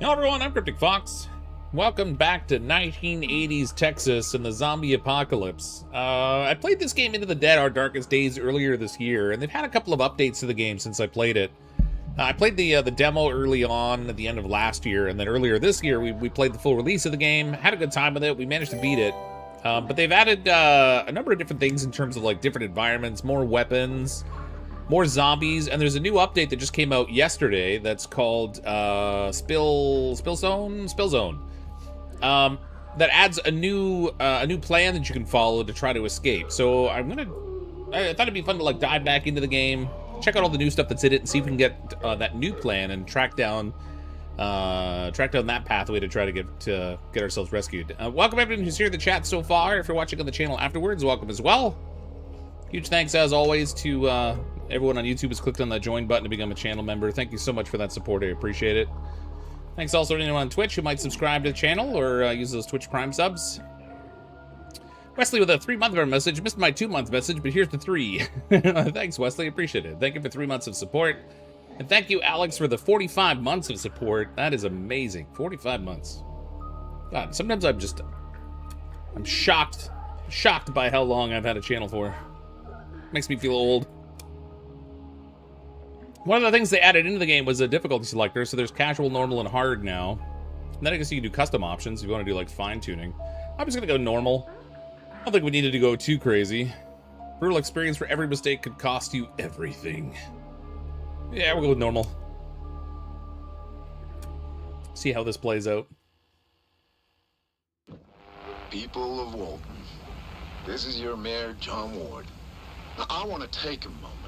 Hello everyone, I'm CrypticFox. Welcome back to 1980s Texas and the zombie apocalypse. I played this game Into the Dead, Our Darkest Days earlier this year, and they've had a couple of updates to the game since I played it. I played the demo early on at the end of last year, and then earlier this year we played the full release of the game, had a good time with it, we managed to beat it. But they've added a number of different things in terms of like different environments, more weapons, more zombies, and there's a new update that just came out yesterday that's called Spill Zone, that adds a new plan that you can follow to try to escape. So I thought it'd be fun to like dive back into the game, check out all the new stuff that's in it, and see if we can get that new plan and track down that pathway to try to get ourselves rescued. Welcome everyone who's here in the chat so far. If you're watching on the channel afterwards, welcome as well. Huge thanks as always to everyone on YouTube who's clicked on the join button to become a channel member. Thank you so much for that support. I appreciate it. Thanks also to anyone on Twitch who might subscribe to the channel or use those Twitch Prime subs. Wesley with a 3-month message. Missed my 2-month message, but here's the 3. Thanks, Wesley. Appreciate it. Thank you for 3 months of support. And thank you, Alex, for the 45 months of support. That is amazing. 45 months. God, sometimes I'm shocked by how long I've had a channel for. Makes me feel old. One of the things they added into the game was a difficulty selector, so there's casual, normal, and hard now. And then I guess you can do custom options if you want to do like fine-tuning. I'm just gonna go normal. I don't think we needed to go too crazy. Brutal experience where every mistake could cost you everything. Yeah, we'll go with normal. See how this plays out. People of Walton, this is your mayor, John Ward. Now, I want to take a moment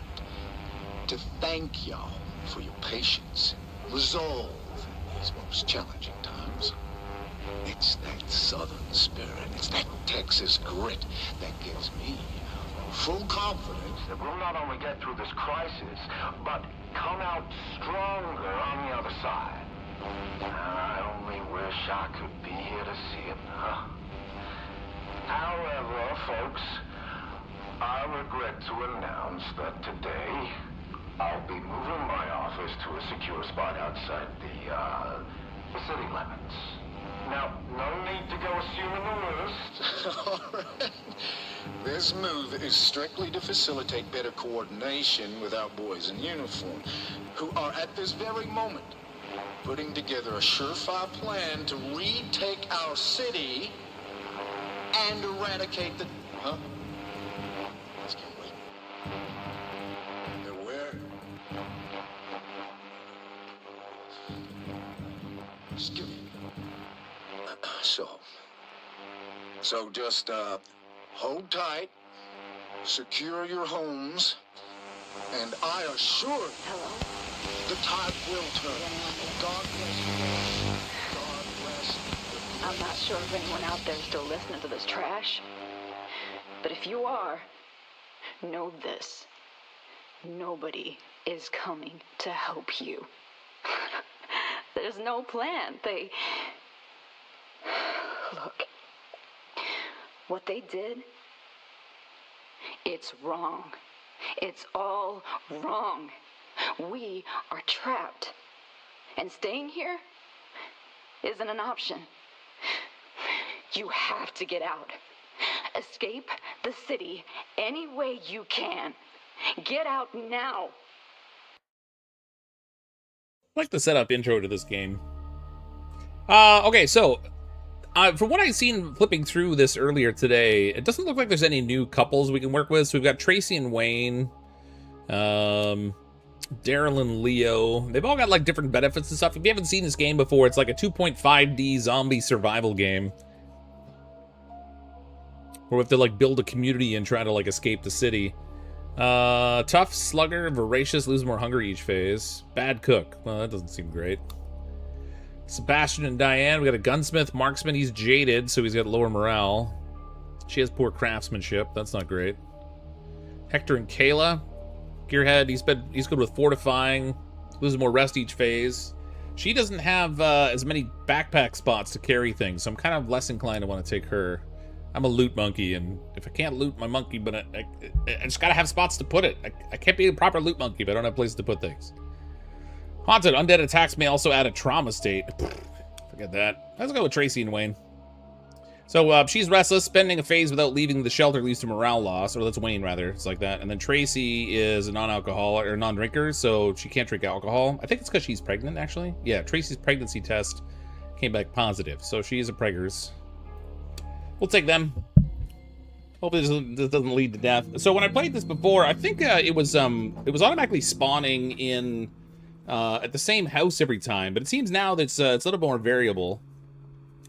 to thank y'all for your patience and resolve in these most challenging times. It's that Southern spirit, it's that Texas grit that gives me full confidence that we'll not only get through this crisis, but come out stronger on the other side. I only wish I could be here to see it, huh? However, folks, I regret to announce that today I'll be moving my office to a secure spot outside the city limits. Now, no need to go assuming the worst. All right. This move is strictly to facilitate better coordination with our boys in uniform, who are at this very moment putting together a surefire plan to retake our city and eradicate the... Huh? Let's get wait. They're where? Just give me... So just, hold tight, secure your homes, and I assure you, the tide will turn. God bless you. God bless you. I'm not sure if anyone out there is still listening to this trash, but if you are, know this. Nobody is coming to help you. There's no plan. Look, what they did, it's wrong. It's all wrong. We are trapped. And staying here isn't an option. You have to get out. Escape the city any way you can. Get out now. I like the setup intro to this game. Okay, so from what I've seen flipping through this earlier today, it doesn't look like there's any new couples we can work with. So we've got Tracy and Wayne, Daryl and Leo. They've all got like different benefits and stuff. If you haven't seen this game before, it's like a 2.5D zombie survival game where we have to like build a community and try to like escape the city. Tough, slugger, voracious, lose more hunger each phase. Bad cook. Well, that doesn't seem great. Sebastian and Diane. We got a gunsmith, marksman. He's jaded, so he's got lower morale. She has poor craftsmanship. That's not great. Hector and Kayla. Gearhead. He's good with fortifying. Loses more rest each phase. She doesn't have as many backpack spots to carry things, so I'm kind of less inclined to want to take her. I'm a loot monkey, and if I can't loot my monkey, but I just gotta have spots to put it. I can't be a proper loot monkey if I don't have places to put things. Haunted. Undead attacks may also add a trauma state. Forget that. Let's go with Tracy and Wayne. So she's restless. Spending a phase without leaving the shelter leads to morale loss. Or that's Wayne, rather. It's like that. And then Tracy is a non-alcoholic or non-drinker, so she can't drink alcohol. I think it's because she's pregnant, actually. Yeah, Tracy's pregnancy test came back positive, so she is a preggers. We'll take them. Hopefully this doesn't lead to death. So when I played this before, I think it was automatically spawning in at the same house every time, but it seems now that it's a little more variable.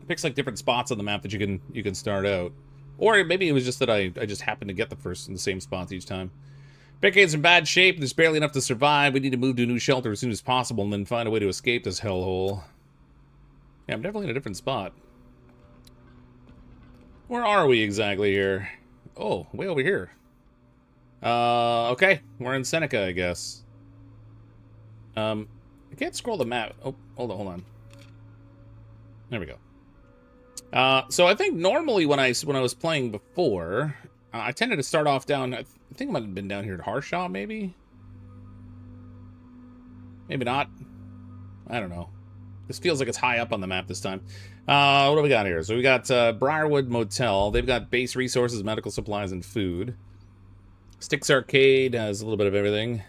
It picks like different spots on the map that you can start out, or maybe it was just that I just happened to get the same spots each time. Barricade's in bad shape. There's barely enough to survive. We need to move to a new shelter as soon as possible, and then find a way to escape this hellhole. Yeah, I'm definitely in a different spot. Where are we exactly here? Oh, way over here. Okay, we're in Seneca, I guess. I can't scroll the map. Oh, hold on. There we go. So I think normally when I was playing before, I tended to start off down. I think I might have been down here at Harshaw, maybe. Maybe not. I don't know. This feels like it's high up on the map this time. What do we got here? So we got Briarwood Motel. They've got base resources, medical supplies, and food. Sticks Arcade has a little bit of everything.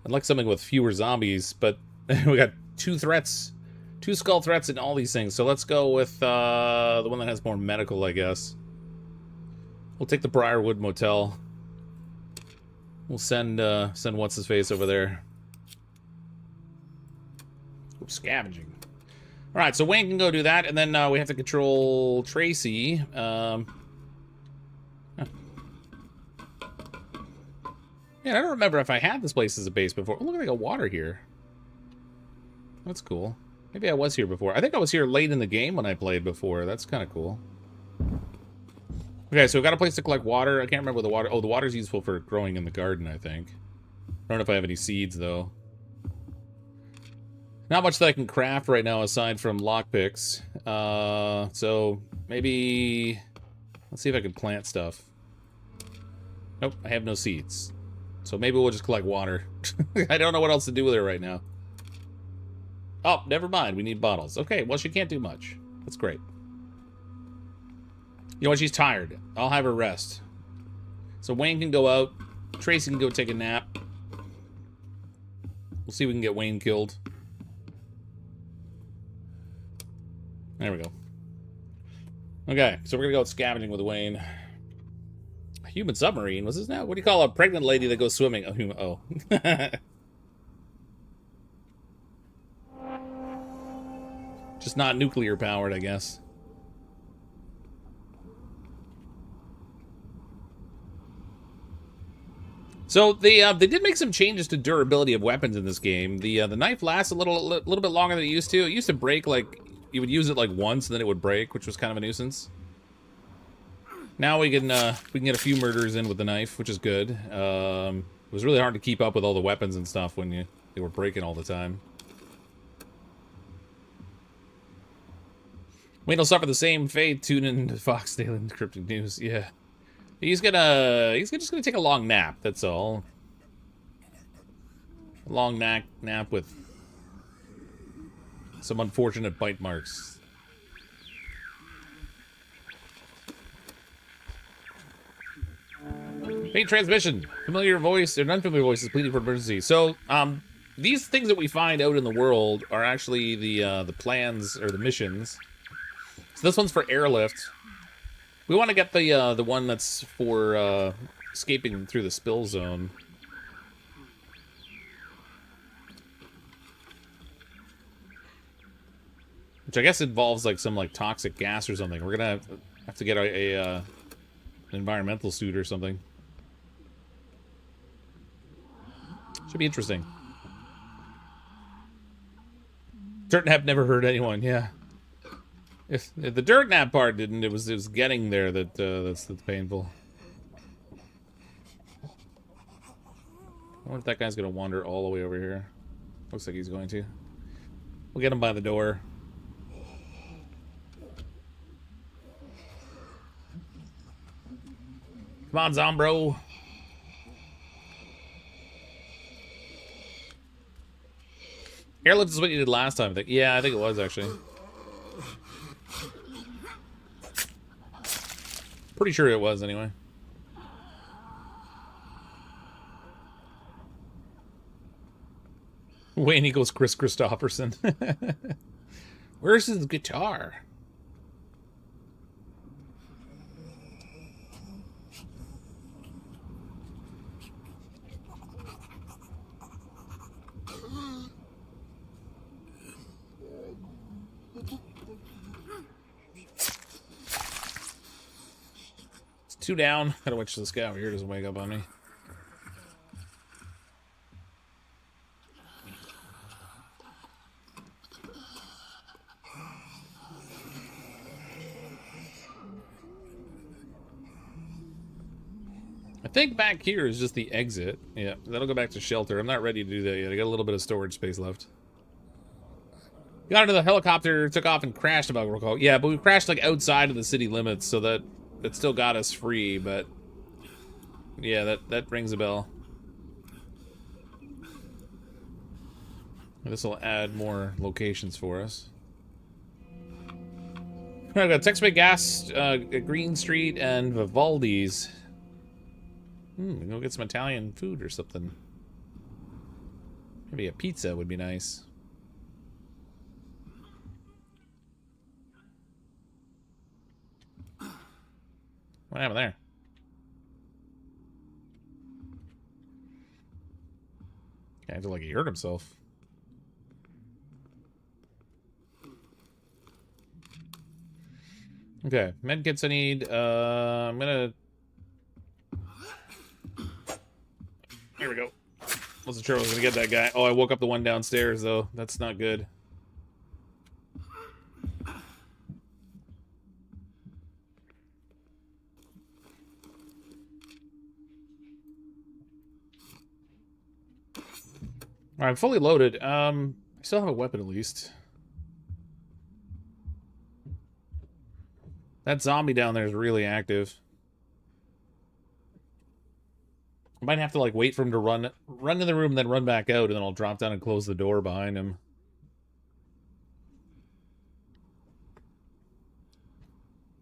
I'd like something with fewer zombies, but we got 2 threats. 2 skull threats and all these things. So let's go with the one that has more medical, I guess. We'll take the Briarwood Motel. We'll send what's-his-face over there. Ooh, scavenging. Alright, so Wayne can go do that, and then we have to control Tracy. Yeah, I don't remember if I had this place as a base before. Oh, look, I got water here. That's cool. Maybe I was here before. I think I was here late in the game when I played before. That's kind of cool. Okay, so we've got a place to collect water. I can't remember the water. Oh, the water's useful for growing in the garden, I think. I don't know if I have any seeds, though. Not much that I can craft right now aside from lockpicks. So maybe... Let's see if I can plant stuff. Nope, I have no seeds. So maybe we'll just collect water. I don't know what else to do with it right now. Oh, never mind. We need bottles. Okay, well, she can't do much. That's great. You know what? She's tired. I'll have her rest. So Wayne can go out. Tracy can go take a nap. We'll see if we can get Wayne killed. There we go. Okay, so we're gonna go out scavenging with Wayne. A human submarine? What's this now? What do you call a pregnant lady that goes swimming? Oh. Just not nuclear powered, I guess. So they did make some changes to durability of weapons in this game. The knife lasts a little bit longer than it used to. It used to break like you would use it like once and then it would break, which was kind of a nuisance. Now we can get a few murders in with the knife, which is good. It was really hard to keep up with all the weapons and stuff when they were breaking all the time. Wayne will suffer the same fate. Tune in to Fox Daily Cryptic News. Yeah, he's just gonna take a long nap. That's all. A long nap with some unfortunate bite marks. Faint transmission. Familiar voice or unfamiliar voice is pleading for emergency. So, these things that we find out in the world are actually the plans or the missions. So this one's for airlift. We want to get the one that's for escaping through the spill zone. Which I guess involves like some like toxic gas or something. We're gonna have to get an environmental suit or something. Should be interesting. Dirt nap never hurt anyone. Yeah. If the dirt nap part didn't, it was getting there that's painful. I wonder if that guy's gonna wander all the way over here. Looks like he's going to. We'll get him by the door. Come on, Zombro. Airlift is what you did last time. Yeah, I think it was, actually. Pretty sure it was, anyway. Wayne equals Chris Christopherson. Where's his guitar? It's 2 down. Gotta wait till this guy over here doesn't wake up on me. I think back here is just the exit. Yeah, that'll go back to shelter. I'm not ready to do that yet. I got a little bit of storage space left. Got into the helicopter, took off, and crashed, if I recall. Yeah, but we crashed like outside of the city limits, so that still got us free. But yeah, that rings a bell. This will add more locations for us. I've got Tex Gas, Green Street, and Vivaldi's. We can go get some Italian food or something. Maybe a pizza would be nice. What happened there? Guy acted like he hurt himself. Okay, medkits I need. I'm gonna... Here we go. Wasn't sure I was gonna get that guy. Oh, I woke up the one downstairs, though. That's not good. Alright, I'm fully loaded. I still have a weapon, at least. That zombie down there is really active. I might have to, like, wait for him to run in the room and then run back out, and then I'll drop down and close the door behind him.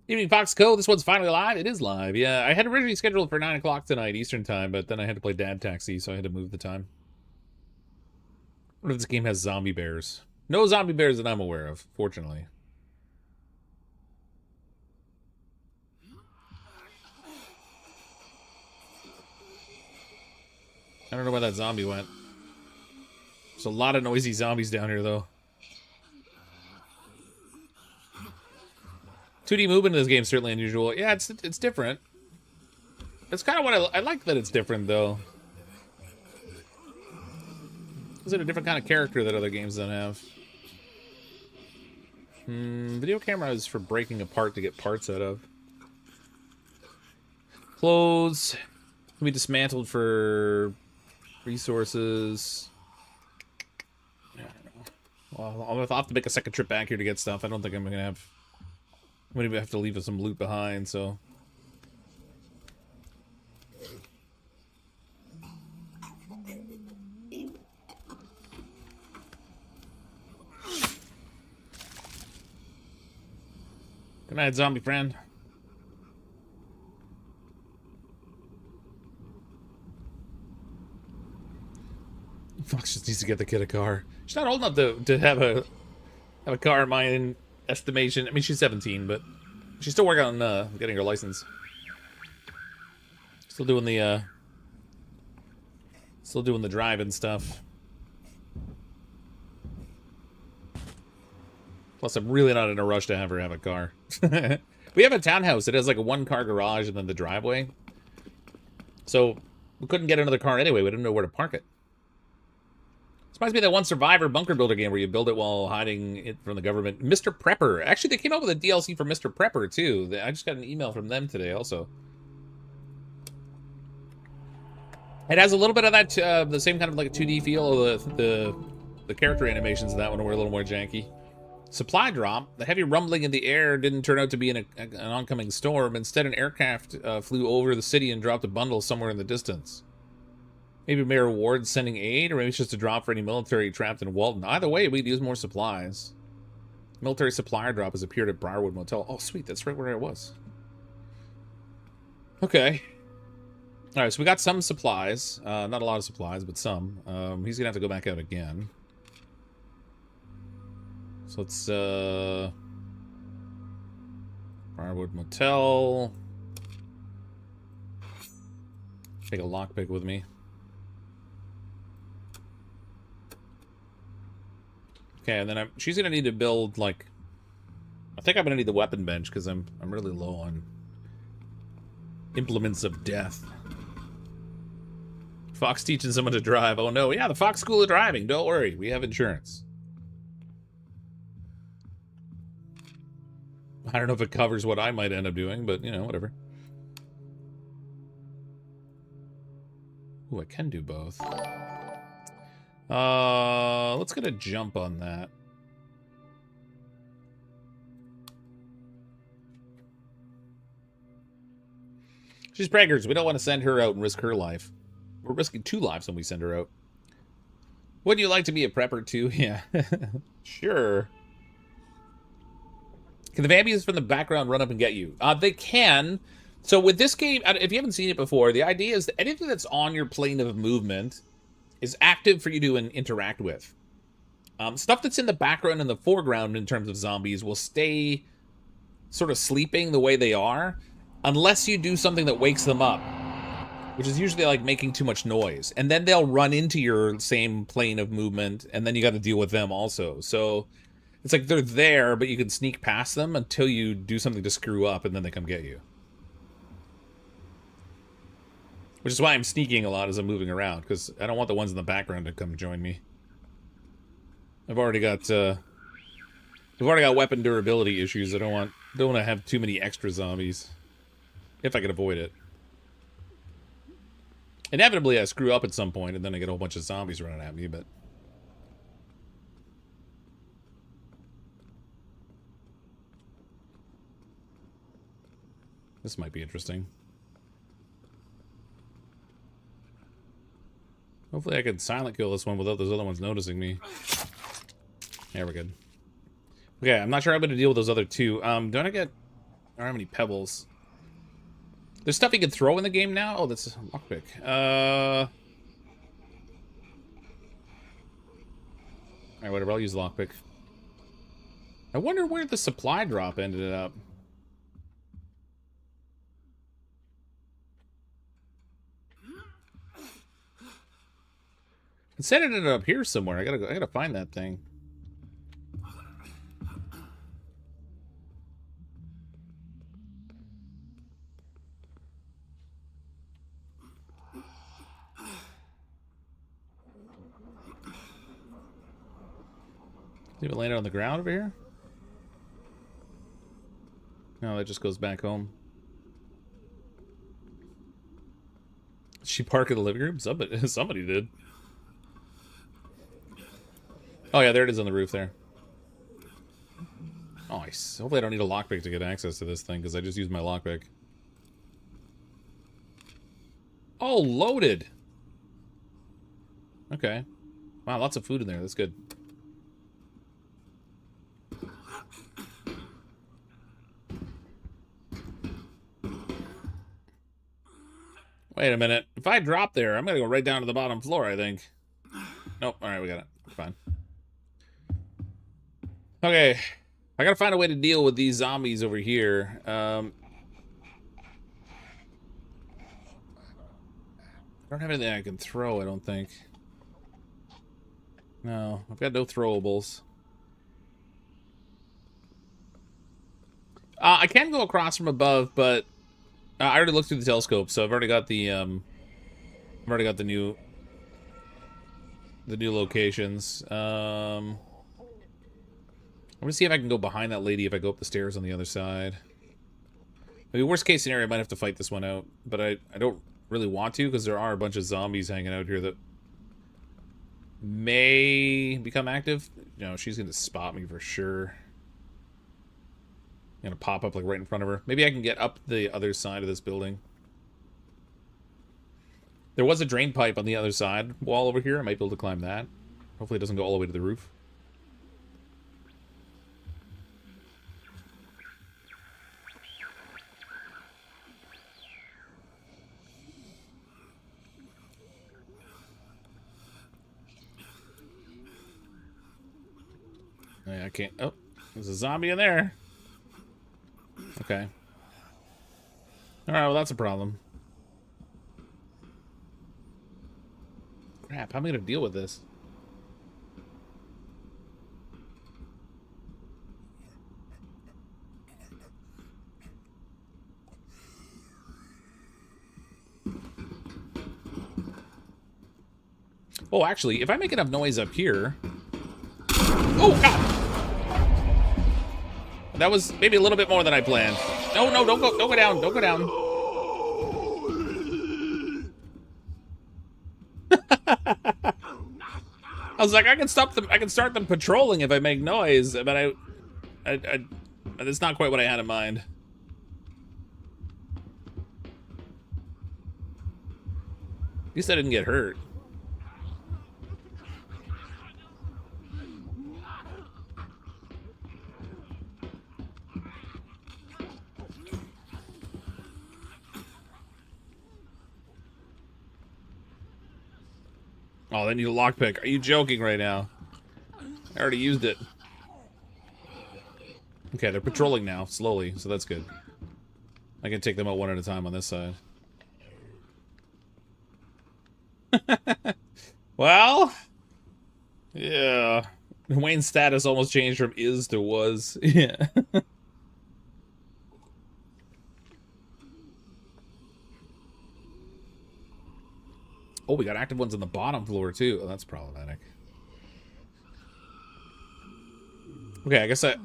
Evening Fox Co. This one's finally live. It is live. Yeah, I had originally scheduled for 9 o'clock tonight Eastern time, but then I had to play Dad Taxi, so I had to move the time. What if this game has zombie bears? No zombie bears that I'm aware of, fortunately. I don't know where that zombie went. There's a lot of noisy zombies down here, though. 2D movement in this game is certainly unusual. Yeah, it's different. That's kind of what I like that it's different, though. Is it a different kind of character that other games don't have? Video camera is for breaking apart to get parts out of. Clothes can be dismantled for resources. Yeah, I don't know. Well, I'll have to make a second trip back here to get stuff. I don't think I'm gonna have. I'm gonna have to leave some loot behind. So. Good night, zombie friend. Fox just needs to get the kid a car. She's not old enough to have a car in my estimation. I mean, she's 17, but she's still working on getting her license. Still doing the driving stuff. Plus, I'm really not in a rush to have her have a car. We have a townhouse. It has like a 1-car garage and then the driveway. So we couldn't get another car anyway. We didn't know where to park it. This reminds me of that one Survivor bunker builder game where you build it while hiding it from the government. Mr. Prepper. Actually, they came out with a DLC for Mr. Prepper, too. I just got an email from them today, also. It has a little bit of that, the same kind of like 2D feel. The character animations in that one were a little more janky. Supply drop. The heavy rumbling in the air didn't turn out to be an oncoming storm. Instead, an aircraft flew over the city and dropped a bundle somewhere in the distance. Maybe Mayor Ward's sending aid, or maybe it's just a drop for any military trapped in Walton. Either way, we'd use more supplies. Military supplier drop has appeared at Briarwood Motel. Oh, sweet. That's right where I was. Okay. All right, so we got some supplies. Not a lot of supplies, but some. He's going to have to go back out again. So let's, Briarwood Motel. Take a lockpick with me. Okay, and then she's going to need to build, like... I think I'm going to need the weapon bench, because I'm really low on implements of death. Fox teaching someone to drive. Oh no, yeah, the Fox School of Driving. Don't worry, we have insurance. I don't know if it covers what I might end up doing, but, you know, whatever. Ooh, I can do both. Let's get a jump on that. She's preggers. We don't want to send her out and risk her life. We're risking 2 lives when we send her out. Wouldn't you like to be a prepper too? Yeah. Sure. Can the vampies from the background run up and get you? They can. So with this game, if you haven't seen it before, the idea is that anything that's on your plane of movement is active for you to interact with. Stuff that's in the background and the foreground in terms of zombies will stay sort of sleeping the way they are, unless you do something that wakes them up, which is usually like making too much noise. And then they'll run into your same plane of movement, and then you got to deal with them also. So it's like they're there, but you can sneak past them until you do something to screw up, and then they come get you. Which is why I'm sneaking a lot as I'm moving around, because I don't want the ones in the background to come join me. I've already got weapon durability issues. I don't want to have too many extra zombies. If I can avoid it. Inevitably, I screw up at some point, and then I get a whole bunch of zombies running at me, but... This might be interesting. Hopefully I can silent kill this one without those other ones noticing me. Yeah, we're good. Okay, I'm not sure how I'm going to deal with those other 2. Don't I get... I don't have any pebbles. There's stuff you can throw in the game now? Oh, that's a lockpick. Alright, whatever, I'll use the lockpick. I wonder where the supply drop ended up. It said it ended up here somewhere. I gotta find that thing. Did it land on the ground over here? No, that just goes back home. Did she park in the living room? Somebody did. Oh yeah, there it is on the roof there. Nice. Hopefully I don't need a lockpick to get access to this thing, because I just used my lockpick. Oh, loaded! Okay. Wow, lots of food in there. That's good. Wait a minute. If I drop there, I'm gonna go right down to the bottom floor, I think. Nope. Alright, we got it. Fine. Okay. I gotta find a way to deal with these zombies over here. I don't have anything I can throw, I don't think. No, I've got no throwables. I can go across from above, but I already looked through the telescope, so I've already got the new locations. I'm gonna see if I can go behind that lady if I go up the stairs on the other side. I mean, worst case scenario, I might have to fight this one out, but I don't really want to, because there are a bunch of zombies hanging out here that may become active. No, she's gonna spot me for sure. I'm gonna pop up like right in front of her. Maybe I can get up the other side of this building. There was a drain pipe on the other side wall over here. I might be able to climb that. Hopefully it doesn't go all the way to the roof. I can't. Oh, there's a zombie in there. Okay. All right, well, that's a problem. Crap, how am I going to deal with this? Oh, actually, if I make enough noise up here... Oh, God! That was maybe a little bit more than I planned. No, no, don't go down, don't go down. I was like, I can start them patrolling if I make noise, but that's not quite what I had in mind. At least I didn't get hurt. Oh, they need a lockpick. Are you joking right now? I already used it. Okay, they're patrolling now, slowly, so that's good. I can take them out one at a time on this side. Well, yeah. Wayne's status almost changed from is to was. Yeah. Oh, we got active ones on the bottom floor, too. Oh, that's problematic. Okay, I guess I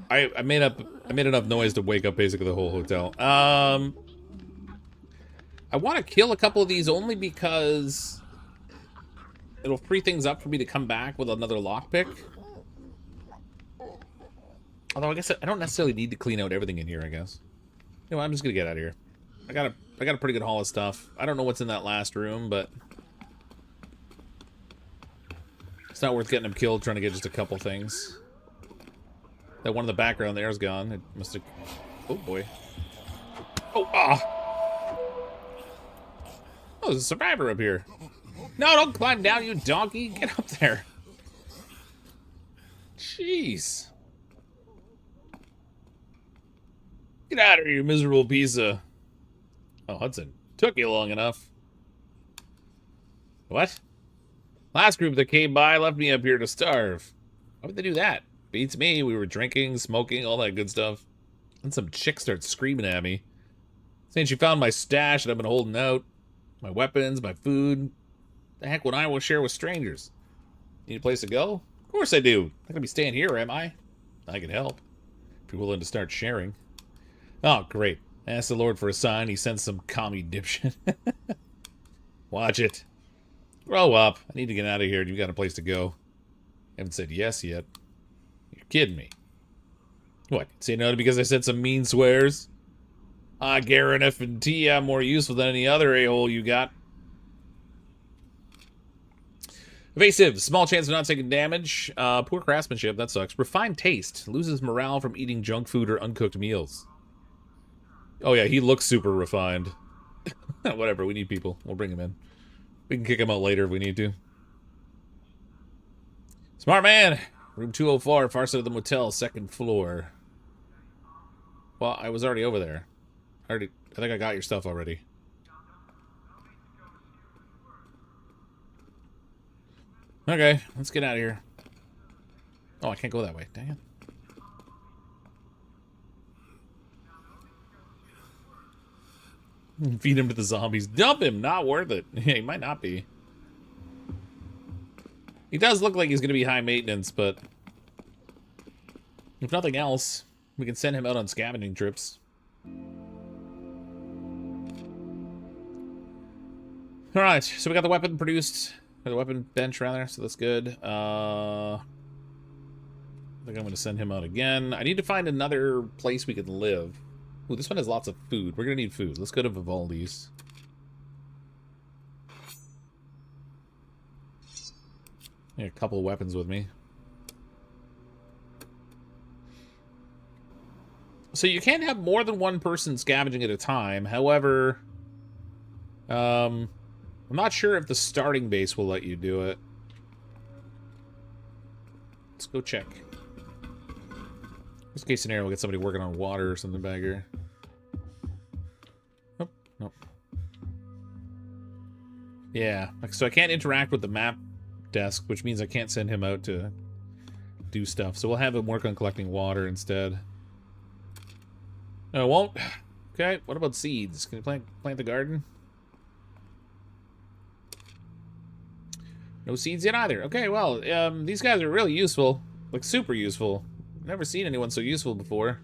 made enough noise to wake up basically the whole hotel. I want to kill a couple of these only because it'll free things up for me to come back with another lockpick. Although I guess I don't necessarily need to clean out everything in here, I guess. You know, I'm just gonna get out of here. I got a pretty good haul of stuff. I don't know what's in that last room, but it's not worth getting him killed trying to get just a couple things. That one in the background there is gone. It must have... Oh, boy. Oh, ah! Oh, there's a survivor up here. No, don't climb down, you donkey. Get up there. Jeez. Get out of here, you miserable piece of... Oh, Hudson. Took you long enough. What? Last group that came by left me up here to starve. Why would they do that? Beats me. We were drinking, smoking, all that good stuff. And some chick starts screaming at me, saying she found my stash that I've been holding out. My weapons, my food. The heck would I will share with strangers? Need a place to go? Of course I do. I'm not gonna be staying here, am I? I can help. If you're willing to start sharing. Oh, great. Ask the Lord for a sign. He sends some commie dipshit. Watch it. Grow up. I need to get out of here. You've got a place to go. Haven't said yes yet. You're kidding me. What? Say no because I said some mean swears? Ah, Garen F and T, I'm more useful than any other a-hole you got. Evasive. Small chance of not taking damage. Poor craftsmanship. That sucks. Refined taste. Loses morale from eating junk food or uncooked meals. Oh yeah, he looks super refined. Whatever, we need people. We'll bring him in. We can kick him out later if we need to. Smart man! Room 204, far side of the motel, second floor. Well, I was already over there. I think I got your stuff already. Okay, let's get out of here. Oh, I can't go that way. Dang it. Feed him to the zombies. Dump him! Not worth it. Yeah, he might not be. He does look like he's going to be high maintenance, but if nothing else, we can send him out on scavenging trips. Alright, so we got the weapon produced. Or the weapon bench, rather, so that's good. I think I'm going to send him out again. I need to find another place we can live. Ooh, this one has lots of food. We're going to need food. Let's go to Vivaldi's. Yeah, a couple weapons with me. So you can't have more than one person scavenging at a time. However, I'm not sure if the starting base will let you do it. Let's go check. Worst case scenario, we'll get somebody working on water or something back here. Nope, nope. Yeah, so I can't interact with the map desk, which means I can't send him out to do stuff. So we'll have him work on collecting water instead. No, it won't. Okay, what about seeds? Can you plant the garden? No seeds yet either. Okay, well, these guys are really useful. Like, super useful. Never seen anyone so useful before.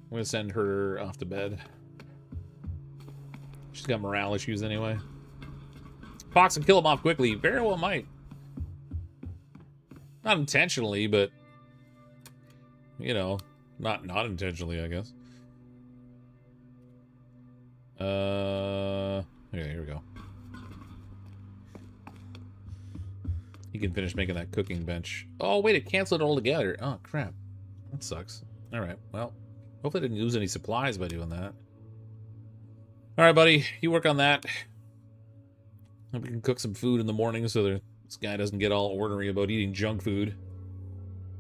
I'm gonna send her off to bed. She's got morale issues anyway. Fox can kill him off quickly. Very well might. Not intentionally, but... you know, not intentionally, I guess. Okay, here we go. He can finish making that cooking bench. Oh, wait, it canceled it all together. Oh, crap. That sucks. Alright, well, hopefully I didn't lose any supplies by doing that. Alright, buddy, you work on that. Hope we can cook some food in the morning so that this guy doesn't get all ornery about eating junk food.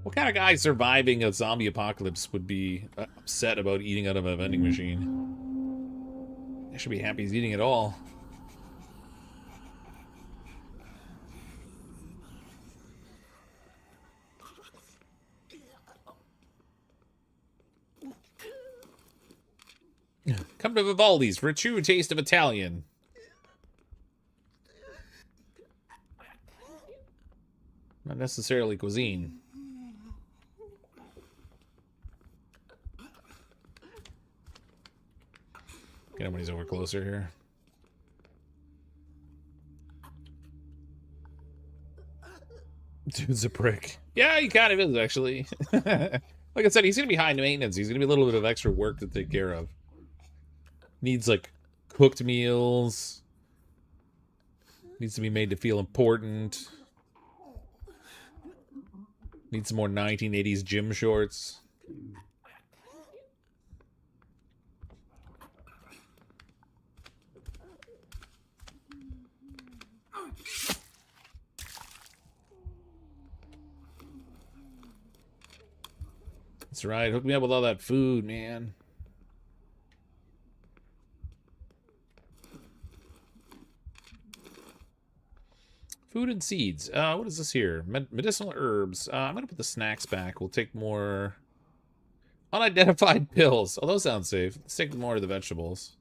What kind of guy surviving a zombie apocalypse would be upset about eating out of a vending machine? I should be happy he's eating it all. Come to Vivaldi's for a true taste of Italian. Not necessarily cuisine. Get him when he's over closer here. Dude's a prick. Yeah, he kind of is, actually. Like I said, he's going to be high maintenance. He's going to be a little bit of extra work to take care of. Needs, like, cooked meals. Needs to be made to feel important. Needs some more 1980s gym shorts. That's right. Hook me up with all that food, man. Food and seeds. What is this here? Medicinal herbs. I'm going to put the snacks back. We'll take more unidentified pills. Oh, those sound safe. Let's take more of the vegetables.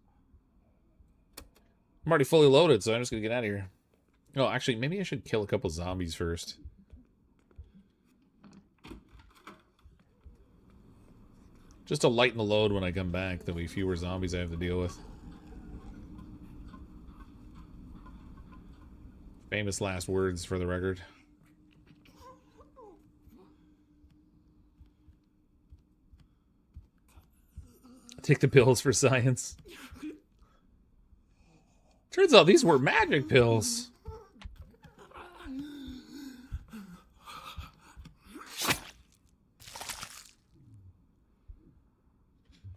I'm already fully loaded, so I'm just going to get out of here. Oh, actually, maybe I should kill a couple zombies first. Just to lighten the load when I come back. There'll be fewer zombies I have to deal with. Famous last words for the record. Take the pills for science. Turns out these were magic pills.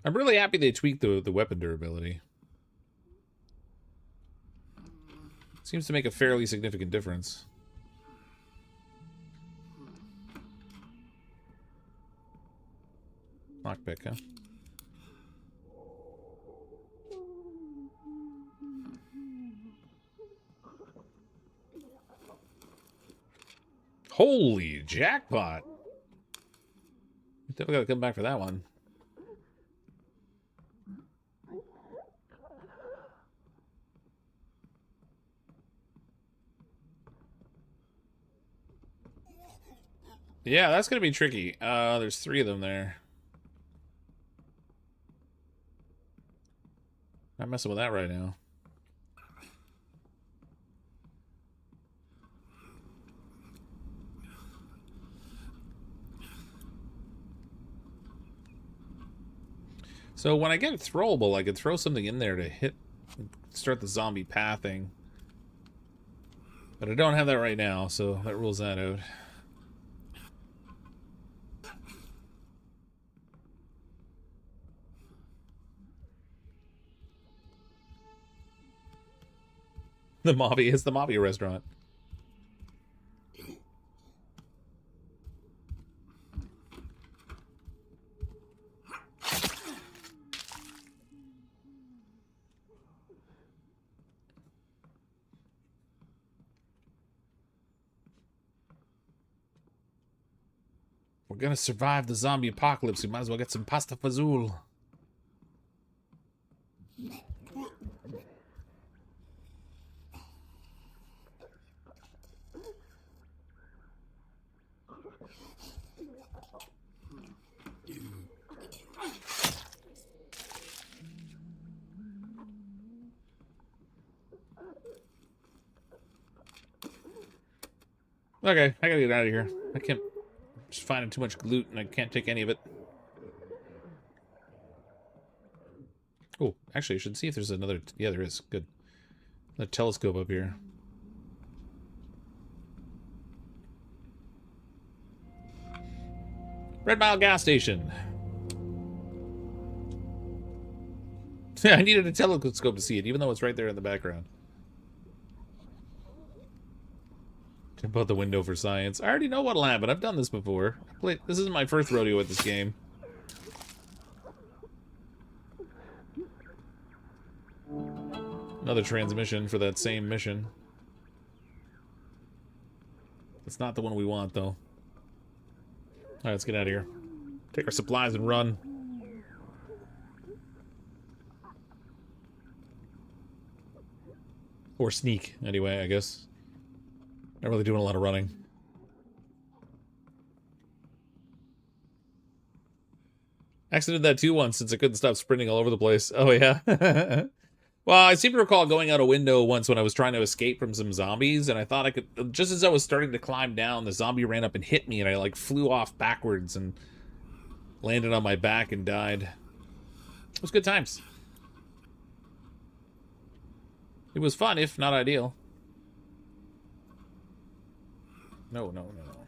I'm really happy they tweaked the weapon durability. Seems to make a fairly significant difference. Lockpick, huh? Holy jackpot! Definitely gotta come back for that one. Yeah, that's gonna be tricky. There's 3 of them there. Not messing with that right now. So when I get it throwable, I could throw something in there to start the zombie pathing. But I don't have that right now, so that rules that out. The Mobby is the Mobby restaurant. We're gonna survive the zombie apocalypse. We might as well get some pasta fazool. Okay, I gotta get out of here. I can't. Just finding too much loot and I can't take any of it. Oh, actually, I should see if there's another. Yeah, there is. Good. A telescope up here. Red Mile gas station. I needed a telescope to see it, even though it's right there in the background. Jump out the window for science. I already know what'll happen. I've done this before. This isn't my first rodeo with this game. Another transmission for that same mission. It's not the one we want, though. Alright, let's get out of here. Take our supplies and run. Or sneak, anyway, I guess. Not really doing a lot of running. I actually did that too once since I couldn't stop sprinting all over the place. Oh, yeah. Well, I seem to recall going out a window once when I was trying to escape from some zombies, and I thought I could... Just as I was starting to climb down, the zombie ran up and hit me, and I, like, flew off backwards and landed on my back and died. It was good times. It was fun, if not ideal. No, no, no, no.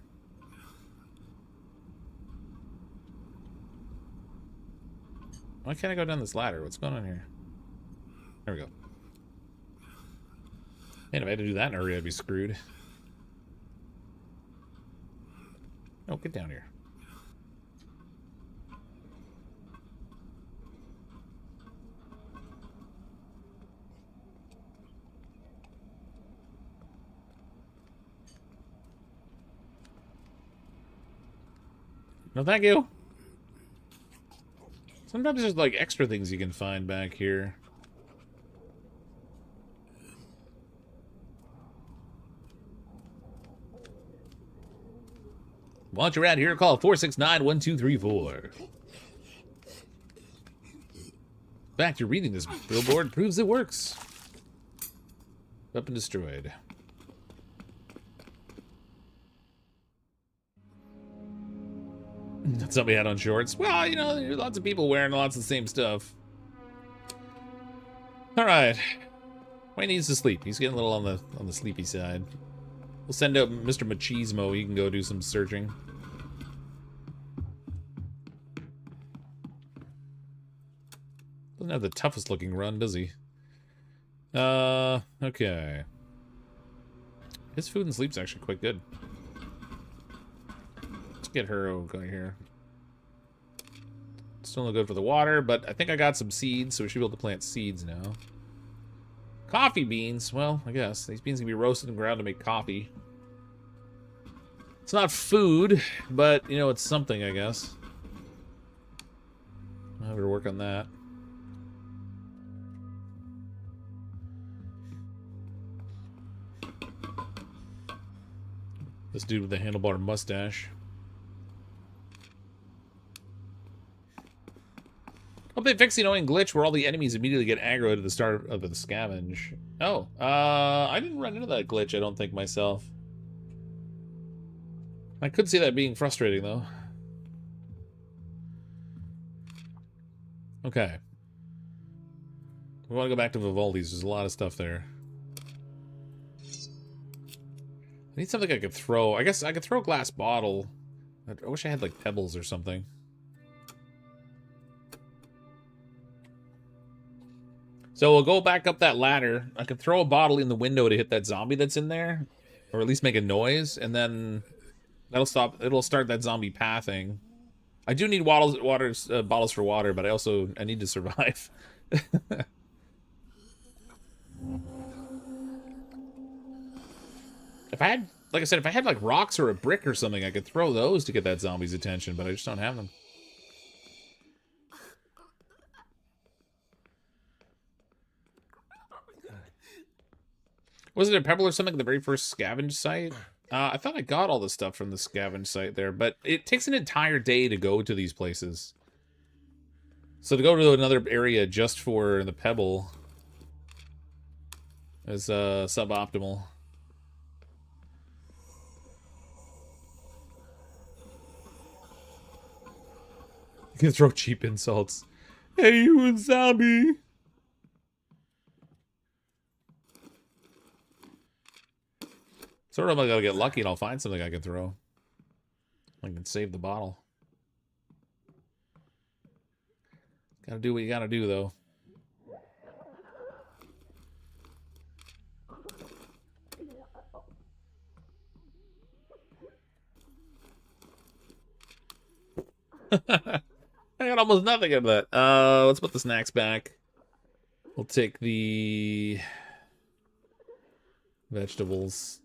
Why can't I go down this ladder? What's going on here? There we go. Man, if I had to do that in a hurry, I'd be screwed. Oh, get down here. No, thank you. Sometimes there's like extra things you can find back here. While you're out here, call 469-1234. In fact, you're reading this billboard proves it works. Weapon destroyed. Somebody had on shorts. Well, you know, there's lots of people wearing lots of the same stuff. Alright. Wayne needs to sleep. He's getting a little on the sleepy side. We'll send out Mr. Machismo. He can go do some searching. Doesn't have the toughest looking run, does he? Okay. His food and sleep's actually quite good. Let's get her going here. Still no good for the water, but I think I got some seeds, so we should be able to plant seeds now. Coffee beans. Well, I guess. These beans can be roasted and ground to make coffee. It's not food, but, you know, it's something, I guess. I'll have to work on that. This dude with the handlebar mustache. Hope they fix the annoying glitch where all the enemies immediately get aggroed at the start of the scavenge. Oh, I didn't run into that glitch, I don't think, myself. I could see that being frustrating, though. Okay. We want to go back to Vivaldi's. There's a lot of stuff there. I need something I could throw. I guess I could throw a glass bottle. I wish I had, like, pebbles or something. So we'll go back up that ladder. I could throw a bottle in the window to hit that zombie that's in there. Or at least make a noise. And then that'll stop. It'll start that zombie pathing. I do need bottles for water, but I need to survive. If I had, like I said, if I had like rocks or a brick or something, I could throw those to get that zombie's attention, but I just don't have them. Wasn't there a pebble or something at the very first scavenge site? I thought I got all the stuff from the scavenge site there, but it takes an entire day to go to these places. So to go to another area just for the pebble is suboptimal. You can throw cheap insults. Hey, you zombie! Sort of, I gotta get lucky and I'll find something I can throw. I can save the bottle. Gotta do what you gotta do, though. I got almost nothing of that. Let's put the snacks back. We'll take the vegetables.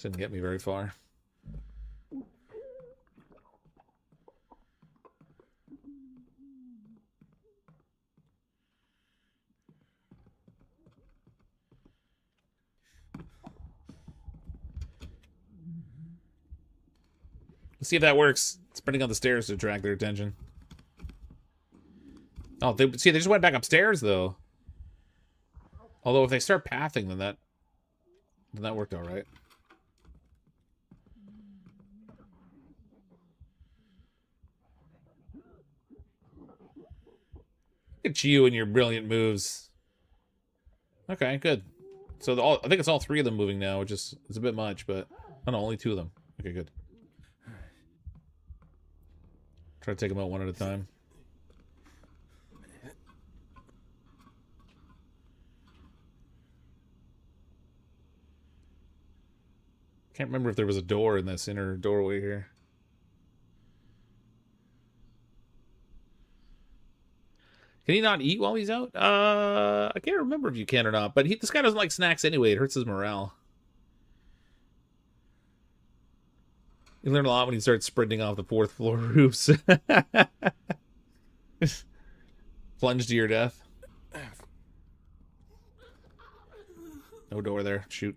Didn't get me very far. Let's see if that works. Sprinting on the stairs to attract their attention. Oh, they just went back upstairs though. Although if they start pathing, then that worked all right. Look at you and your brilliant moves. Okay, good. So I think it's all three of them moving now, which is it's a bit much, but oh no, only two of them. Okay, good. Try to take them out one at a time. Can't remember if there was a door in this inner doorway here. Can he not eat while he's out? I can't remember if you can or not, but this guy doesn't like snacks anyway. It hurts his morale. You learn a lot when you start sprinting off the 4th floor roofs. Plunge to your death. No door there. Shoot.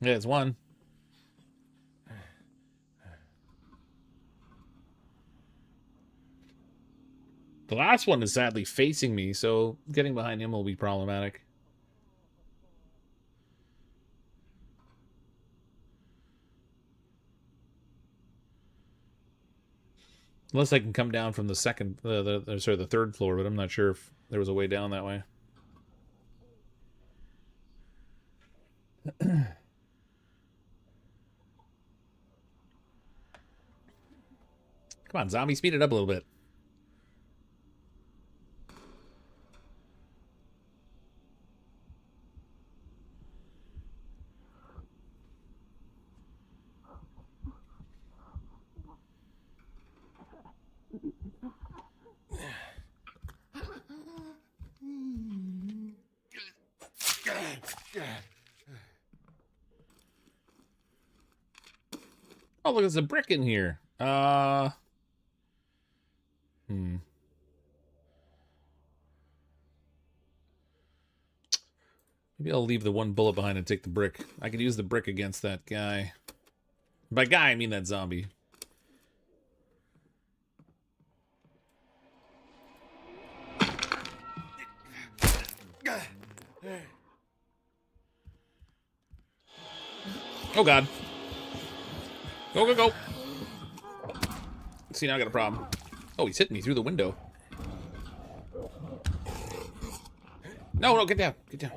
Yeah, it's one. The last one is sadly facing me, so getting behind him will be problematic. Unless I can come down from the the 3rd floor, but I'm not sure if there was a way down that way. Come on, zombie, speed it up a little bit. Oh, look, there's a brick in here. Maybe I'll leave the one bullet behind and take the brick. I could use the brick against that guy. By guy, I mean that zombie. Oh, God. Go, go, go. See, now I got a problem. Oh, he's hitting me through the window. No, no, get down. Get down.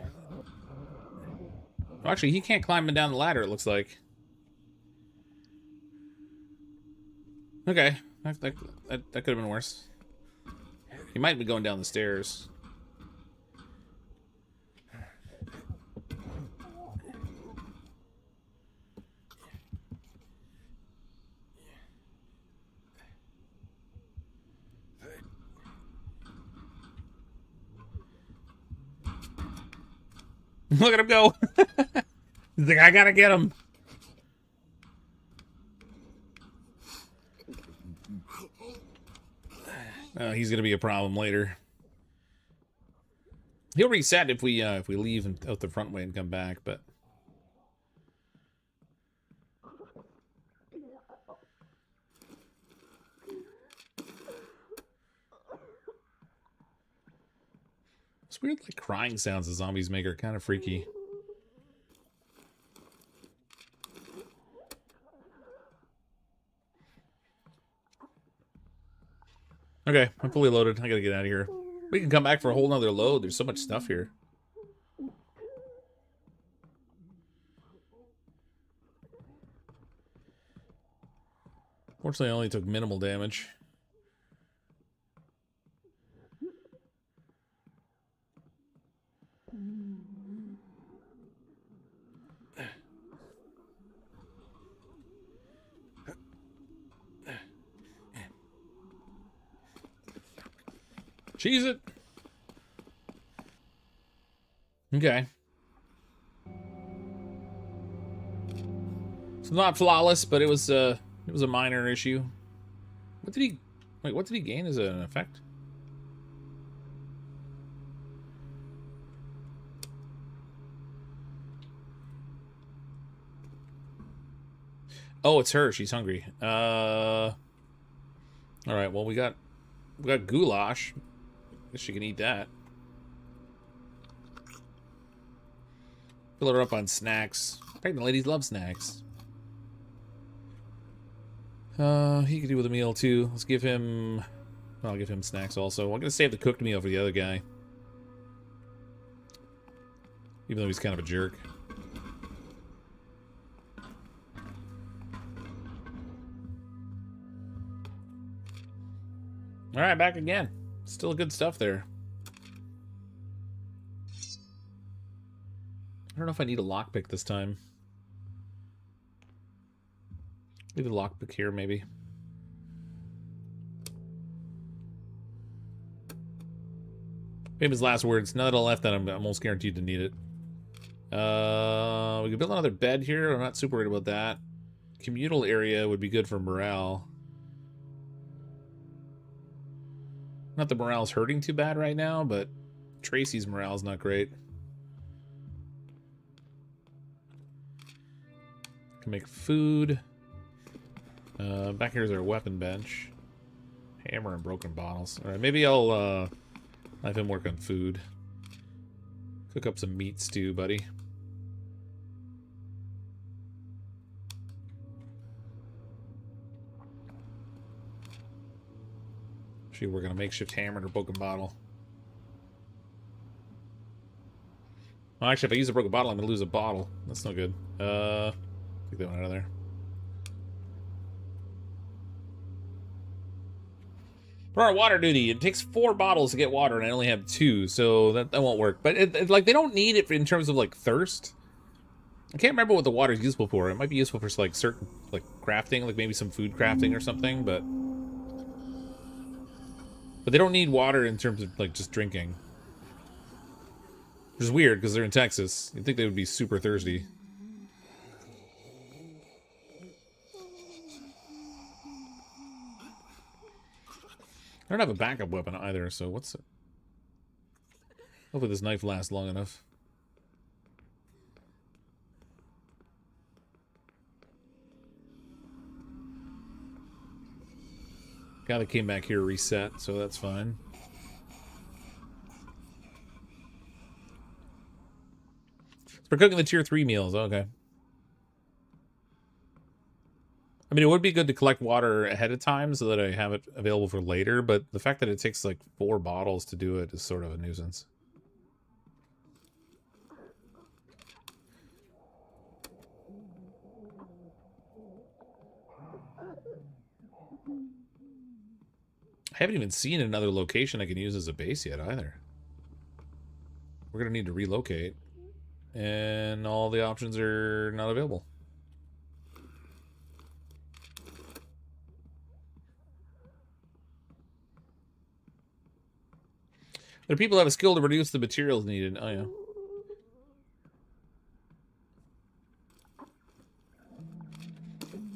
Oh, actually, he can't climb down the ladder, it looks like. Okay. That could have been worse. He might be going down the stairs. Look at him go. He's like, I gotta get him. He's gonna be a problem later. He'll reset if we leave out the front way and come back, but it's weird, like crying sounds the zombies make are kind of freaky. Okay, I'm fully loaded. I gotta get out of here. We can come back for a whole nother load. There's so much stuff here. Fortunately, I only took minimal damage. Cheese it. Okay. It's not flawless, but it was a minor issue. What did he wait, what did he gain as an effect? Oh, it's her. She's hungry. All right, well, we got goulash. Guess she can eat that. Fill her up on snacks. Pregnant ladies love snacks. He could do with a meal too. Let's give him... I'll give him snacks also. I'm gonna save the cooked meal for the other guy. Even though he's kind of a jerk. Alright, back again. Still good stuff there. I don't know if I need a lockpick this time. Leave a lockpick here, maybe. Maybe his last words. Now that I left that, I'm almost guaranteed to need it. We could build another bed here. I'm not super worried about that. Communal area would be good for morale. Not that morale's hurting too bad right now, but Tracy's morale's not great. Can make food. Back here's our weapon bench. Hammer and broken bottles. Alright, maybe I'll have him work on food. Cook up some meat stew, buddy. Actually, we're gonna makeshift hammer and a broken bottle. Well, actually, if I use a broken bottle, I'm gonna lose a bottle. That's no good. Take that one out of there. For our water duty, it takes 4 bottles to get water, and I only have 2, so that won't work. But like, they don't need it in terms of like thirst. I can't remember what the water is useful for. It might be useful for like certain like crafting, like maybe some food crafting or something. But they don't need water in terms of like just drinking. Which is weird because they're in Texas. You'd think they would be super thirsty. don't have a backup weapon either, so what's it? Hopefully this knife lasts long enough. Guy that came back here reset, so that's fine. For cooking the tier 3 meals, okay. I mean, it would be good to collect water ahead of time so that I have it available for later, but the fact that it takes like 4 bottles to do it is sort of a nuisance. I haven't even seen another location I can use as a base yet either. We're going to need to relocate, and all the options are not available. There are people who have a skill to reduce the materials needed. Oh, yeah.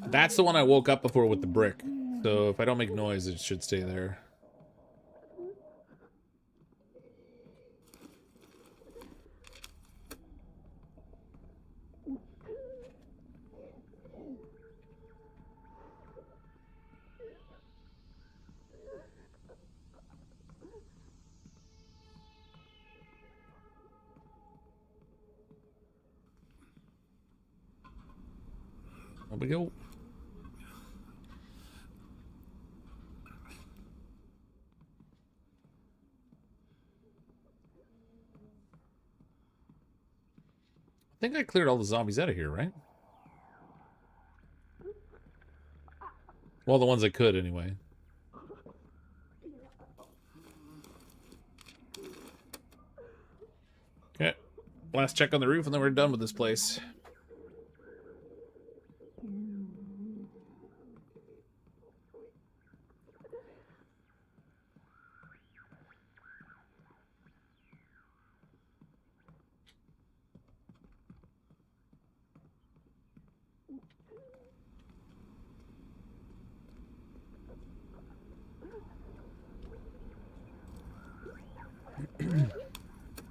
That's the one I woke up before with the brick. So if I don't make noise, it should stay there. There we go. I think I cleared all the zombies out of here, right? Well, the ones I could, anyway. Okay. Last check on the roof, and then we're done with this place.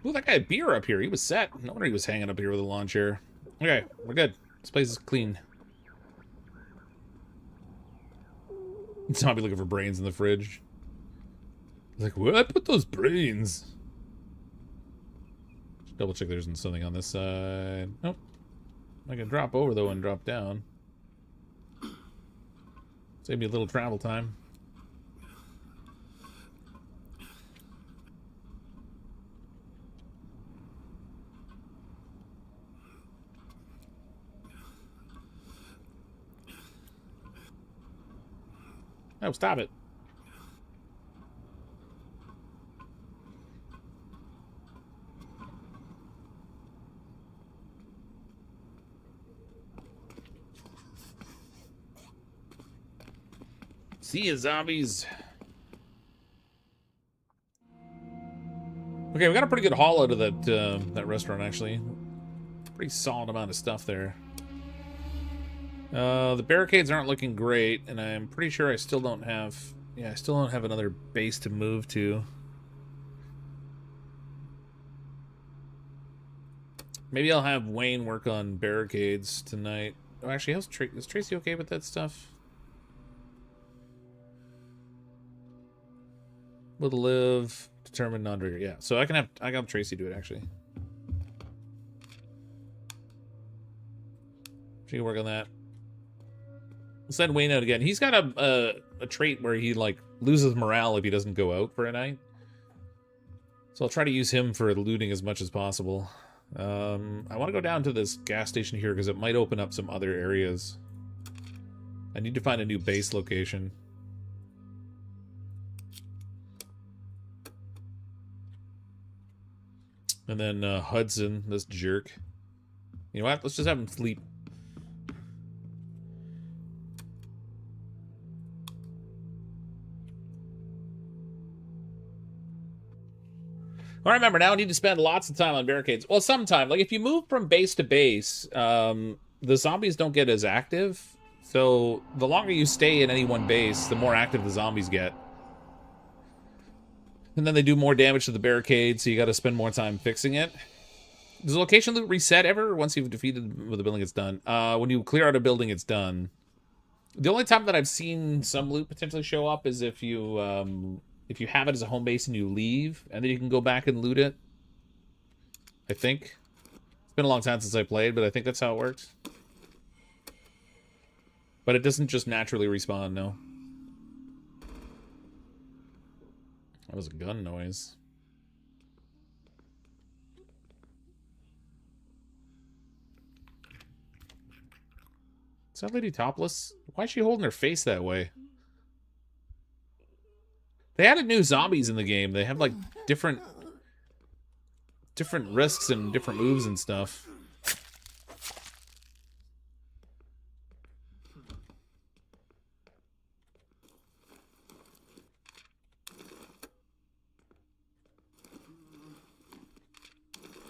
Ooh, that guy had beer up here. He was set. No wonder he was hanging up here with a lawn chair. Okay, we're good. This place is clean. Zombie looking for brains in the fridge. Like, where did I put those brains? Double check there's something on this side. Nope. I can drop over, though, and drop down. Save me a little travel time. Oh, stop it. See ya, zombies. Okay, we got a pretty good haul out of that restaurant, actually. Pretty solid amount of stuff there. The barricades aren't looking great, and I'm pretty sure I still don't have... Yeah, I still don't have another base to move to. Maybe I'll have Wayne work on barricades tonight. Oh, actually, is Tracy okay with that stuff? Will to live, determined non-trigger. Yeah, so I got Tracy do it, actually. She can work on that. We'll send Wayne out again. He's got a trait where he, like, loses morale if he doesn't go out for a night. So I'll try to use him for looting as much as possible. I want to go down to this gas station here because it might open up some other areas. I need to find a new base location. And then Hudson, this jerk. You know what? Let's just have him sleep. I remember now I need to spend lots of time on barricades. Well, sometimes, like if you move from base to base, the zombies don't get as active. So the longer you stay in any one base, the more active the zombies get. And then they do more damage to the barricade, so you got to spend more time fixing it. Does the location loot reset ever once you've defeated the building? It's done. When you clear out a building, it's done. The only time that I've seen some loot potentially show up is if you have it as a home base and you leave, and then you can go back and loot it. I think. It's been a long time since I played, but I think that's how it works. But it doesn't just naturally respawn, no. That was a gun noise. Is that lady topless? Why is she holding her face that way? They added new zombies in the game. They have like different risks and different moves and stuff.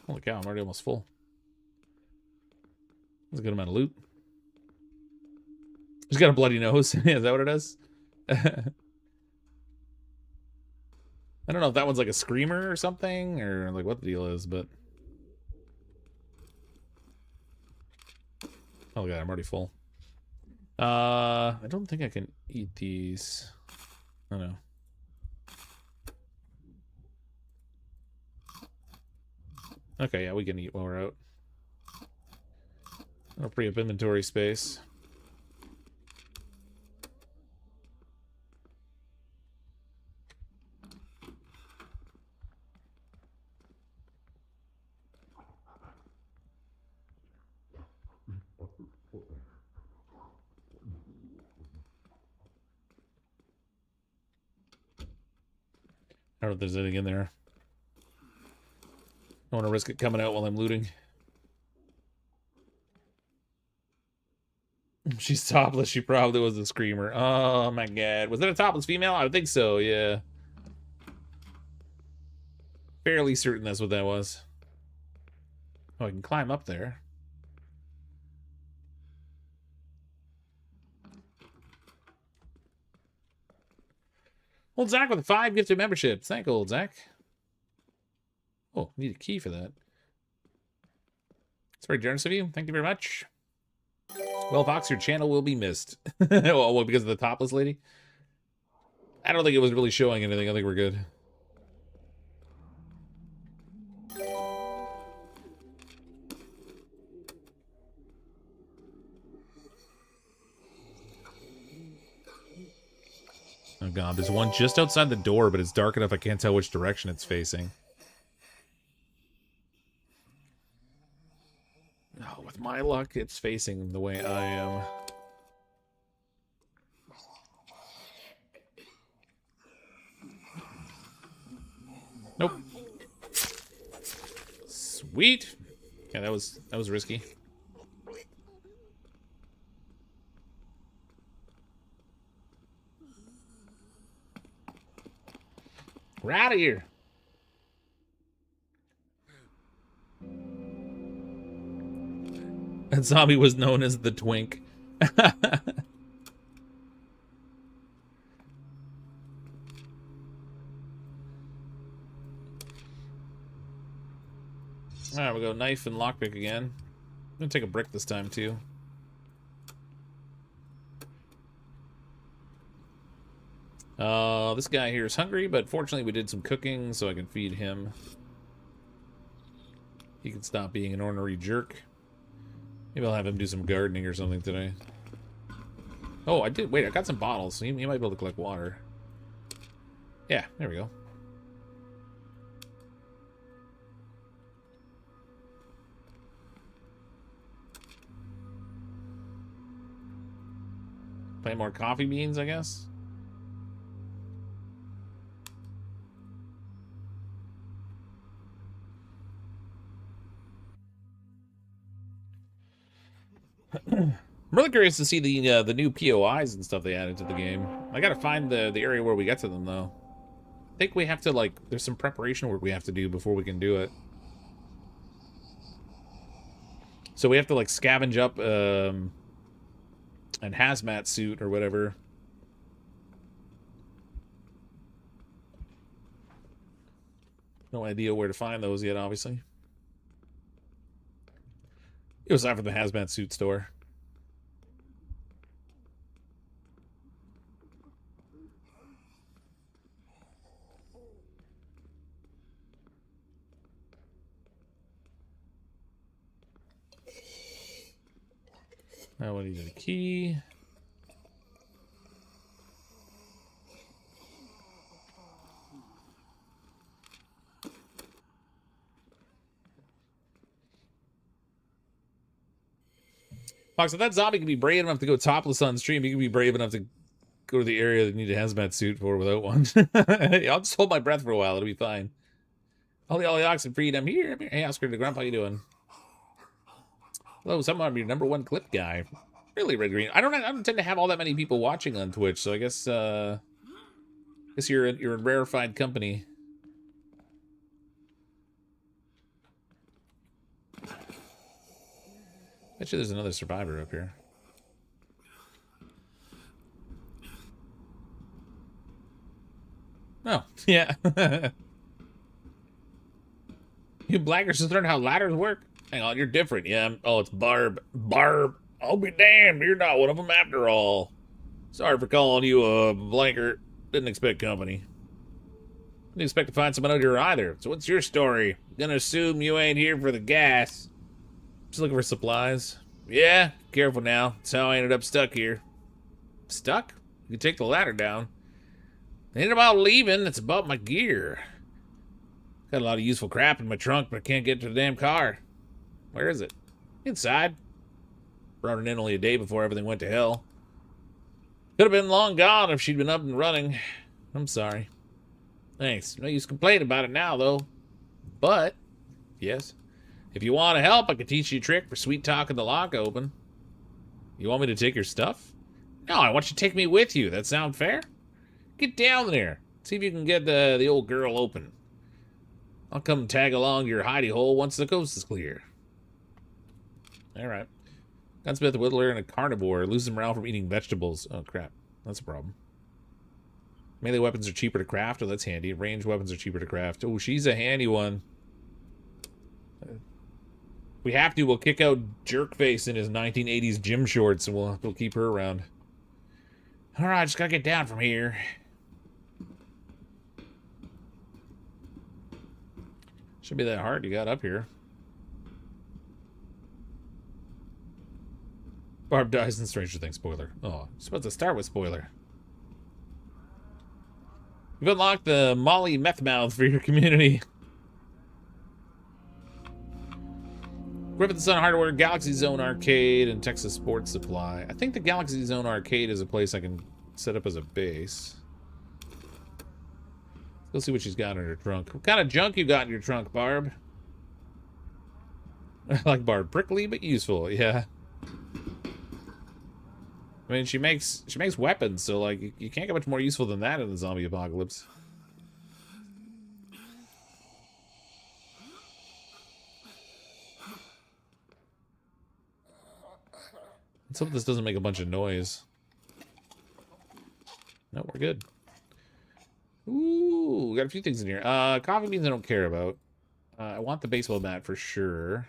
Holy cow, I'm already almost full. That's a good amount of loot. She's got a bloody nose. Is that what it is? I don't know if that one's like a screamer or something, or like what the deal is, but... Oh god, I'm already full. I don't think I can eat these. I don't know. Okay, yeah, we can eat while we're out. I'll free up inventory space. I don't know if there's anything in there. I want to risk it coming out while I'm looting. She's topless. She probably was a screamer. Oh my god. Was that a topless female? I would think so, yeah. Fairly certain that's what that was. Oh, I can climb up there. Old Zach with 5 gifted memberships. Thank you, old Zach. Oh, need a key for that. It's very generous of you. Thank you very much. Well, Fox, your channel will be missed. Well, because of the topless lady? I don't think it was really showing anything. I think we're good. Oh god, there's one just outside the door, but it's dark enough I can't tell which direction it's facing. Oh, with my luck, it's facing the way I am. Nope. Sweet. Yeah, that was risky. We're out of here. That zombie was known as the Twink. Alright, we'll go knife and lockpick again. I'm gonna take a brick this time too. This guy here is hungry, but fortunately we did some cooking, so I can feed him. He can stop being an ornery jerk. Maybe I'll have him do some gardening or something today. Oh, I did. Wait, I got some bottles, so he might be able to collect water. Yeah, there we go. Plant more coffee beans, I guess. I'm really curious to see the new POIs and stuff they added to the game. I gotta find the area where we get to them, though. I think we have to, like, there's some preparation work we have to do before we can do it. So we have to, like, scavenge up an hazmat suit or whatever. No idea where to find those yet, obviously. It was after the hazmat suit store. Now we need a key. Fox, if that zombie can be brave enough to go topless on stream, he can be brave enough to go to the area that you need a hazmat suit for without one. I'll just hold my breath for a while. It'll be fine. Ollie oxen freed. I'm here. Hey, Oscar the Grump, how you doing? Hello, someone your number one clip guy. Really, Red Green. I don't tend to have all that many people watching on Twitch, so I guess you're in rarefied company. Bet you there's another survivor up here. Oh, yeah. You blackers just learned how ladders work? Hang on, you're different. Yeah, oh, it's Barb. Barb, I'll be damned. You're not one of them after all. Sorry for calling you a blanker. Didn't expect company. Didn't expect to find someone out here either. So what's your story? Gonna assume you ain't here for the gas. Just looking for supplies. Yeah, careful now. That's how I ended up stuck here. Stuck? You can take the ladder down. It ain't about leaving, it's about my gear. Got a lot of useful crap in my trunk, but I can't get to the damn car. Where is it? Inside. Brought it in only a day before everything went to hell. Could have been long gone if she'd been up and running. I'm sorry. Thanks. No use complaining about it now, though. But, yes, if you want to help, I can teach you a trick for sweet talking the lock open. You want me to take your stuff? No, I want you to take me with you. That sound fair? Get down there. See if you can get the old girl open. I'll come tag along your hidey hole once the coast is clear. Alright. Gunsmith, whittler, and a carnivore. Loses morale from eating vegetables. Oh, crap. That's a problem. Melee weapons are cheaper to craft. Oh, that's handy. Ranged weapons are cheaper to craft. Oh, she's a handy one. If we have to, we'll kick out Jerkface in his 1980s gym shorts, and we'll keep her around. Alright, just gotta get down from here. Should be that hard to get up here. Barb dies in Stranger Things, spoiler. Oh, it's supposed to start with spoiler. You've unlocked the Molly Meth Mouth for your community. Griffin Sun Hardware, Galaxy Zone Arcade, and Texas Sports Supply. I think the Galaxy Zone Arcade is a place I can set up as a base. Let's see what she's got in her trunk. What kind of junk you got in your trunk, Barb? I like Barb. Prickly, but useful, yeah. I mean, she makes weapons, so like you can't get much more useful than that in the zombie apocalypse. Let's hope this doesn't make a bunch of noise. No, we're good. Ooh, we got a few things in here. Coffee beans I don't care about. I want the baseball bat for sure.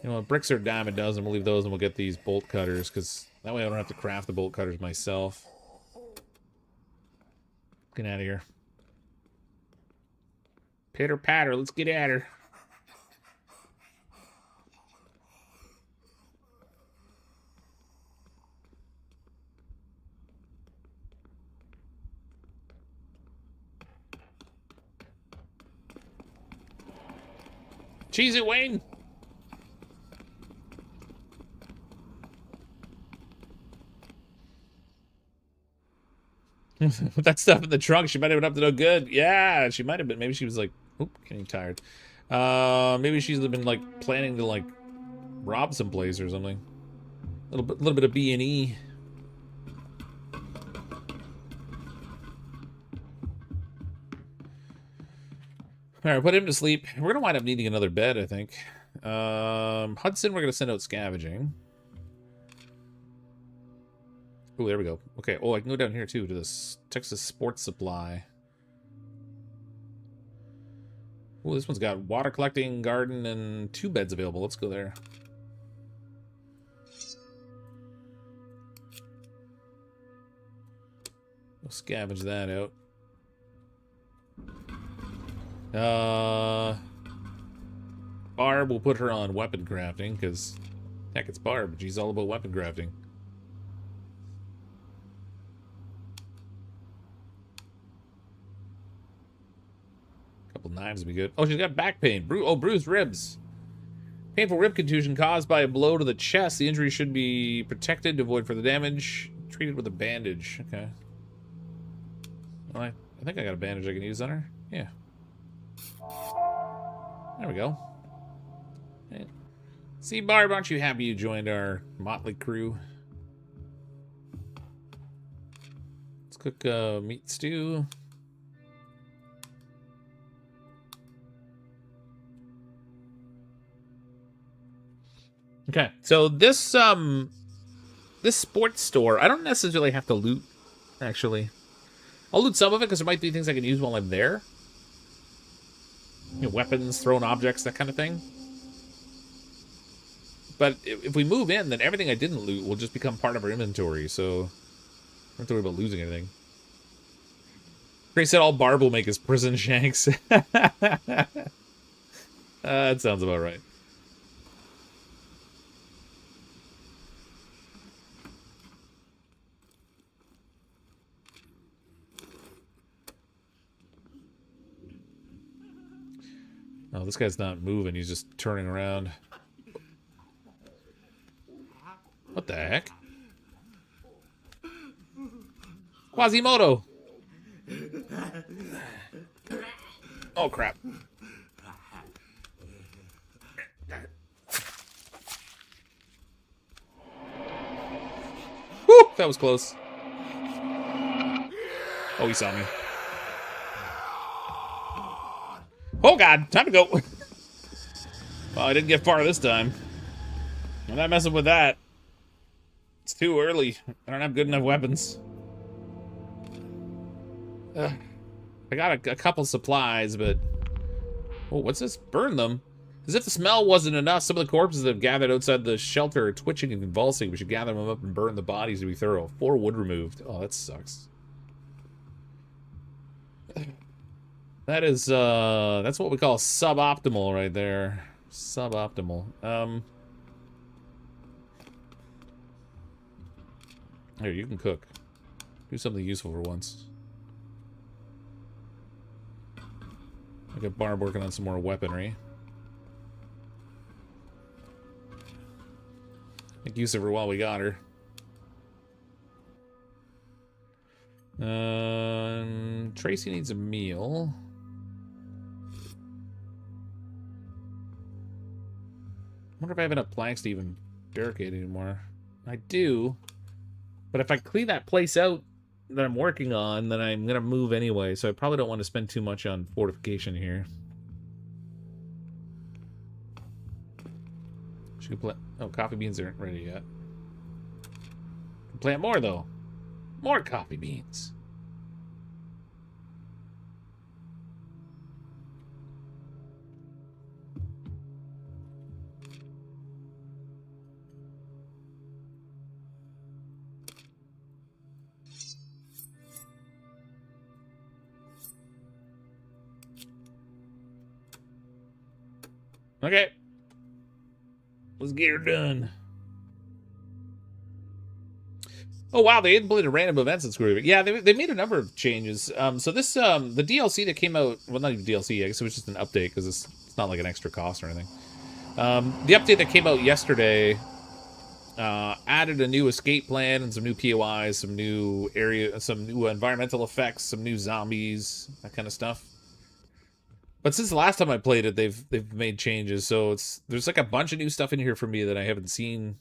You know what, bricks are a dime a dozen. We'll leave those and we'll get these bolt cutters, because that way I don't have to craft the bolt cutters myself. Get out of here. Pitter patter, let's get at her. Cheese it, Wayne. With that stuff in the trunk, she might have been up to no good. Yeah, she might have been. Maybe she was like, oop, getting tired. Maybe she's been like planning to like rob some place or something. A little bit of B&E. All right, put him to sleep. We're gonna wind up needing another bed, I think. Hudson, we're gonna send out scavenging. Oh, there we go. Okay. Oh, I can go down here too to this Texas Sports Supply. Oh, this one's got water collecting, garden, and 2 beds available. Let's go there. We'll scavenge that out. Barb, we'll put her on weapon crafting, because, heck, it's Barb. She's all about weapon crafting. Couple knives would be good. Oh, she's got back pain. Bruised ribs. Painful rib contusion caused by a blow to the chest. The injury should be protected to avoid further damage. Treated with a bandage. Okay. Well, I think I got a bandage I can use on her. Yeah. There we go. Hey. See, Barb, aren't you happy you joined our motley crew? Let's cook meat stew. Okay, so this sports store, I don't necessarily have to loot, actually. I'll loot some of it because there might be things I can use while I'm there. You know, weapons, thrown objects, that kind of thing. But if we move in, then everything I didn't loot will just become part of our inventory, so I don't have to worry about losing anything. Grace said all Barb will make is prison shanks. That sounds about right. Oh, this guy's not moving. He's just turning around. What the heck? Quasimodo! Oh, crap. Whew! That was close. Oh, he saw me. Oh god, time to go. Well, I didn't get far this time. I'm not messing with that. It's too early. I don't have good enough weapons. I got a couple supplies, but... Oh, what's this? Burn them? As if the smell wasn't enough, some of the corpses that have gathered outside the shelter are twitching and convulsing. We should gather them up and burn the bodies to be thorough. 4 wood removed. Oh, that sucks. That is, that's what we call suboptimal right there. Suboptimal. Here, you can cook. Do something useful for once. I got Barb working on some more weaponry. Make use of her while we got her. Tracy needs a meal. I wonder if I have enough planks to even barricade anymore. I do. But if I clean that place out that I'm working on, then I'm going to move anyway. So I probably don't want to spend too much on fortification here. Should plant... Oh, coffee beans aren't ready yet. Plant more, though. More coffee beans. Okay. Let's get her done. Oh wow, they implemented random events in Screw. Yeah, they made a number of changes. So this the DLC that came out, well, not even DLC, I guess it was just an update because it's not like an extra cost or anything. The update that came out yesterday added a new escape plan and some new POIs, some new environmental effects, some new zombies, that kind of stuff. But since the last time I played it, they've made changes, so there's like a bunch of new stuff in here for me that I haven't seen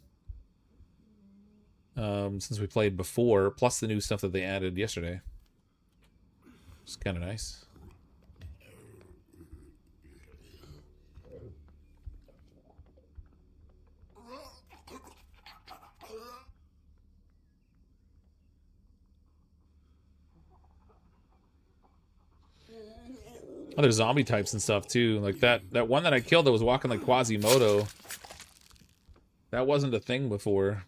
since we played before, plus the new stuff that they added yesterday. It's kind of nice. Other zombie types and stuff too. Like that one that I killed that was walking like Quasimodo. That wasn't a thing before.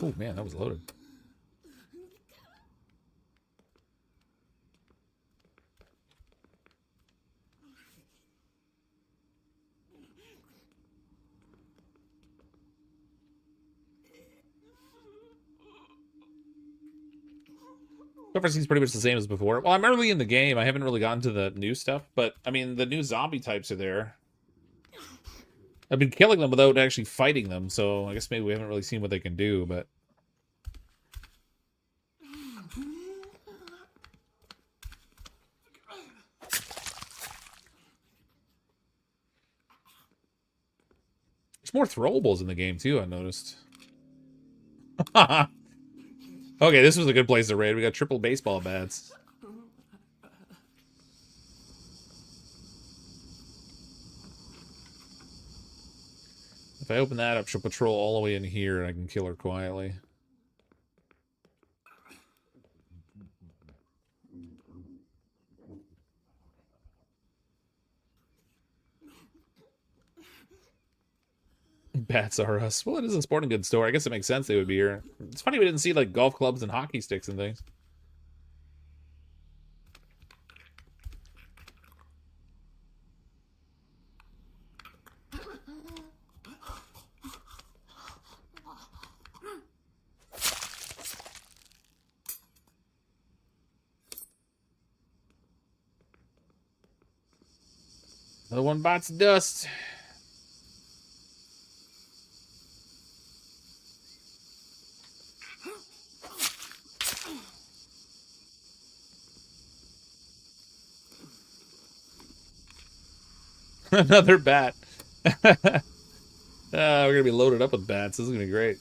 Oh man, that was loaded. So far seems pretty much the same as before. Well, I'm early in the game. I haven't really gotten to the new stuff, but I mean, the new zombie types are there. I've been killing them without actually fighting them, so I guess maybe we haven't really seen what they can do, but... There's more throwables in the game, too, I noticed. Okay, this was a good place to raid. We got triple baseball bats. If I open that up, she'll patrol all the way in here, and I can kill her quietly. Bats are us. Well, it is a sporting goods store. I guess it makes sense they would be here. It's funny we didn't see, like, golf clubs and hockey sticks and things. Another one bites the dust. Another bat. We're gonna be loaded up with bats. This is gonna be great.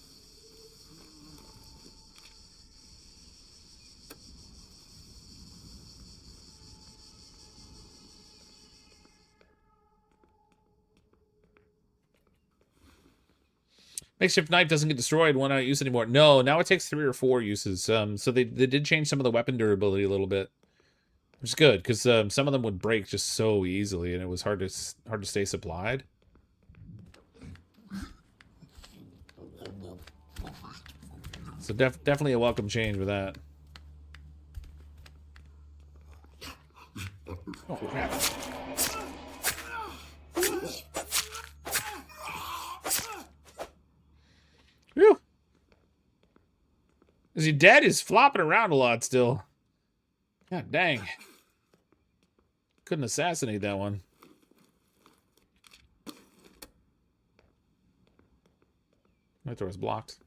Makeshift knife doesn't get destroyed when I don't use it anymore. No, now it takes 3 or 4 uses. So they did change some of the weapon durability a little bit, which is good because some of them would break just so easily, and it was hard to stay supplied. So definitely a welcome change with that. Oh crap! Whew. Is he dead? He's flopping around a lot still. God dang. Couldn't assassinate that one. My door is blocked.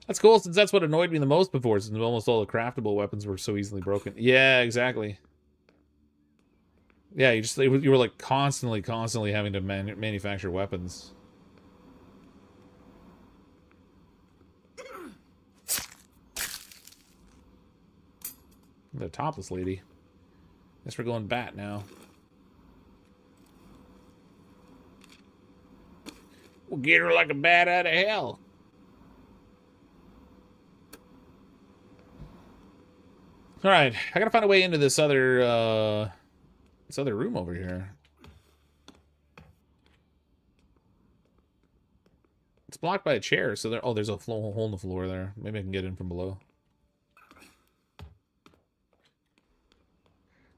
That's cool, since that's what annoyed me the most before, since almost all the craftable weapons were so easily broken. Yeah, exactly. Yeah, you were like constantly having to manufacture weapons. The topless lady. Guess we're going bat now. We'll get her like a bat out of hell. All right, I gotta find a way into this other room over here. It's blocked by a chair, so there. Oh, there's a hole in the floor there. Maybe I can get in from below.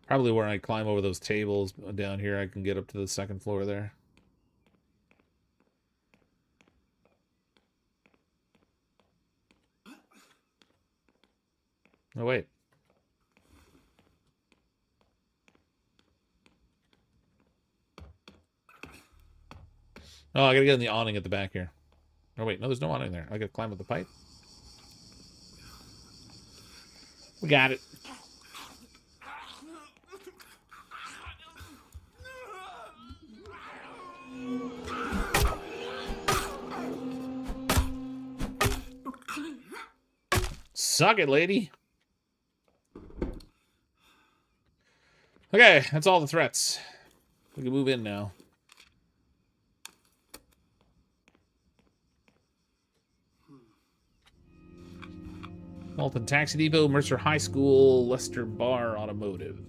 Probably where I climb over those tables down here, I can get up to the 2nd floor there. Oh, wait. Oh, I gotta get in the awning at the back here. Oh, wait. No, there's no awning there. I gotta climb up the pipe. We got it. Suck it, lady. Okay, that's all the threats. We can move in now. Walton Taxi Depot, Mercer High School, Lester Bar Automotive.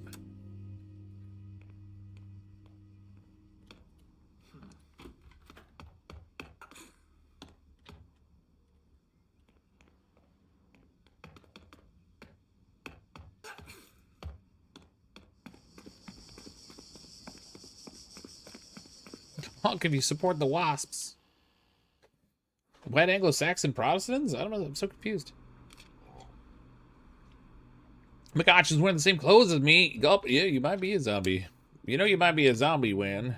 How can you support the WASPs? White Anglo-Saxon Protestants? I don't know. I'm so confused. Oh my gosh, she's wearing the same clothes as me. Oh, yeah, you might be a zombie. You know you might be a zombie, Win.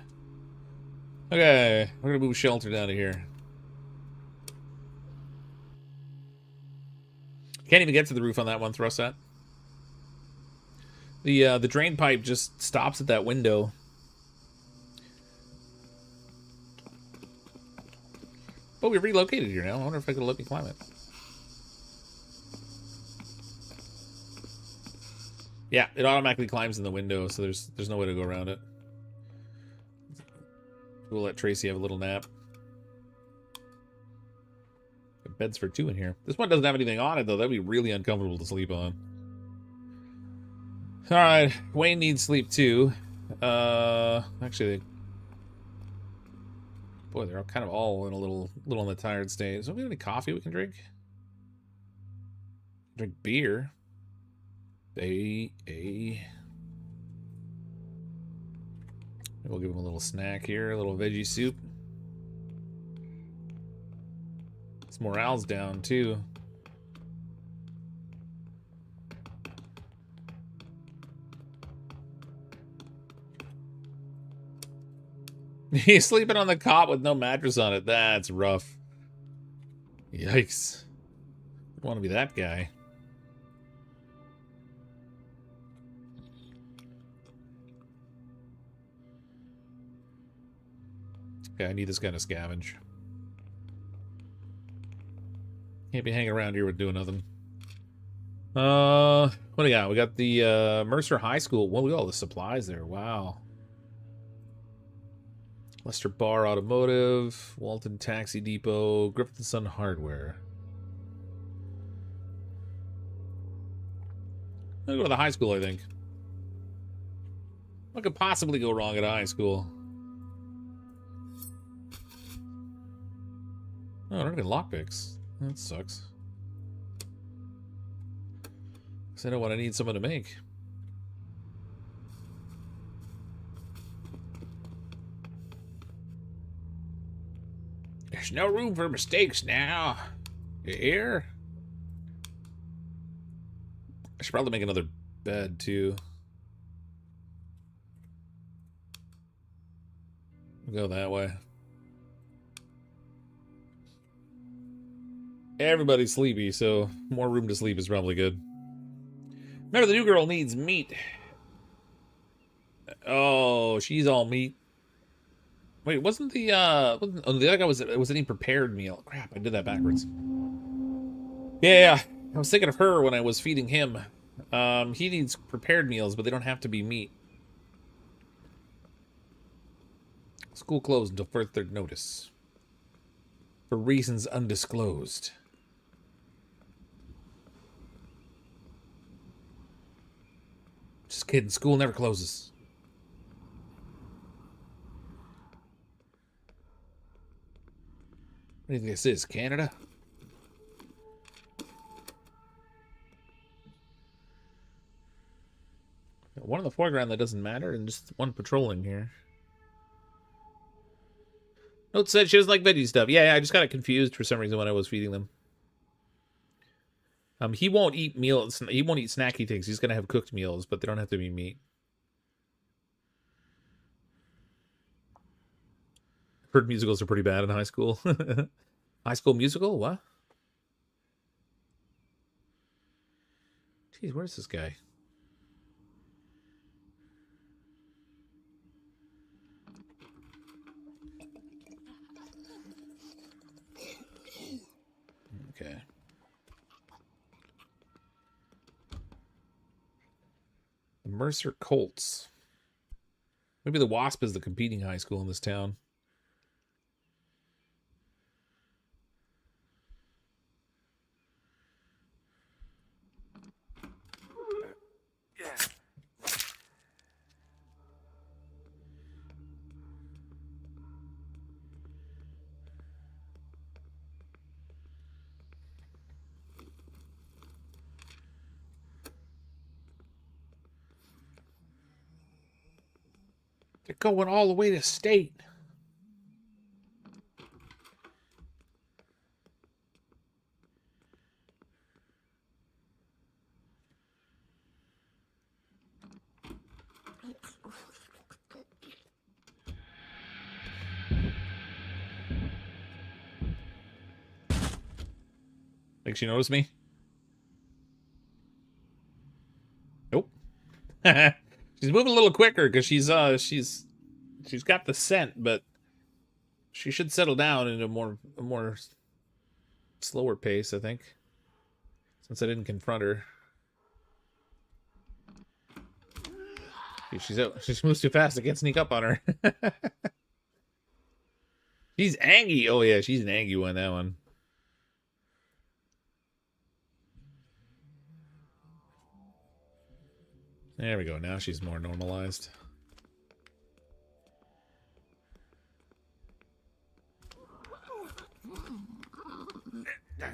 Okay, we're gonna move shelter down to here. Can't even get to the roof on that one, thrust that. The drain pipe just stops at that window. But we relocated here now. I wonder if I could let me climb it. Yeah, it automatically climbs in the window, so there's no way to go around it. We'll let Tracy have a little nap. Got beds for two in here. This one doesn't have anything on it, though. That'd be really uncomfortable to sleep on. Alright, Wayne needs sleep, too. Actually, boy, they're kind of all in a little on the tired state. So, we have any coffee we can drink? Drink beer. We'll give him a little snack here, a little veggie soup. His morale's down too. He's sleeping on the cot with no mattress on it. That's rough. Yikes. I don't want to be that guy. Okay, I need this guy to scavenge. Can't be hanging around here with doing nothing. What do we got? We got the Mercer High School. Well, we got all the supplies there. Wow. Lester Bar Automotive, Walton Taxi Depot, Griffin Son Hardware. I'll go to the high school, I think. What could possibly go wrong at a high school? Oh, I don't get lockpicks. That sucks. Because I know what I need someone to make. There's no room for mistakes now. You hear? I should probably make another bed, too. We'll go that way. Everybody's sleepy, so more room to sleep is probably good. Remember, the new girl needs meat. Oh, she's all meat. Wait, wasn't the oh, the other guy was any prepared meal? Crap, I did that backwards. Yeah, I was thinking of her when I was feeding him. He needs prepared meals, but they don't have to be meat. School closed until further notice. For reasons undisclosed. Just kidding, school never closes. What do you think this is, Canada? One in the foreground that doesn't matter, and just one patrolling here. Note said she doesn't like veggie stuff. Yeah, I just got confused for some reason when I was feeding them. He won't eat meals. He won't eat snacky things. He's gonna have cooked meals, but they don't have to be meat. Heard musicals are pretty bad in high school. High School Musical? What? Jeez, where's this guy? Okay. The Mercer Colts. Maybe the Wasp is the competing high school in this town. They're going all the way to state. Think she noticed me? Nope. She's moving a little quicker because she's got the scent, but she should settle down in a more slower pace, I think. Since I didn't confront her. She moves too fast. I can't sneak up on her. She's angry. Oh yeah, she's an angry one, that one. There we go. Now she's more normalized. What'd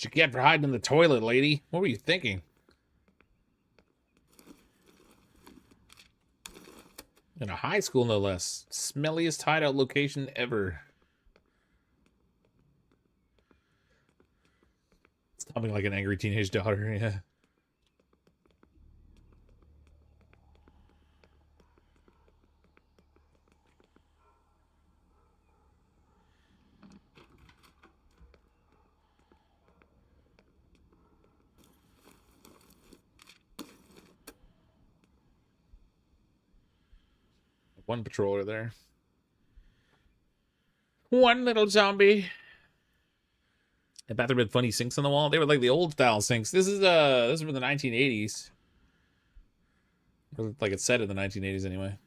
you get for hiding in the toilet, lady? What were you thinking? In a high school, no less. Smelliest hideout location ever. Something like an angry teenage daughter, yeah. One patroller there. One little zombie. The bathroom had funny sinks on the wall. They were like the old style sinks. This is from the 1980s. It looked like it's set in the 1980s anyway.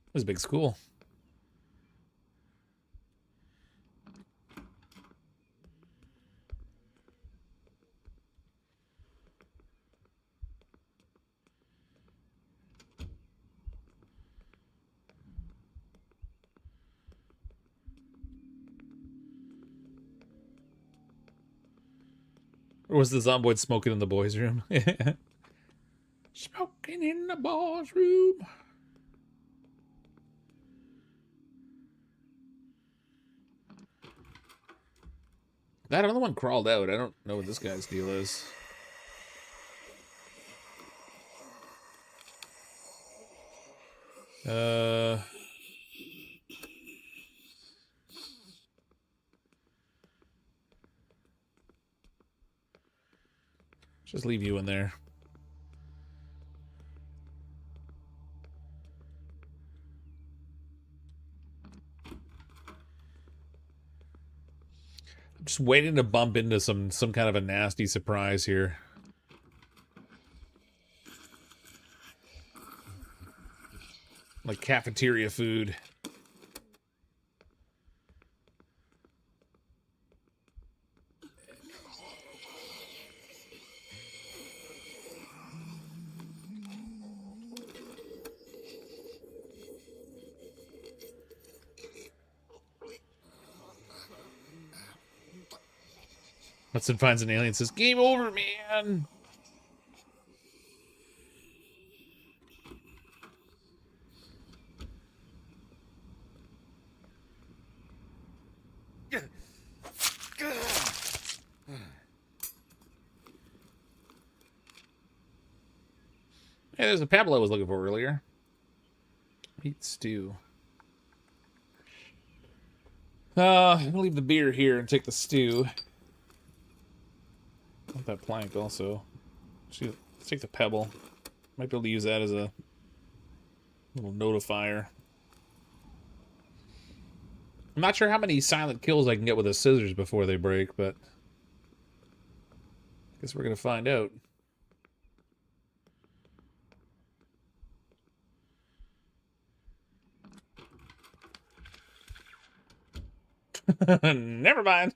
It was a big school. Or was the zomboid smoking in the boys' room? Smoking in the boys' room. That other one crawled out. I don't know what this guy's deal is. Just leave you in there. I'm just waiting to bump into some kind of a nasty surprise here. Like cafeteria food. Hudson finds an alien and says, "Game over, man." Hey, there's a pebble I was looking for earlier. Meat stew. I'm gonna leave the beer here and take the stew. I want that plank also. Let's take the pebble. Might be able to use that as a little notifier. I'm not sure how many silent kills I can get with the scissors before they break, but I guess we're gonna find out. Never mind.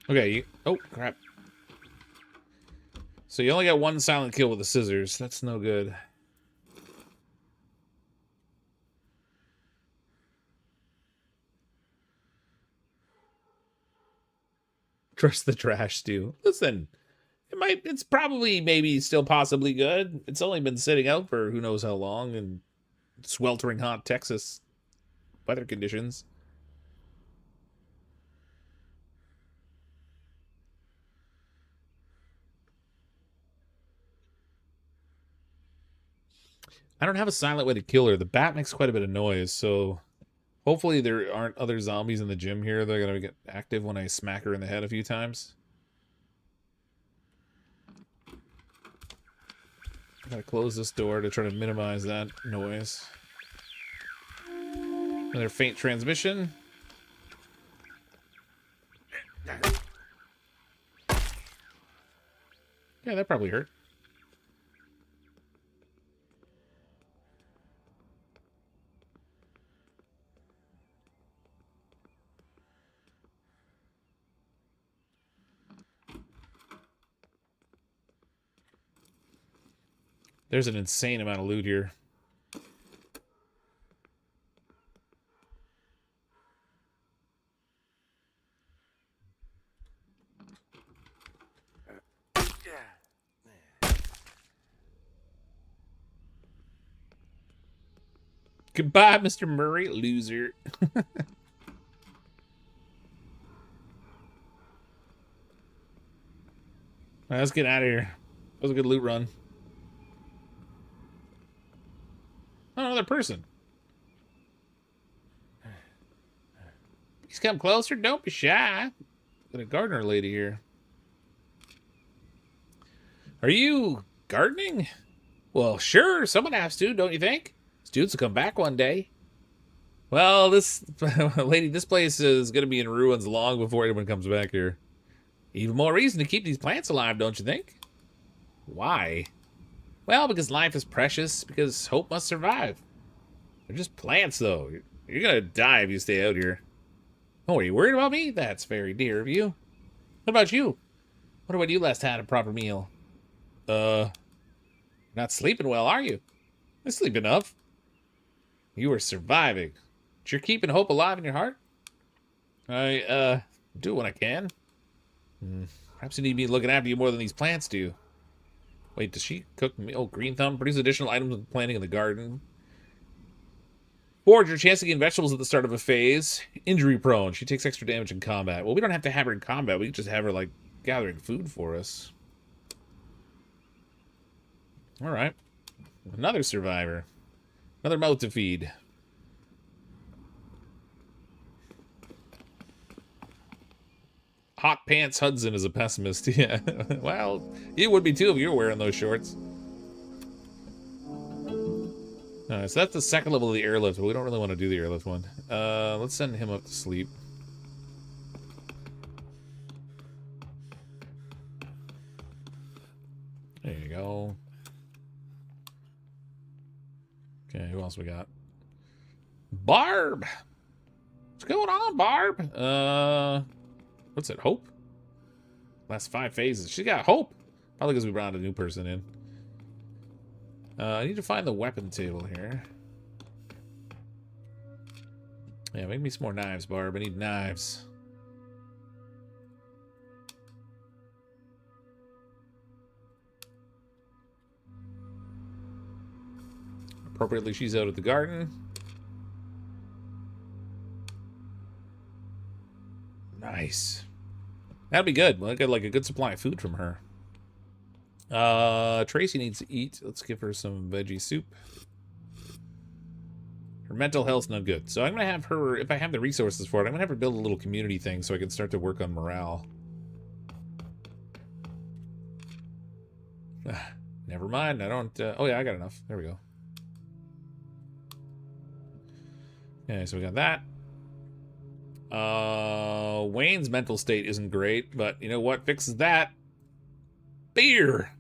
Okay, oh, crap. So you only got one silent kill with the scissors. That's no good. Trust the trash stew. Listen, it's probably maybe still possibly good. It's only been sitting out for who knows how long in sweltering hot Texas weather conditions. I don't have a silent way to kill her. The bat makes quite a bit of noise, so hopefully there aren't other zombies in the gym here. They're going to get active when I smack her in the head a few times. I gotta close this door to try to minimize that noise. Another faint transmission. Yeah, that probably hurt. There's an insane amount of loot here. Goodbye, Mr. Murray, loser. All right, let's get out of here. That was a good loot run. Oh, another person. Please come closer. Don't be shy. Got a gardener lady here. Are you gardening? Well, sure. Someone has to, don't you think? Students will come back one day. Well, this lady, this place is going to be in ruins long before anyone comes back here. Even more reason to keep these plants alive, don't you think? Why? Well, because life is precious, because hope must survive. They're just plants, though. You're going to die if you stay out here. Oh, are you worried about me? That's very dear of you. What about you? Wonder when you last had a proper meal. Not sleeping well, are you? I sleep enough. You are surviving. But you're keeping hope alive in your heart? I, do when I can. Perhaps you need me looking after you more than these plants do. Wait, does she cook me? Oh, green thumb. Produce additional items when planting in the garden. Forge, your chance to gain vegetables at the start of a phase. Injury prone. She takes extra damage in combat. Well, we don't have to have her in combat. We can just have her, like, gathering food for us. All right. Another survivor. Another mouth to feed. Hot Pants Hudson is a pessimist. Yeah. Well, you would be too if you were wearing those shorts. Alright, so that's the second level of the airlift, but we don't really want to do the airlift one. Let's send him up to sleep. There you go. Okay, who else we got? Barb! What's going on, Barb? What's it, Hope? Last 5 phases. She got Hope! Probably because we brought a new person in. I need to find the weapon table here. Yeah, make me some more knives, Barb. I need knives. Appropriately, she's out at the garden. Nice. That'd be good. We'll get like a good supply of food from her. Tracy needs to eat. Let's give her some veggie soup. Her mental health's not good. So I'm going to have her, if I have the resources for it, I'm going to have her build a little community thing so I can start to work on morale. Never mind. I don't... oh, yeah, I got enough. There we go. Okay, so we got that. Wayne's mental state isn't great, but you know what fixes that? Beer!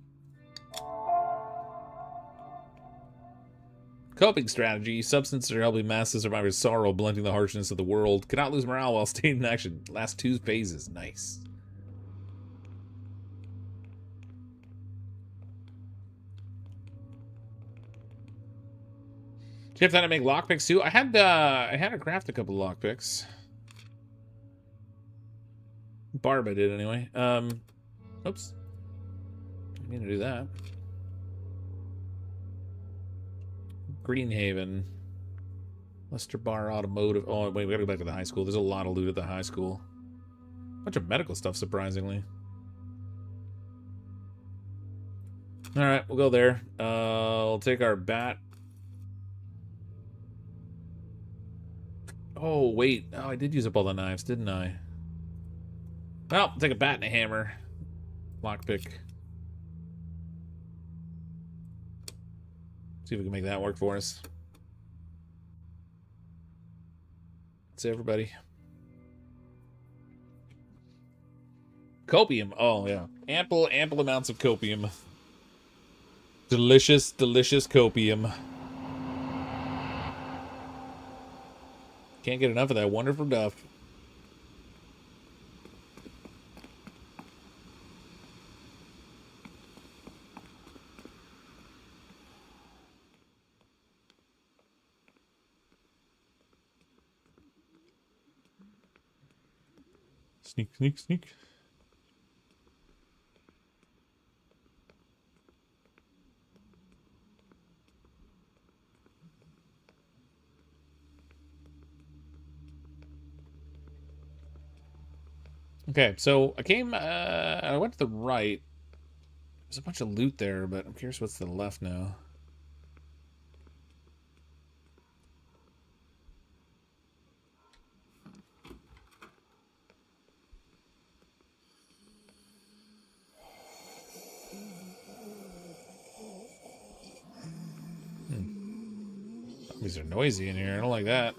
Coping strategy. Substances are helping masses survive with sorrow, blunting the harshness of the world. Cannot lose morale while staying in action. Last 2 phases. Nice. Do you have time to make lockpicks too? I had to craft a couple of lockpicks. Barb I did anyway. Oops. I need to do that. Greenhaven. Lester Bar Automotive. Oh, wait, we gotta go back to the high school. There's a lot of loot at the high school. Bunch of medical stuff, surprisingly. Alright, we'll go there. We'll take our bat. Oh, wait. Oh, I did use up all the knives, didn't I? Well, take a bat and a hammer. Lockpick. See if we can make that work for us. That's everybody. Copium. Oh, yeah. Ample amounts of copium. Delicious, delicious copium. Can't get enough of that wonderful stuff. Sneak, sneak, sneak. Okay, so I went to the right. There's a bunch of loot there, but I'm curious what's to the left now. These are noisy in here. I don't like that.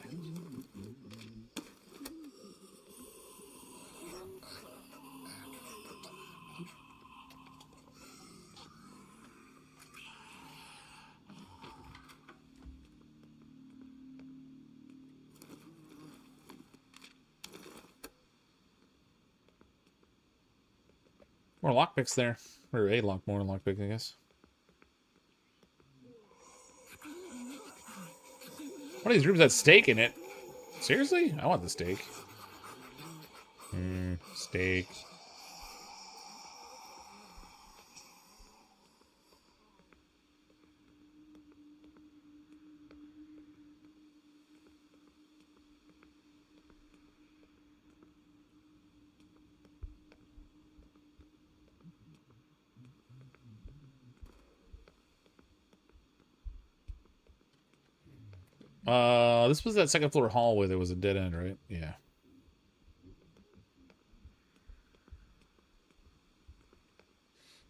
More lockpicks there. Or a more lockpick, I guess. One of these rooms has steak in it. Seriously? I want the steak. Steak. This was that second floor hallway. There was a dead end, right? Yeah.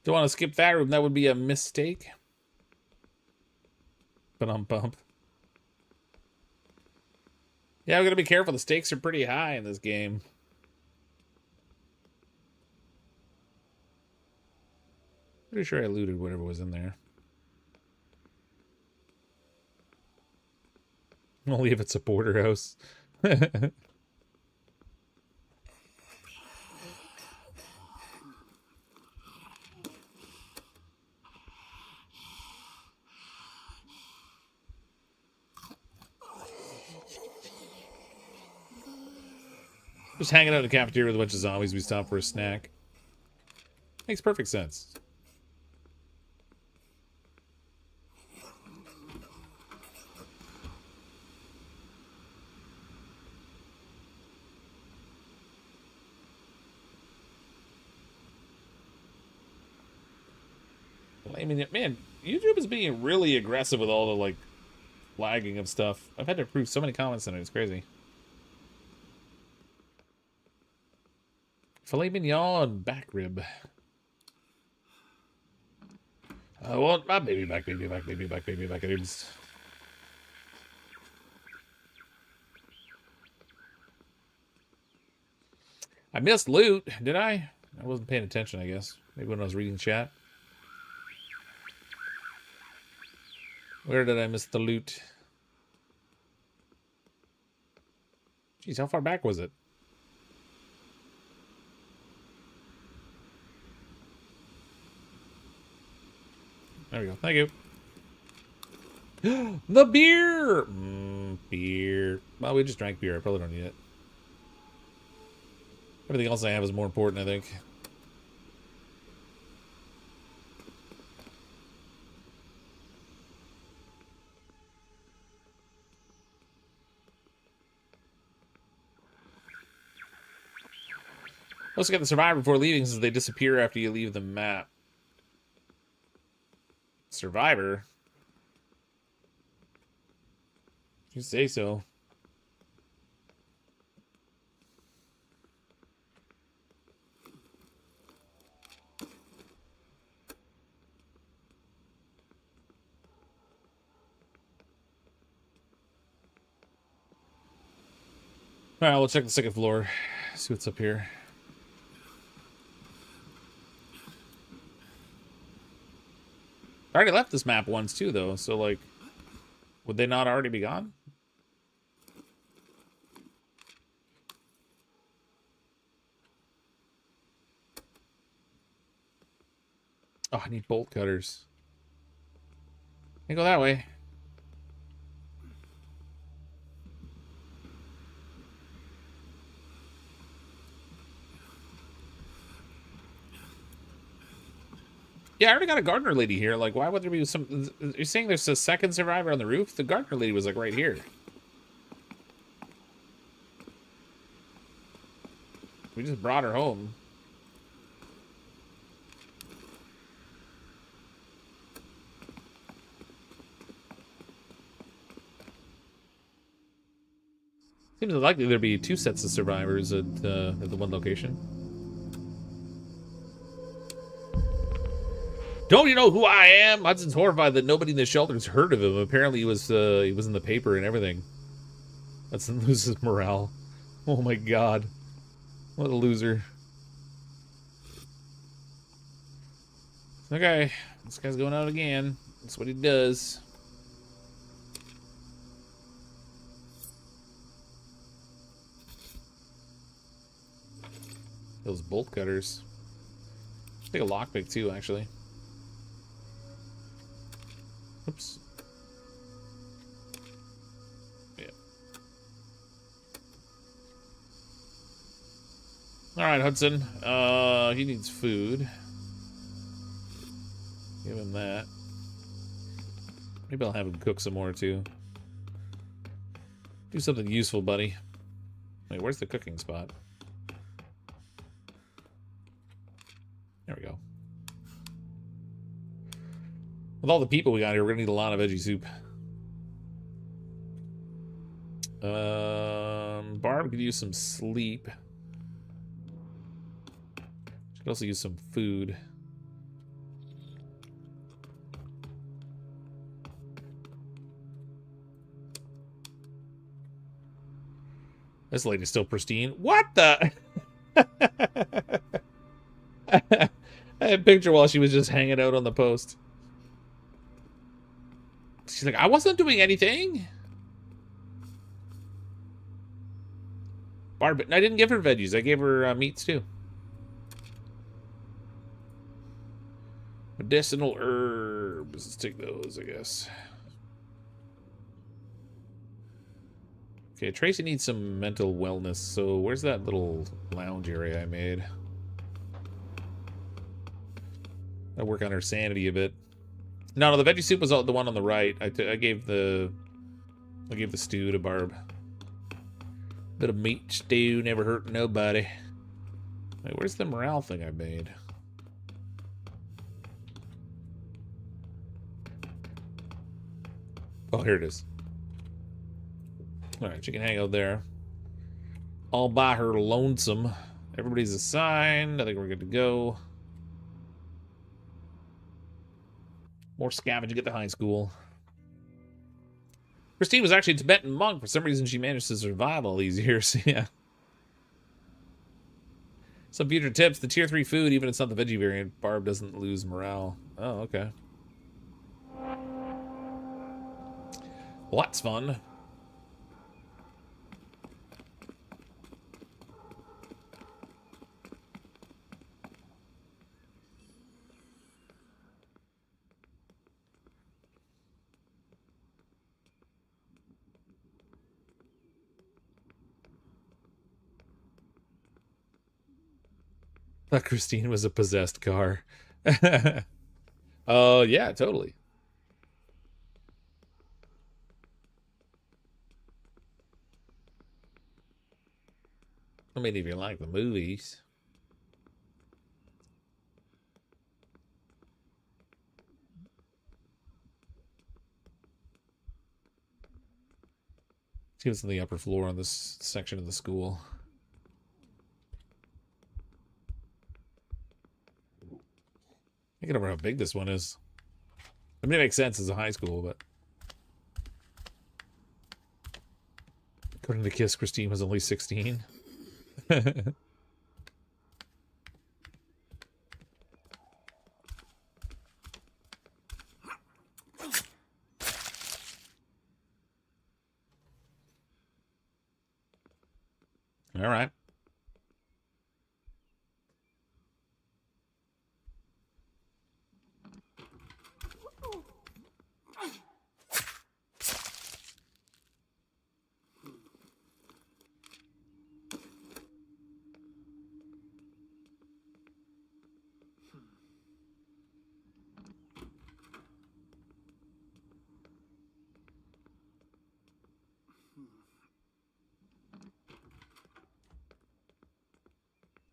Don't want to skip that room. That would be a mistake. But I'm bump. Yeah, we gotta be careful. The stakes are pretty high in this game. Pretty sure I looted whatever was in there. Only if it's a border house. Just hanging out in the cafeteria with a bunch of zombies. We stop for a snack. Makes perfect sense. I mean, man, YouTube is being really aggressive with all the, like, lagging of stuff. I've had to approve so many comments on it. It's crazy. Filet mignon and back rib. Well, baby back, baby back, baby back, baby back. It is. I missed loot, did I? I wasn't paying attention, I guess. Maybe when I was reading chat. Where did I miss the loot? Jeez, how far back was it? There we go. Thank you. The beer! Beer. Well, we just drank beer. I probably don't need it. Everything else I have is more important, I think. Let's get the survivor before leaving since they disappear after you leave the map. Survivor? You say so. Alright, we'll check the second floor. See what's up here. I already left this map once too, though, so like, would they not already be gone? Oh, I need bolt cutters. Can't go that way. Yeah, I already got a gardener lady here. Like, why would there be some... You're saying there's a second survivor on the roof? The gardener lady was, like, right here. We just brought her home. Seems unlikely there'd be two sets of survivors at the one location. Don't you know who I am? Hudson's horrified that nobody in the shelter's heard of him. Apparently he was in the paper and everything. Hudson loses morale. Oh my god. What a loser. Okay, this guy's going out again. That's what he does. Those bolt cutters. I think a lockpick too, actually. Oops. Yeah. Alright, Hudson. He needs food. Give him that. Maybe I'll have him cook some more too. Do something useful, buddy. Wait, where's the cooking spot? There we go. With all the people we got here, we're gonna need a lot of veggie soup. Barb could use some sleep. She could also use some food. This lady's still pristine. What the? I had a picture while she was just hanging out on the post. She's like, I wasn't doing anything. Barb, I didn't give her veggies. I gave her meats too. Medicinal herbs. Let's take those, I guess. Okay, Tracy needs some mental wellness. So where's that little lounge area I made? I work on her sanity a bit. No, the veggie soup was the one on the right. I gave the stew to Barb. Bit of meat stew, never hurt nobody. Wait, where's the morale thing I made? Oh, here it is. Alright, she can hang out there. All by her lonesome. Everybody's assigned. I think we're good to go. More scavenging at the high school. Christine was actually a Tibetan monk. For some reason, she managed to survive all these years. Yeah. Some future tips. The tier 3 food, even if it's not the veggie variant, Barb doesn't lose morale. Oh, okay. Well, that's fun. Thought Christine was a possessed car. Oh, yeah, totally. I mean, if you like the movies. He was on the upper floor on this section of the school. I can't remember how big this one is. I mean, it makes sense as a high school, but according to Kiss, Christine was only 16. All right.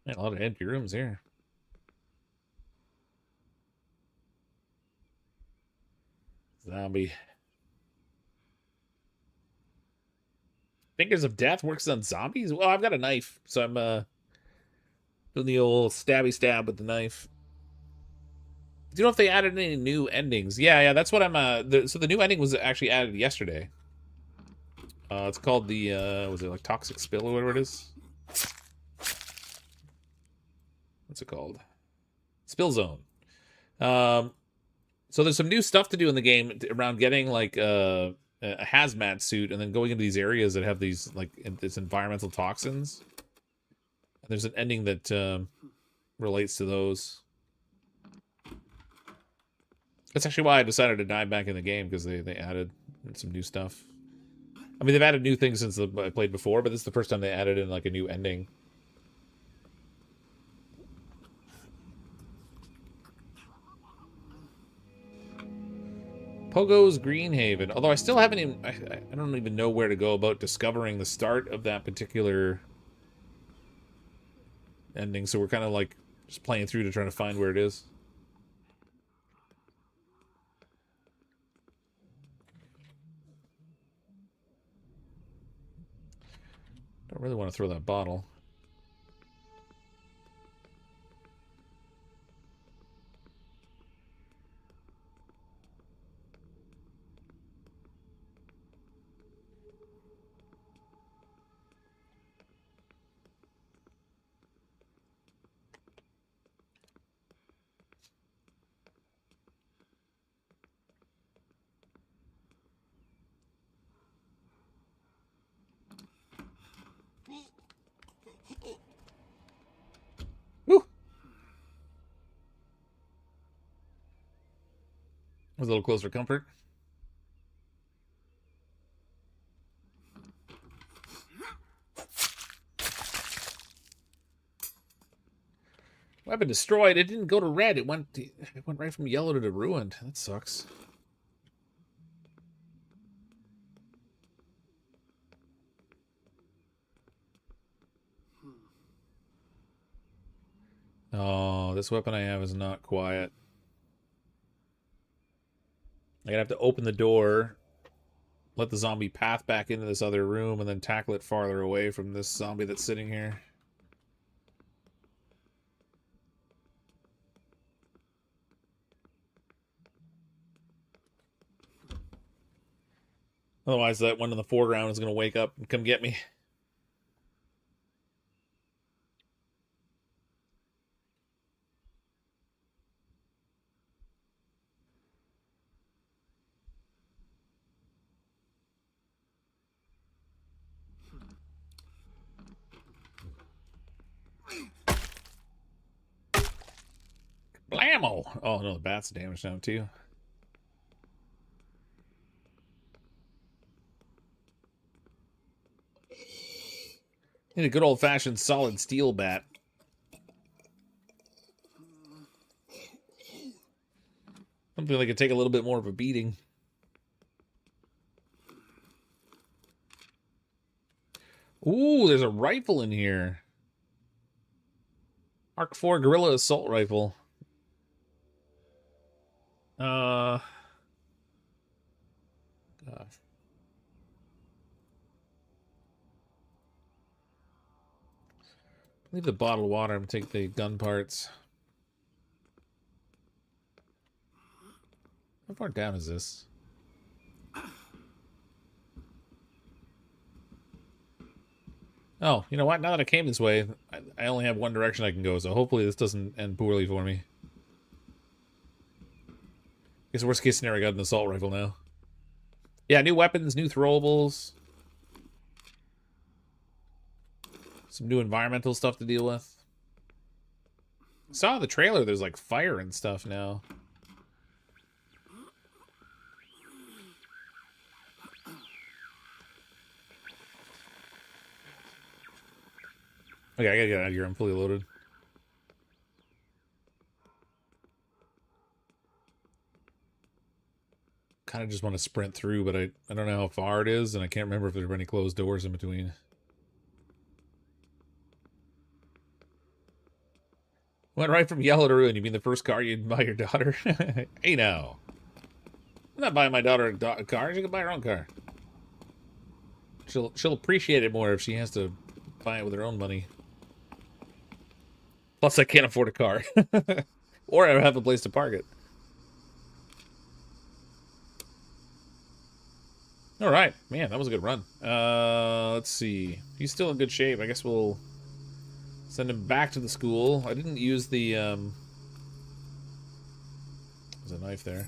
Man, a lot of empty rooms here. Zombie. Fingers of Death works on zombies? Well, I've got a knife, so I'm doing the old stabby stab with the knife. Do you know if they added any new endings? Yeah, that's what I'm so the new ending was actually added yesterday. It's called the was it like Toxic Spill or whatever it is? What's it called? Spill Zone. So there's some new stuff to do in the game around getting like a hazmat suit and then going into these areas that have these like this environmental toxins. And there's an ending that relates to those. That's actually why I decided to dive back in the game, because they added some new stuff. I mean, they've added new things since I played before, but this is the first time they added in like a new ending. Pogo's Green Haven. Although I still haven't even... I don't even know where to go about discovering the start of that particular ending. So we're kind of like just playing through to try to find where it is. Don't really want to throw that bottle. Woo! Was a little close for comfort. Weapon destroyed. It didn't go to red. It went right from yellow to ruined. That sucks. Oh, this weapon I have is not quiet. I'm gonna have to open the door, let the zombie path back into this other room, and then tackle it farther away from this zombie that's sitting here. Otherwise, that one in the foreground is going to wake up and come get me. ammo. Oh no, the bat's damaged now too. Need a good old-fashioned solid steel bat. Something that could take a little bit more of a beating. Ooh, there's a rifle in here. Mark IV Guerrilla Assault Rifle. Gosh. Leave the bottle of water and take the gun parts. How far down is this? Oh, you know what? Now that I came this way, I only have one direction I can go, so hopefully this doesn't end poorly for me. I guess worst case scenario, I got an assault rifle now. Yeah, new weapons, new throwables. Some new environmental stuff to deal with. I saw in the trailer there's like fire and stuff now. Okay, I gotta get out of here. I'm fully loaded. Kind of just want to sprint through, but I don't know how far it is, and I can't remember if there are any closed doors in between. Went right from yellow to ruin. You mean the first car you'd buy your daughter? Hey, now. I'm not buying my daughter a car. She can buy her own car. She'll appreciate it more if she has to buy it with her own money. Plus, I can't afford a car. Or I have a place to park it. All right. Man, that was a good run. Let's see. He's still in good shape. I guess we'll send him back to the school. I didn't use the, there's a knife there.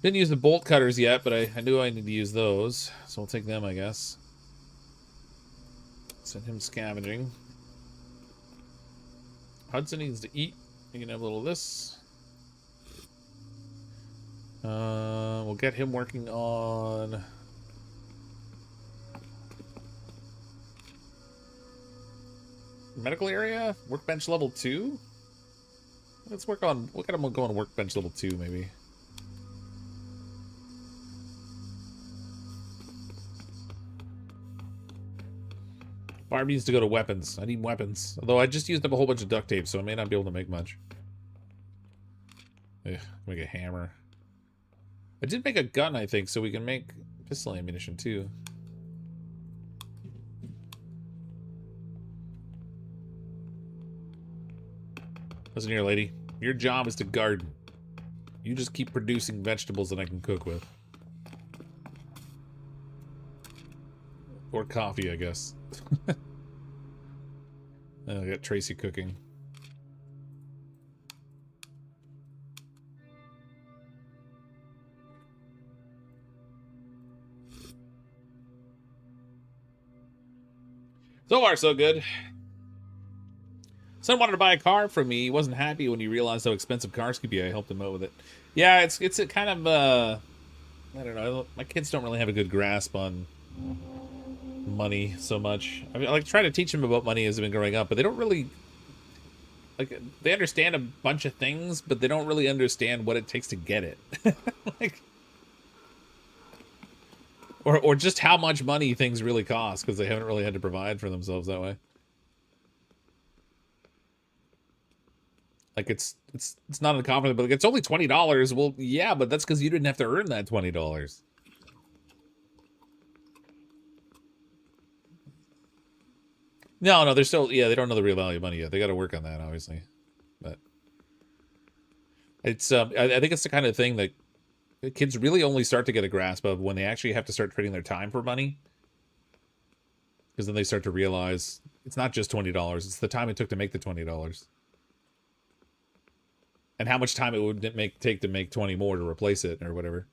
Didn't use the bolt cutters yet, but I knew I need to use those. So we'll take them, I guess. Send him scavenging. Hudson needs to eat. You can have a little of this. We'll get him working on medical area, workbench level 2. Let's work on. We'll get him going workbench level 2, maybe. Barb needs to go to weapons. I need weapons. Although I just used up a whole bunch of duct tape, so I may not be able to make much. Ugh, make a hammer. I did make a gun, I think, so we can make pistol ammunition, too. Listen here, lady. Your job is to garden. You just keep producing vegetables that I can cook with. Or coffee, I guess. I got Tracy cooking. So far, so good. Son wanted to buy a car from me. He wasn't happy when he realized how expensive cars could be. I helped him out with it. Yeah, it's a kind of I don't know. My kids don't really have a good grasp on money so much. I mean, I like try to teach them about money as they've been growing up, but they don't really like. They understand a bunch of things, but they don't really understand what it takes to get it. Like, or just how much money things really cost because they haven't really had to provide for themselves that way. Like it's not uncommon, but like, it's only $20. Well, yeah, but that's because you didn't have to earn that $20. No, they're still, yeah, they don't know the real value of money yet. They got to work on that, obviously. But it's, I think it's the kind of thing that kids really only start to get a grasp of when they actually have to start trading their time for money. Because then they start to realize it's not just $20. It's the time it took to make the $20. And how much time it would take to make 20 more to replace it or whatever.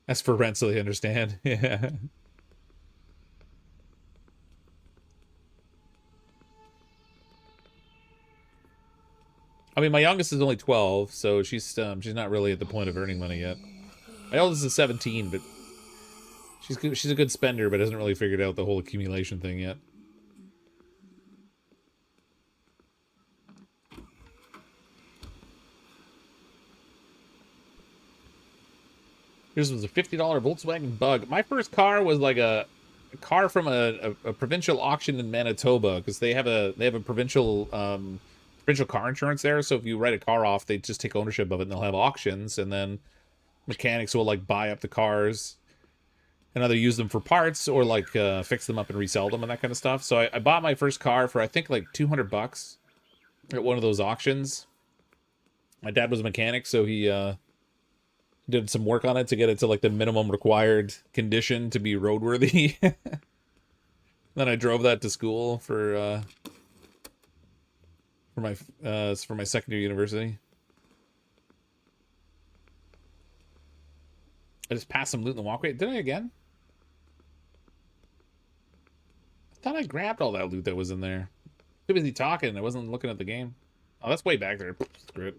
That's for rent, so they understand. Yeah. I mean, my youngest is only 12, so she's not really at the point of earning money yet. My oldest is 17, but she's a good spender, but hasn't really figured out the whole accumulation thing yet. Here's was a $50 Volkswagen Bug. My first car was like a car from a provincial auction in Manitoba, because they have a provincial car insurance there. So if you write a car off, they just take ownership of it, and they'll have auctions, and then mechanics will like buy up the cars and either use them for parts or like fix them up and resell them and that kind of stuff. So I bought my first car for I think like $200 at one of those auctions. My dad was a mechanic, so he did some work on it to get it to like the minimum required condition to be roadworthy. Then I drove that to school for my second year university. I just passed some loot in the walkway. Did I again? I thought I grabbed all that loot that was in there. Too busy talking. I wasn't looking at the game. Oh, that's way back there. Screw it.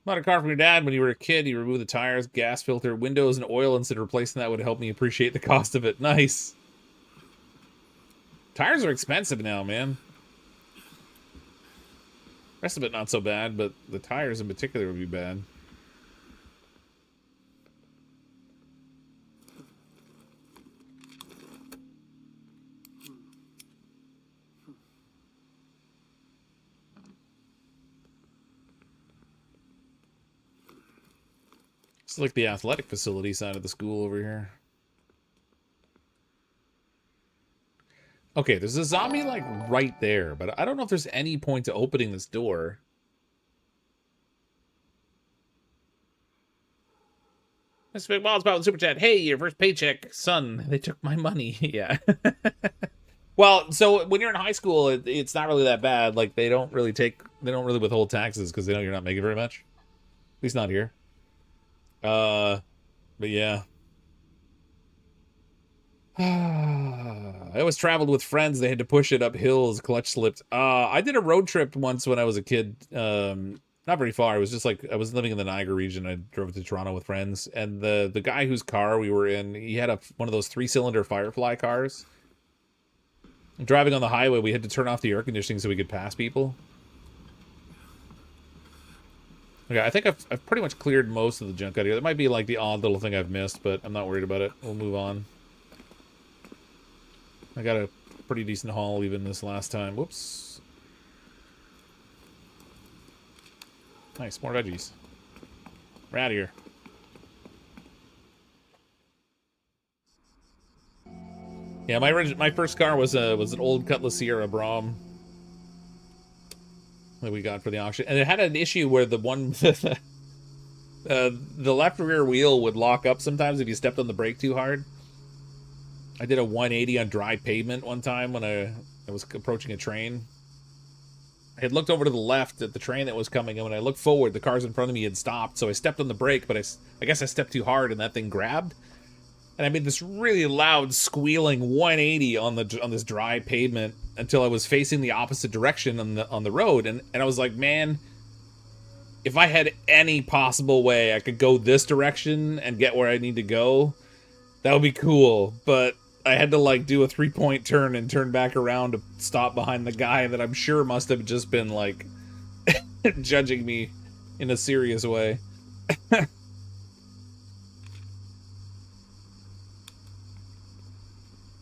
Bought a car from your dad when you were a kid. He removed the tires, gas filter, windows, and oil, and said replacing that would help me appreciate the cost of it. Nice. Tires are expensive now, man. Rest of it not so bad, but the tires in particular would be bad. It's like the athletic facility side of the school over here. Okay, there's a zombie, like, right there, but I don't know if there's any point to opening this door. Mr. Big Balls about the super chat. Hey, your first paycheck. Son, they took my money. Yeah. Well, so when you're in high school, it's not really that bad. Like, they don't really withhold taxes because they know you're not making very much. At least not here. But yeah. I always traveled with friends. They had to push it up hills. Clutch slipped. I did a road trip once when I was a kid. Not very far. It was just like I was living in the Niagara region. I drove to Toronto with friends, and the guy whose car we were in, he had one of those 3-cylinder Firefly cars. And driving on the highway, we had to turn off the air conditioning so we could pass people. Okay, I think I've pretty much cleared most of the junk out here. There might be like the odd little thing I've missed, but I'm not worried about it. We'll move on. I got a pretty decent haul even this last time. Whoops. Nice, more veggies. We're out of here. Yeah, my first car was an old Cutlass Sierra Brom that we got for the auction, and it had an issue where the left rear wheel would lock up sometimes if you stepped on the brake too hard. I did a 180 on dry pavement one time when I was approaching a train. I had looked over to the left at the train that was coming, and when I looked forward, the cars in front of me had stopped, so I stepped on the brake, but I guess I stepped too hard, and that thing grabbed. And I made this really loud squealing 180 on this dry pavement until I was facing the opposite direction on the road, and I was like, man, if I had any possible way I could go this direction and get where I need to go, that would be cool. But I had to like do a 3-point turn and turn back around to stop behind the guy that I'm sure must have just been like judging me in a serious way.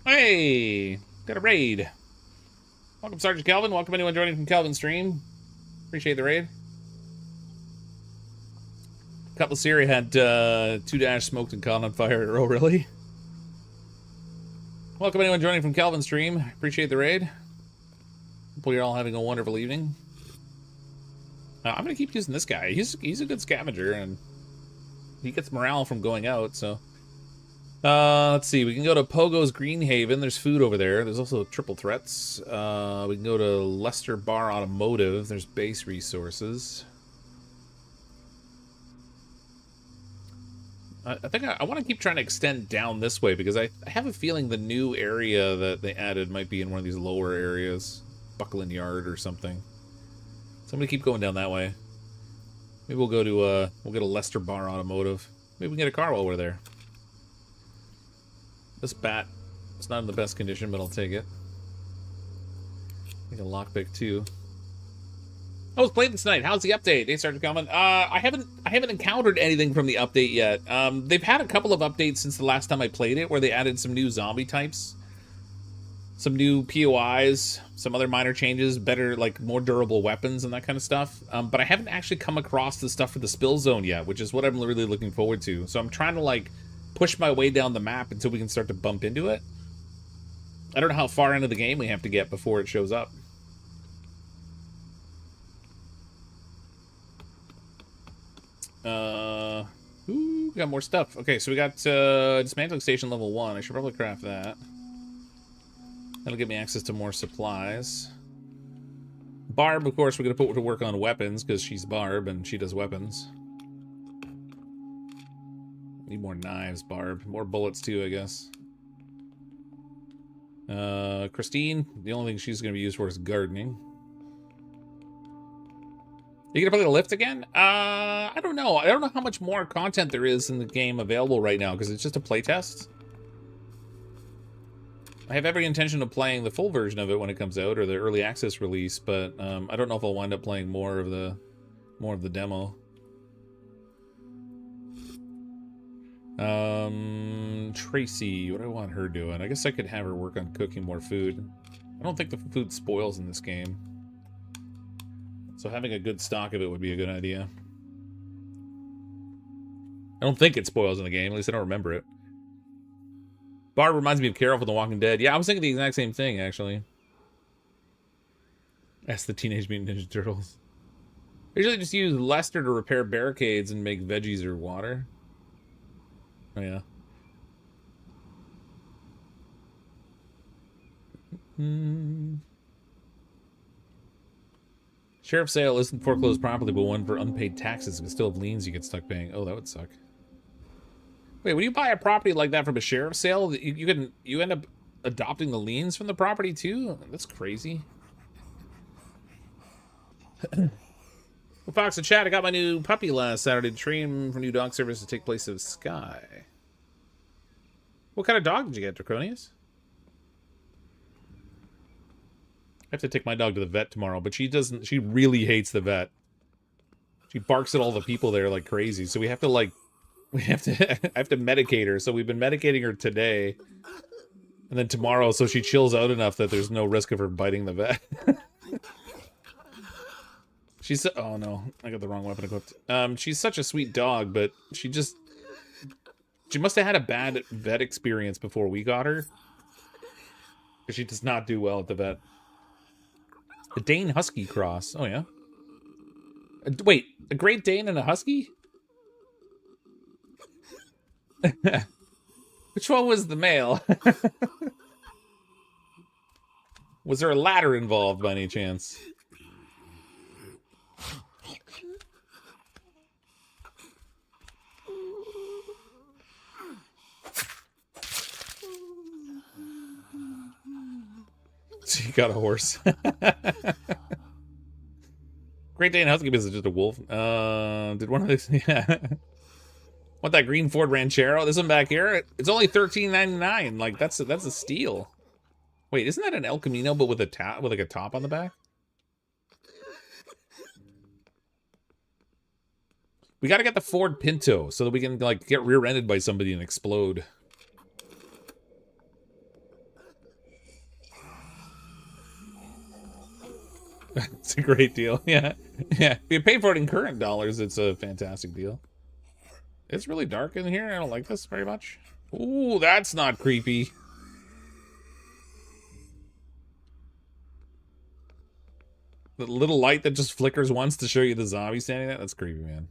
Hey, got a raid. Welcome, Sergeant Calvin. Welcome anyone joining from Calvin's stream. Appreciate the raid. Cutlass Sierra had 2-dash smoked and caught on fire. Oh, really? Welcome anyone joining from Calvin's stream. Appreciate the raid. Hopefully you're all having a wonderful evening. I'm gonna keep using this guy. He's a good scavenger, and he gets morale from going out, so. Let's see. We can go to Pogo's Green Haven. There's food over there. There's also triple threats. We can go to Lester Bar Automotive. There's base resources. I think I want to keep trying to extend down this way because I have a feeling the new area that they added might be in one of these lower areas. Buckland Yard or something. So I'm going to keep going down that way. Maybe we'll go to, we'll get a Lester Bar Automotive. Maybe we can get a car while we're there. This bat, it's not in the best condition, but I'll take it. I think a lockpick too. I was playing this night. How's the update? They started coming. I haven't encountered anything from the update yet. They've had a couple of updates since the last time I played it, where they added some new zombie types, some new POIs, some other minor changes, better, like, more durable weapons and that kind of stuff. But I haven't actually come across the stuff for the spill zone yet, which is what I'm really looking forward to. So I'm trying to, like, push my way down the map until we can start to bump into it. I don't know how far into the game we have to get before it shows up. Ooh, we got more stuff. Okay, so we got dismantling station level 1. I should probably craft that. That'll give me access to more supplies. Barb, of course, we're going to put to work on weapons, because she's Barb, and she does weapons. Need more knives, Barb. More bullets, too, I guess. Christine, the only thing she's going to be used for is gardening. You gonna play the lift again? I don't know. I don't know how much more content there is in the game available right now, because it's just a playtest. I have every intention of playing the full version of it when it comes out, or the early access release, but I don't know if I'll wind up playing more of the demo. Tracy, what do I want her doing? I guess I could have her work on cooking more food. I don't think the food spoils in this game, so having a good stock of it would be a good idea. I don't think it spoils in the game, at least I don't remember it. Barb reminds me of Carol from The Walking Dead. Yeah, I was thinking the exact same thing, actually. That's the Teenage Mutant Ninja Turtles. I usually just use Lester to repair barricades and make veggies or water. Oh, yeah. Sheriff's sale isn't foreclosed properly, but one for unpaid taxes. If you still have liens, you get stuck paying. Oh, that would suck. Wait, when you buy a property like that from a sheriff's sale, you end up adopting the liens from the property too? That's crazy. Well, Fox and chat, I got my new puppy last Saturday to train for new dog service to take place of Sky. What kind of dog did you get, Draconius? I have to take my dog to the vet tomorrow, but she really hates the vet. She barks at all the people there like crazy, so I have to medicate her. So we've been medicating her today, and then tomorrow, so she chills out enough that there's no risk of her biting the vet. She's, oh no, I got the wrong weapon equipped. She's such a sweet dog, but she must have had a bad vet experience before we got her, because she does not do well at the vet. A Dane Husky cross. Oh, yeah. Wait, a Great Dane and a Husky? Which one was the male? Was there a ladder involved by any chance? So you got a horse. Great Dane Husky is just a wolf. Did one of these? Yeah. Want that green Ford Ranchero? This one back here? It's only $13.99. Like that's a steal. Wait, isn't that an El Camino but with a like a top on the back? We got to get the Ford Pinto so that we can like get rear-ended by somebody and explode. It's a great deal. Yeah. Yeah. If you pay for it in current dollars, it's a fantastic deal. It's really dark in here. I don't like this very much. Ooh, that's not creepy. The little light that just flickers once to show you the zombie standing there. That's creepy, man.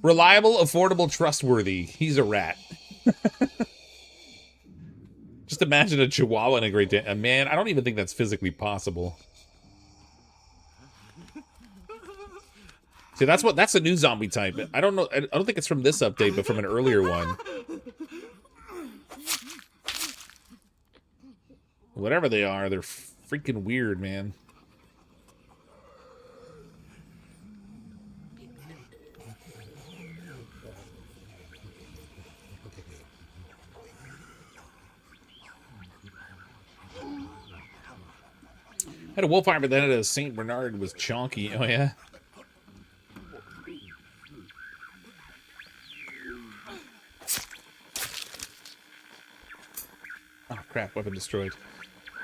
Reliable, affordable, trustworthy. He's a rat. Just imagine a Chihuahua and a Great Dane. Man, I don't even think that's physically possible. See, that's a new zombie type. I don't know. I don't think it's from this update, but from an earlier one. Whatever they are, they're freaking weird, man. Had a wolfire, but then a Saint Bernard was chonky. Oh yeah. Oh crap! Weapon destroyed.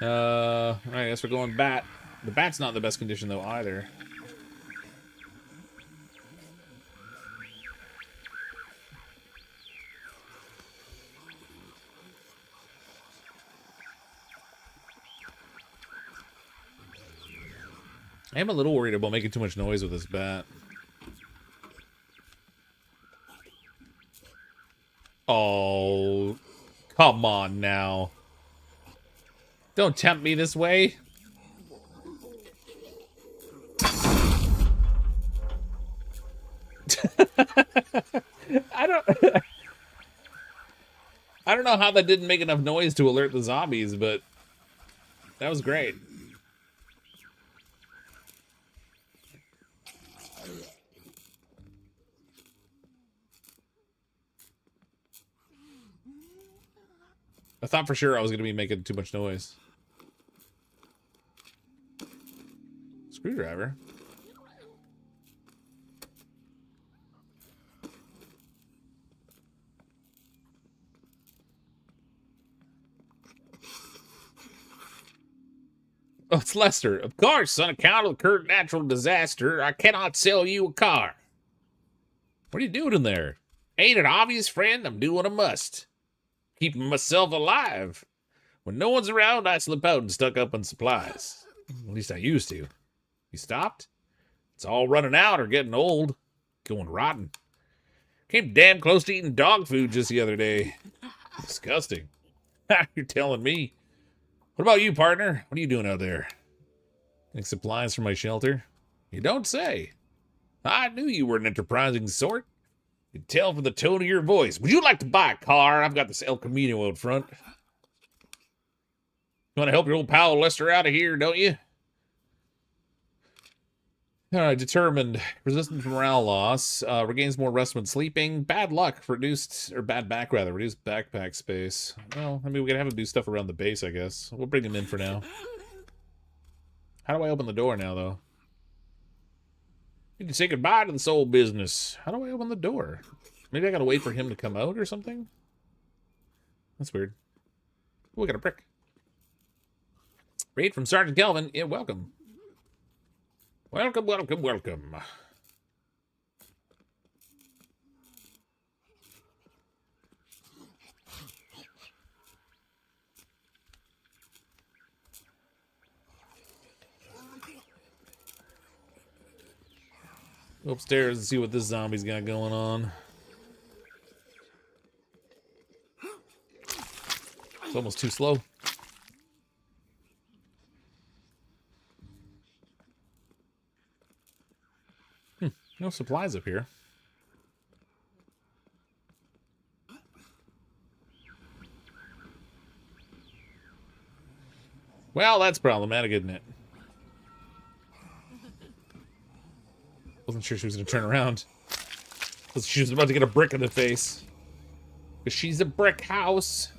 Alright, I guess we're going bat. The bat's not in the best condition though either. I am a little worried about making too much noise with this bat. Oh, come on now. Don't tempt me this way. I don't know how that didn't make enough noise to alert the zombies, but that was great. I thought for sure I was going to be making too much noise. Screwdriver. Oh, it's Lester. Of course, on account of the current natural disaster, I cannot sell you a car. What are you doing in there? Ain't it obvious, friend? I'm doing a must. Keeping myself alive. When no one's around, I slip out and stock up on supplies. At least I used to. You stopped? It's all running out or getting old. Going rotten. Came damn close to eating dog food just the other day. Disgusting. You're telling me. What about you, partner? What are you doing out there? Getting supplies for my shelter? You don't say. I knew you were an enterprising sort. You can tell from the tone of your voice. Would you like to buy a car? I've got this El Camino out front. You want to help your old pal Lester out of here, don't you? Determined. Resistant to morale loss. Regains more rest when sleeping. Bad luck. Reduced, or bad back rather. Reduced backpack space. Well, I mean, we can have him do stuff around the base, I guess. We'll bring him in for now. How do I open the door now, though? You can say goodbye to this old business. How do I open the door? Maybe I gotta wait for him to come out or something? That's weird. Oh, we got a brick. Raid from Sergeant Kelvin. Yeah, welcome. Welcome, welcome, welcome. Go upstairs and see what this zombie's got going on. It's almost too slow. No supplies up here. Well, that's problematic, isn't it? Wasn't sure she was going to turn around. She was about to get a brick in the face. Because she's a brick house.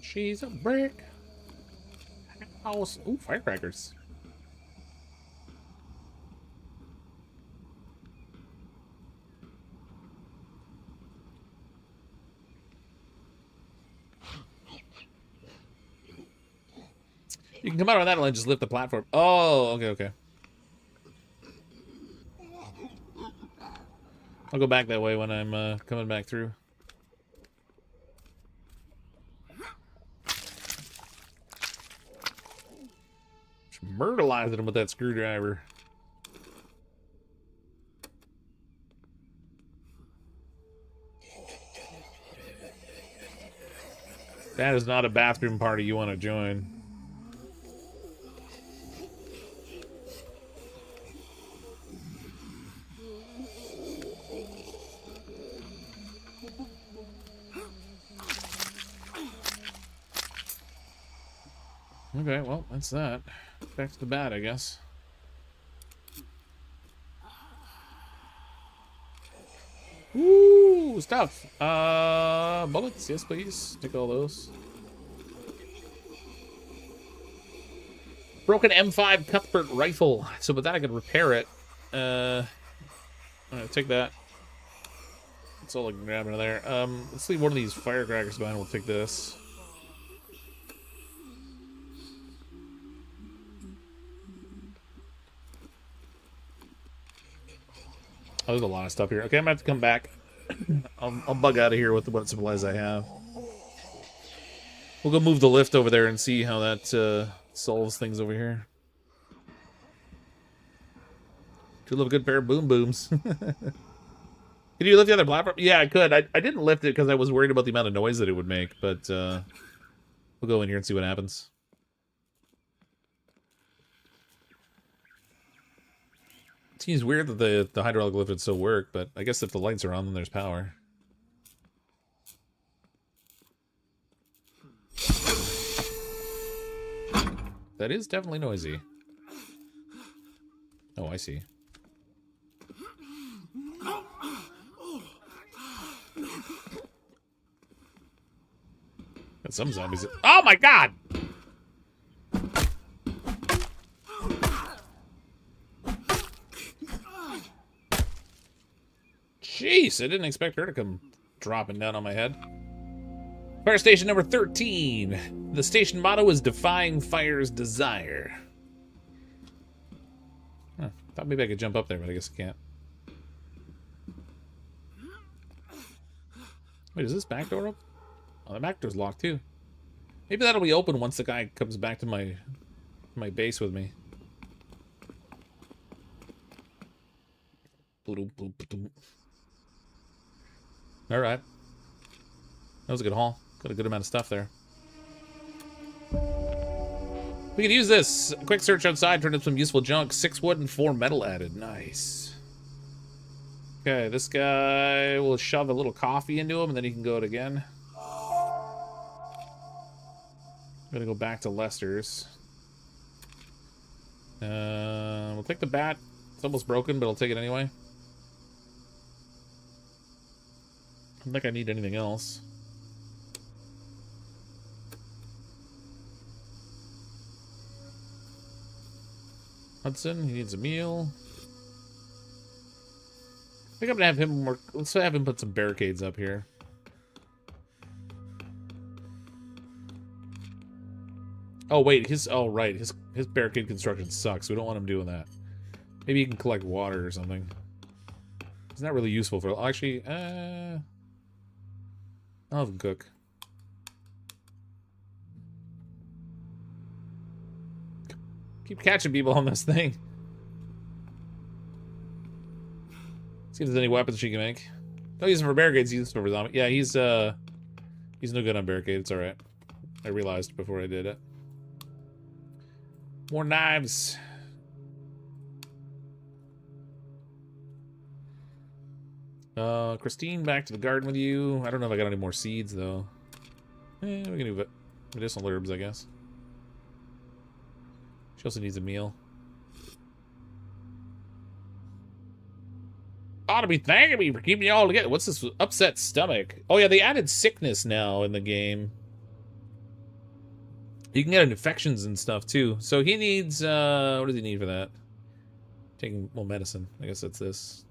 She's a brick house. Ooh, firecrackers. You can come out on that and just lift the platform. Oh, okay, okay. I'll go back that way when I'm coming back through. Just myrtleizing him with that screwdriver. That is not a bathroom party you want to join. Okay, well, that's that. Back to the bat, I guess. Ooh, stuff. Bullets, yes, please. Take all those. Broken M5 Cuthbert rifle. So with that, I could repair it. Alright, take that. That's all I can grab into there. Let's leave one of these firecrackers behind. We'll take this. Oh, there's a lot of stuff here. Okay, I'm gonna have to come back. I'll bug out of here with what supplies I have. We'll go move the lift over there and see how that solves things over here. Do love a good pair of boom booms. Can you lift the other platform? Yeah, I could. I didn't lift it because I was worried about the amount of noise that it would make, but we'll go in here and see what happens. It seems weird that the hydraulic lift would still work, but I guess if the lights are on, then there's power. That is definitely noisy. Oh, I see. Got some zombies. Oh my god! Jeez, I didn't expect her to come dropping down on my head. Fire station number 13. The station motto is Defying Fire's Desire. Huh, thought maybe I could jump up there, but I guess I can't. Wait, is this back door open? Oh, the back door's locked too. Maybe that'll be open once the guy comes back to my base with me. Alright. That was a good haul. Got a good amount of stuff there. We could use this. A quick search outside turned up some useful junk. 6 wood and 4 metal added. Nice. Okay, this guy will shove a little coffee into him and then he can go it again. I'm gonna go back to Lester's. We'll take the bat. It's almost broken, but I'll take it anyway. I don't think I need anything else. Hudson, he needs a meal. I think I'm gonna have him work. Let's have him put some barricades up here. Oh wait, his barricade construction sucks. We don't want him doing that. Maybe he can collect water or something. It's not really useful for. Actually, I'll have him cook. Keep catching people on this thing. See if there's any weapons she can make. Don't use them for barricades, use them for zombie. Yeah, he's no good on barricades, it's alright. I realized before I did it. More knives. Christine, back to the garden with you. I don't know if I got any more seeds, though. We can do medicinal herbs, I guess. She also needs a meal. Ought to be thanking me for keeping you all together. What's this upset stomach? Oh, yeah, they added sickness now in the game. You can get infections and stuff, too. So he needs, what does he need for that? Taking, well, medicine. I guess that's this.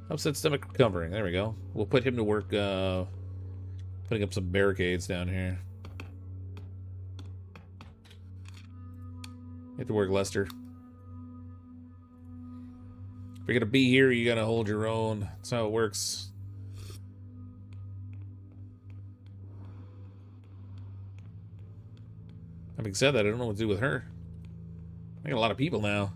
Upset stomach recovering. There we go. We'll put him to work, putting up some barricades down here. You have to work, Lester. If you're gonna be here, you gotta hold your own. That's how it works. Having said that, I don't know what to do with her. I got a lot of people now.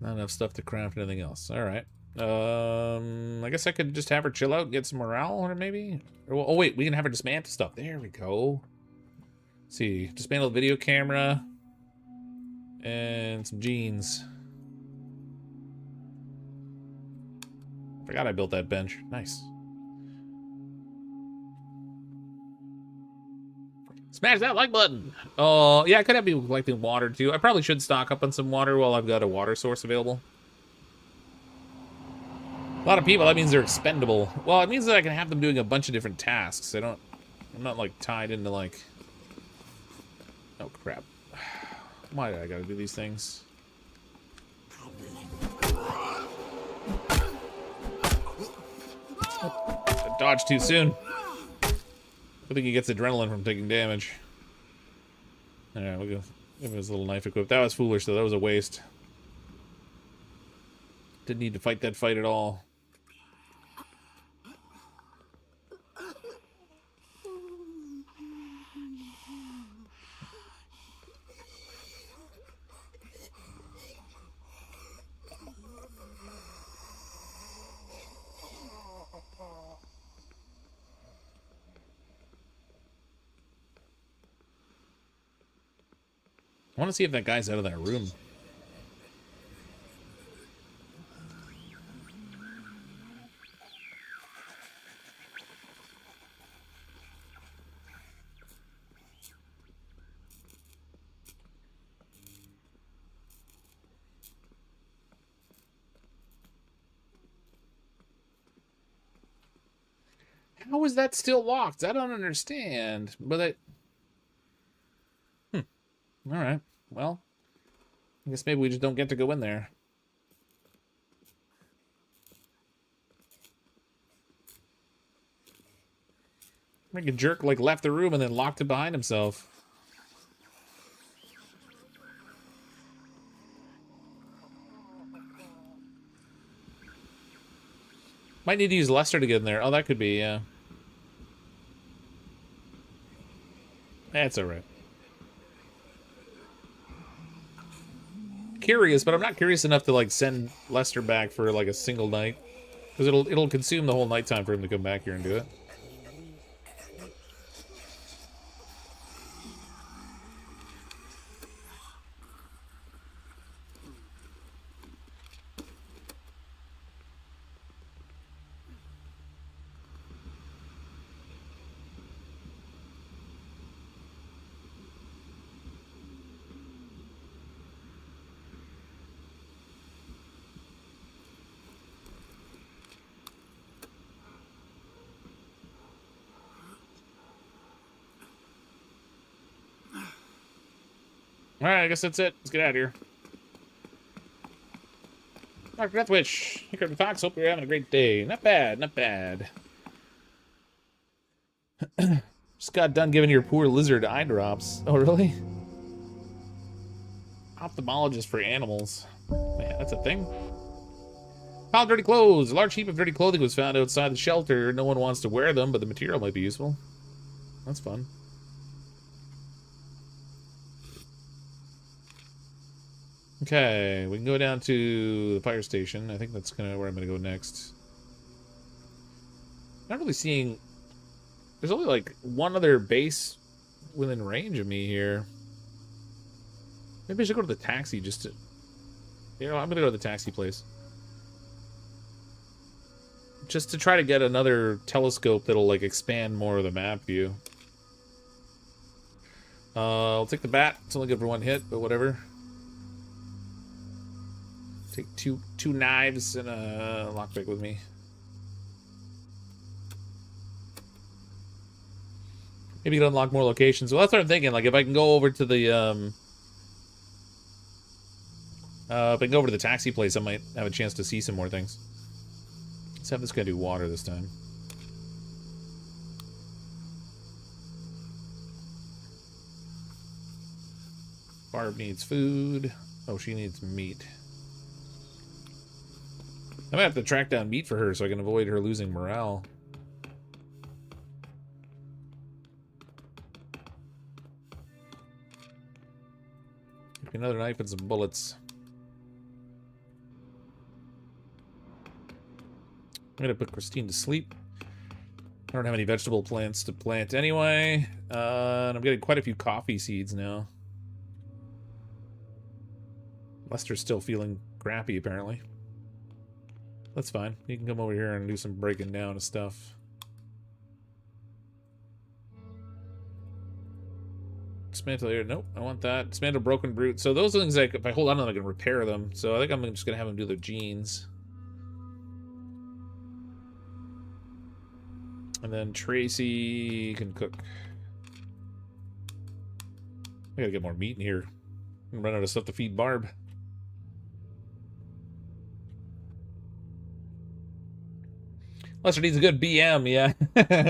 Not enough stuff to craft anything else. Alright. I guess I could just have her chill out and get some morale on her, maybe? Or, oh, wait, we can have her dismantle stuff. There we go. Let's see. Dismantle the video camera. And some jeans. Forgot I built that bench. Nice. Smash that like button. Oh, yeah, I could have people collecting water, too. I probably should stock up on some water while I've got a water source available. A lot of people, that means they're expendable. Well, it means that I can have them doing a bunch of different tasks. I'm not, like, tied into, like... Oh, crap. Why do I gotta do these things? I dodged too soon. I think he gets adrenaline from taking damage. Alright, we'll go give him his little knife equipped. That was foolish, though. That was a waste. Didn't need to fight that fight at all. I want to see if that guy's out of that room. How is that still locked? I don't understand. But I... Alright. Well, I guess maybe we just don't get to go in there. Like a jerk, like, left the room and then locked it behind himself. Might need to use Lester to get in there. Oh, that could be, yeah. That's alright. Curious, but I'm not curious enough to, like, send Lester back for, like, a single night. Because it'll consume the whole nighttime for him to come back here and do it. Alright, I guess that's it. Let's get out of here. Dr. Deathwish, hey, CrypticFox, hope you're having a great day. Not bad, not bad. Just got done giving your poor lizard eye drops. Oh, really? Ophthalmologist for animals. Man, that's a thing. Pile of dirty clothes. A large heap of dirty clothing was found outside the shelter. No one wants to wear them, but the material might be useful. That's fun. Okay, we can go down to the fire station. I think that's kind of where I'm going to go next. Not really seeing... There's only, like, one other base within range of me here. Maybe I should go to the taxi just to... You know, I'm going to go to the taxi place. Just to try to get another telescope that'll, like, expand more of the map view. I'll take the bat. It's only good for one hit, but whatever. Take two knives and a lockpick with me. Maybe you can unlock more locations. Well, that's what I'm thinking. Like, if I can go over to the if I can go over to the taxi place, I might have a chance to see some more things. Let's have this guy do water this time. Barb needs food. Oh, she needs meat. I might have to track down meat for her so I can avoid her losing morale. Give me another knife and some bullets. I'm gonna put Christine to sleep. I don't have any vegetable plants to plant anyway. And I'm getting quite a few coffee seeds now. Lester's still feeling crappy, apparently. That's fine. You can come over here and do some breaking down of stuff. Dismantle here. Nope, I want that. Dismantle broken brute. So those are things like if I hold on to them, I can repair them. So I think I'm just gonna have them do their genes. And then Tracy can cook. I gotta get more meat in here. I'm run out of stuff to feed Barb. Lester needs a good BM, yeah.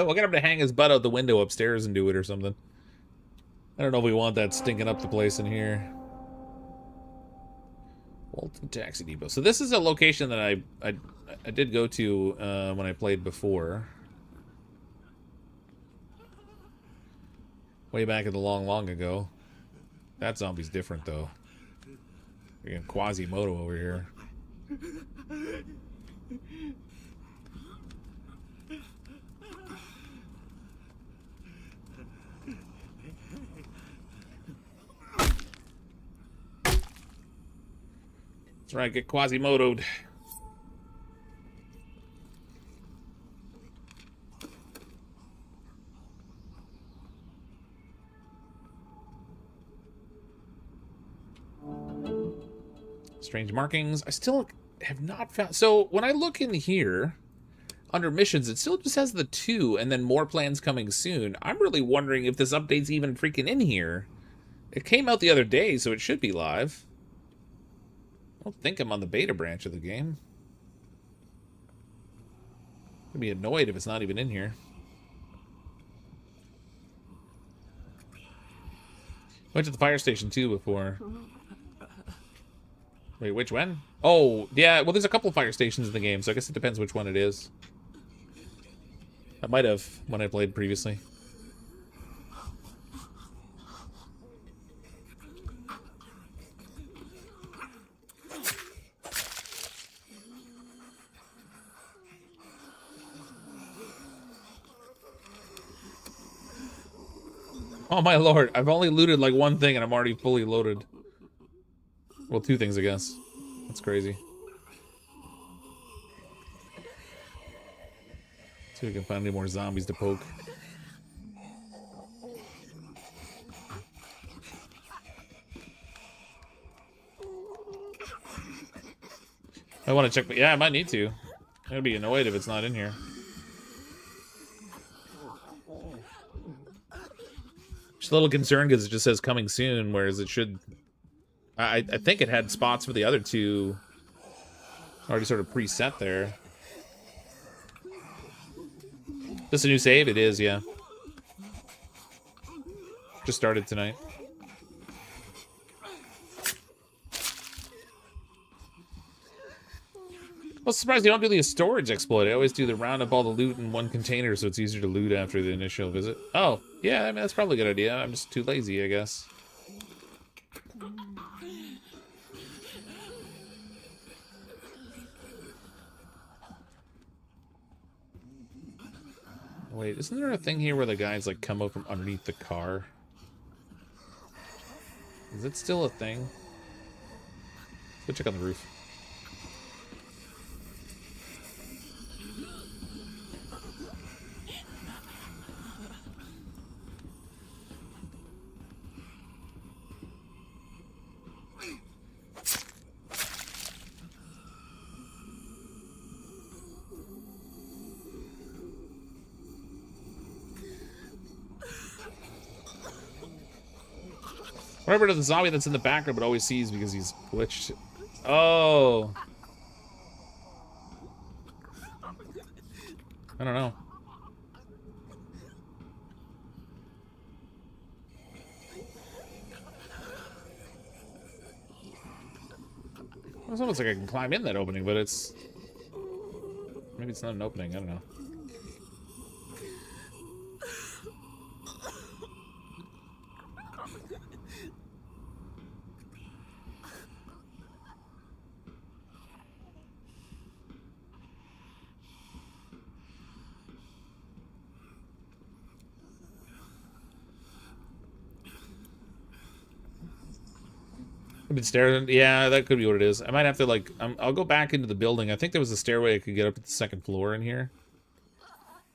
We'll get him to hang his butt out the window upstairs and do it or something. I don't know if we want that stinking up the place in here. Walton Taxi Depot. So this is a location that I did go to when I played before. Way back in the long ago. That zombie's different though. We got Quasimodo over here. That's right, get Quasimodo'd. Strange markings. I still have not found... So, when I look in here, under missions, it still just has the 2, and then more plans coming soon. I'm really wondering if this update's even freaking in here. It came out the other day, so it should be live. I don't think I'm on the beta branch of the game. I'd be annoyed if it's not even in here. Went to the fire station, too, before... Wait, which one? Oh, yeah, well, there's a couple of fire stations in the game, so I guess it depends which one it is. I might have when I played previously. Oh my lord, I've only looted like one thing and I'm already fully loaded. Well, 2 things, I guess. That's crazy. See if we can find any more zombies to poke. I want to check, yeah, I might need to. I'm gonna be annoyed if it's not in here. Just a little concerned because it just says coming soon, whereas it should... I think it had spots for the other 2 already sort of preset there. This a new save? It is, yeah. Just started tonight. Well, surprised you don't do the storage exploit. I always do the round up all the loot in one container so it's easier to loot after the initial visit. Oh, yeah, I mean, that's probably a good idea. I'm just too lazy, I guess. Wait, isn't there a thing here where the guys, like, come out from underneath the car? Is it still a thing? Let's go check on the roof. Whatever to the zombie that's in the background but always sees because he's glitched. Oh. I don't know. It's almost like I can climb in that opening, but it's... Maybe it's not an opening, I don't know. I've been staring. Yeah, that could be what it is. I might have to, like, I'll go back into the building. I think there was a stairway I could get up to the second floor in here.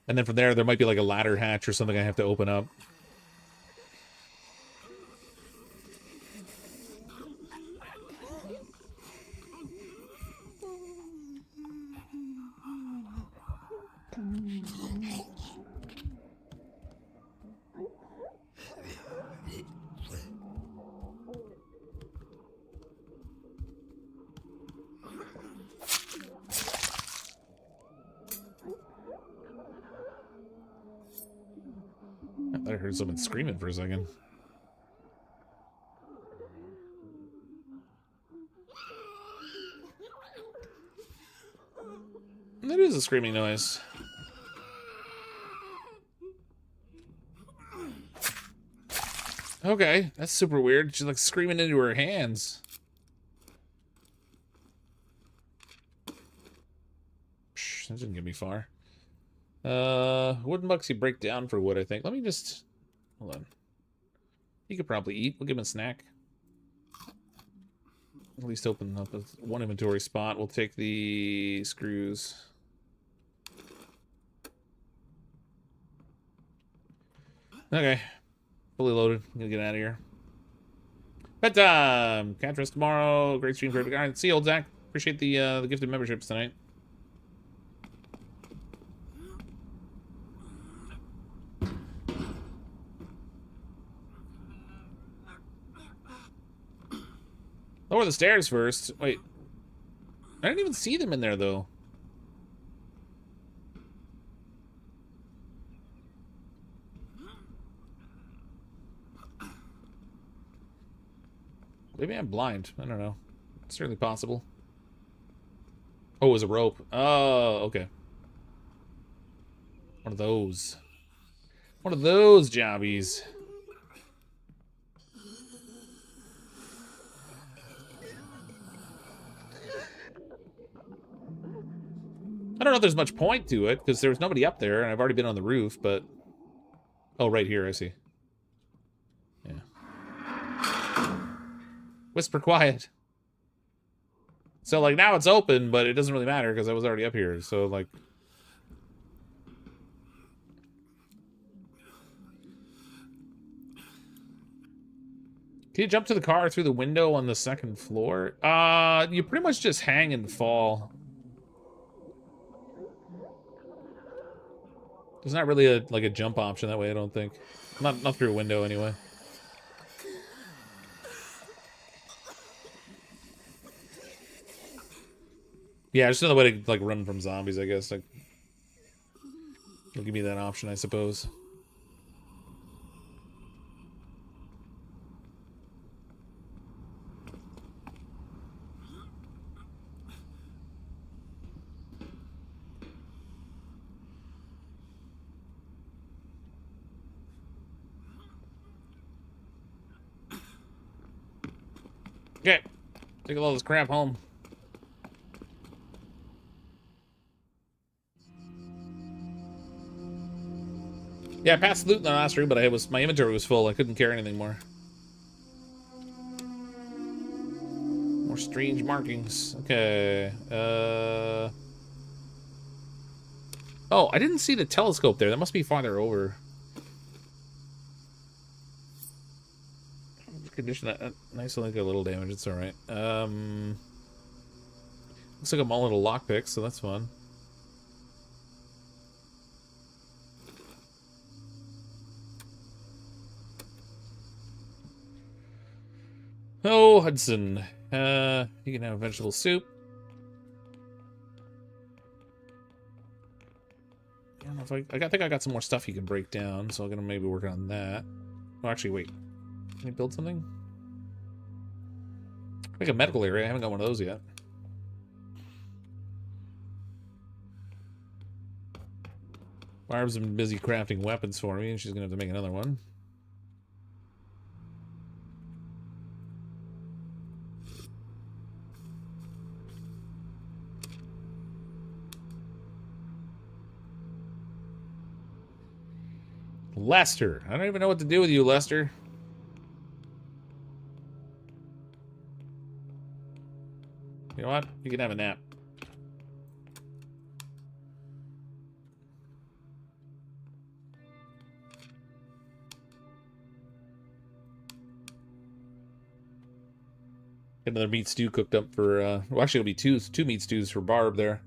And then from there might be, like, a ladder hatch or something I have to open up. I thought I heard someone screaming for a second. That is a screaming noise. Okay, that's super weird. She's like screaming into her hands. Psh, that didn't get me far. Wooden bucks you break down for wood, I think. Let me just... Hold on. He could probably eat. We'll give him a snack. At least open up one inventory spot. We'll take the screws. Okay. Fully loaded. I'm gonna get out of here. Bedtime! Catch us tomorrow. Great stream for everybody. Alright, see you, old Zach. Appreciate the gifted memberships tonight. Lower the stairs first. Wait. I didn't even see them in there, though. Maybe I'm blind. I don't know. It's certainly possible. Oh, it was a rope. Oh, okay. One of those. One of those jobbies. I don't know if there's much point to it, because there's nobody up there, and I've already been on the roof, but... Oh, right here, I see. Yeah. Whisper quiet. So, like, now it's open, but it doesn't really matter, because I was already up here, so, like... Can you jump to the car through the window on the second floor? You pretty much just hang and fall. There's not really a jump option that way, I don't think. Not through a window anyway. Yeah, just another way to like run from zombies, I guess. Like, it'll give me that option, I suppose. Okay, take all this crap home. Yeah, I passed loot in the last room, but my inventory was full. I couldn't carry anything more. More strange markings. Okay. Oh, I didn't see the telescope there. That must be farther over. Condition that nice, like a little damage. It's all right. Looks like I'm all into lockpicks, so that's fun. Oh, Hudson. You can have vegetable soup. I don't know if I think I got some more stuff you can break down, so I'm gonna maybe work on that. Oh, actually, wait. Can you build something? Like a medical area. I haven't got one of those yet. Barb's been busy crafting weapons for me, and she's gonna have to make another one. Lester. I don't even know what to do with you, Lester. You know what? You can have a nap. Get another meat stew cooked up for, well, actually it'll be two meat stews for Barb there.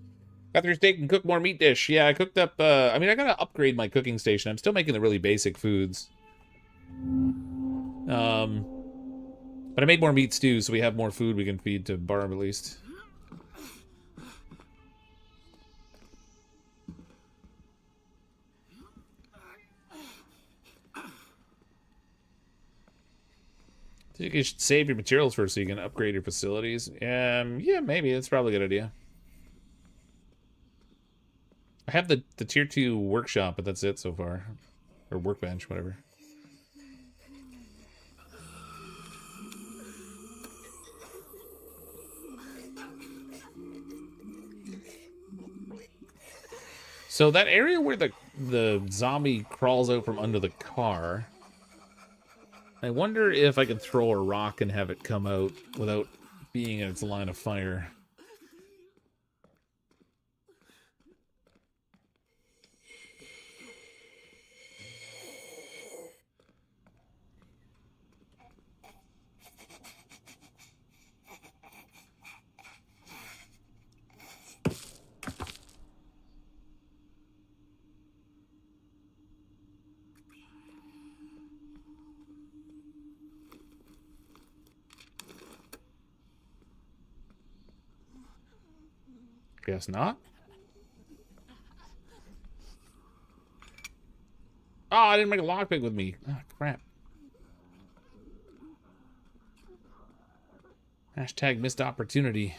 Got your steak and cook more meat dish. Yeah, I cooked up, I mean, I gotta upgrade my cooking station. I'm still making the really basic foods. But I made more meat stew, so we have more food we can feed to Barb at least. I think you should save your materials first so you can upgrade your facilities. Yeah, maybe. That's probably a good idea. I have the tier 2 workshop, but that's it so far. Or workbench, whatever. So that area where the zombie crawls out from under the car... I wonder if I can throw a rock and have it come out without being in its line of fire. Guess not. Oh, I didn't make a lockpick with me. Oh, crap. Hashtag missed opportunity.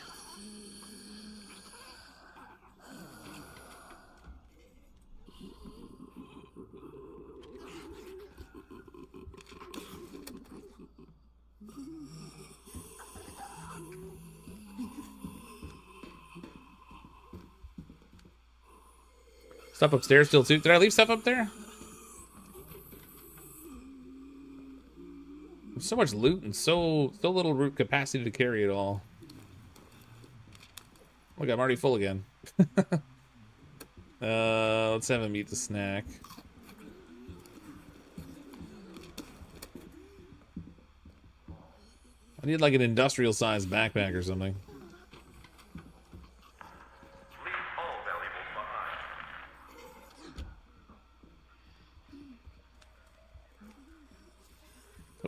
Stuff upstairs still too. Did I leave stuff up there? There's so much loot and so little root capacity to carry it all. Look, I'm already full again. Let's have him eat the snack. I need like an industrial sized backpack or something.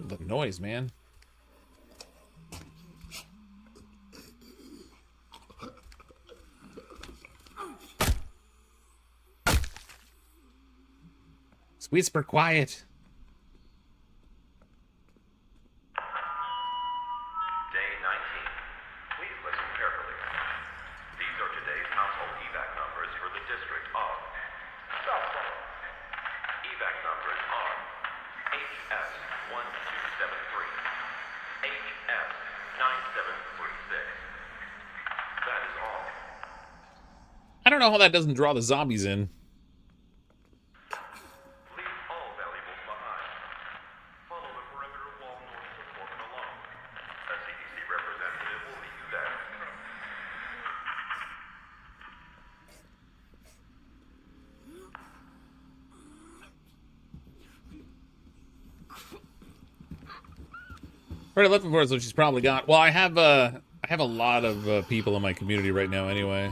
The noise, man. It's whisper quiet. Day 19. Please listen carefully. These are today's household evac numbers for the district of Southport. Evac numbers are HS 1273, HS 9736. That is all. I don't know how that doesn't draw the zombies in. Leave all valuables behind. Follow the perimeter wall north to Portman alone. A CDC representative will meet you there. Already looking for it, so she's probably got. Well, I have a lot of people in my community right now, anyway.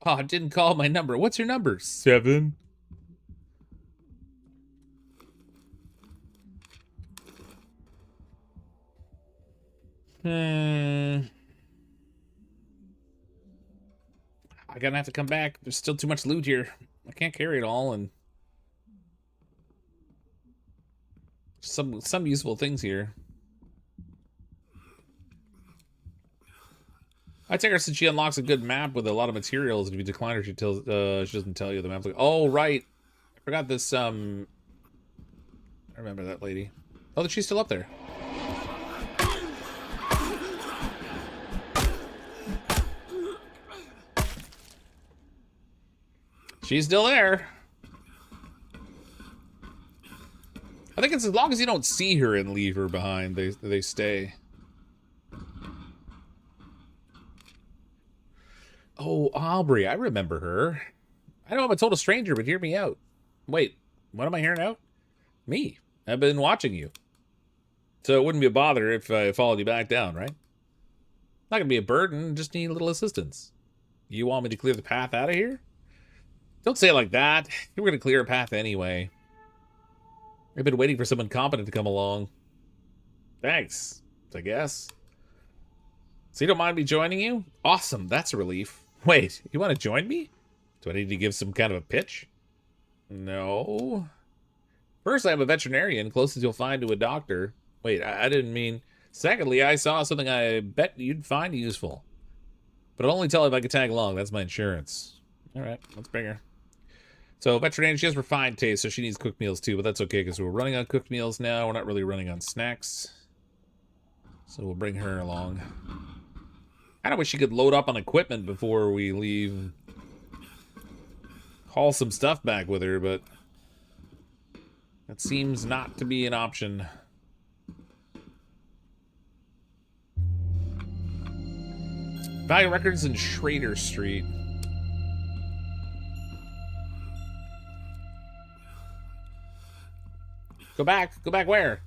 Oh, it didn't call my number. What's your number? 7. I'm gonna have to come back. There's still too much loot here. I can't carry it all, and some useful things here. I take her since she unlocks a good map with a lot of materials. If you decline her, she doesn't tell you the map's like, oh right, I forgot this. I remember that lady. Oh, she's still up there. She's still there. I think it's as long as you don't see her and leave her behind, they stay. Oh, Aubrey, I remember her. I know I'm a total stranger, but hear me out. Wait, what am I hearing out? Me. I've been watching you. So it wouldn't be a bother if I followed you back down, right? Not gonna be a burden, just need a little assistance. You want me to clear the path out of here? Don't say it like that. You were gonna clear a path anyway. I've been waiting for someone competent to come along. Thanks, I guess. So you don't mind me joining you? Awesome, that's a relief. Wait, you want to join me? Do I need to give some kind of a pitch? No. First, I'm a veterinarian, closest you'll find to a doctor. Wait, I didn't mean... Secondly, I saw something I bet you'd find useful. But I'll only tell if I can tag along. That's my insurance. Alright, let's bring her. So, veterinarian, she has refined taste, so she needs cooked meals too, but that's okay, because we're running on cooked meals now. We're not really running on snacks. So we'll bring her along. I kind of wish she could load up on equipment before we leave. Haul some stuff back with her, but that seems not to be an option. Value Records in Schrader Street. Go back where?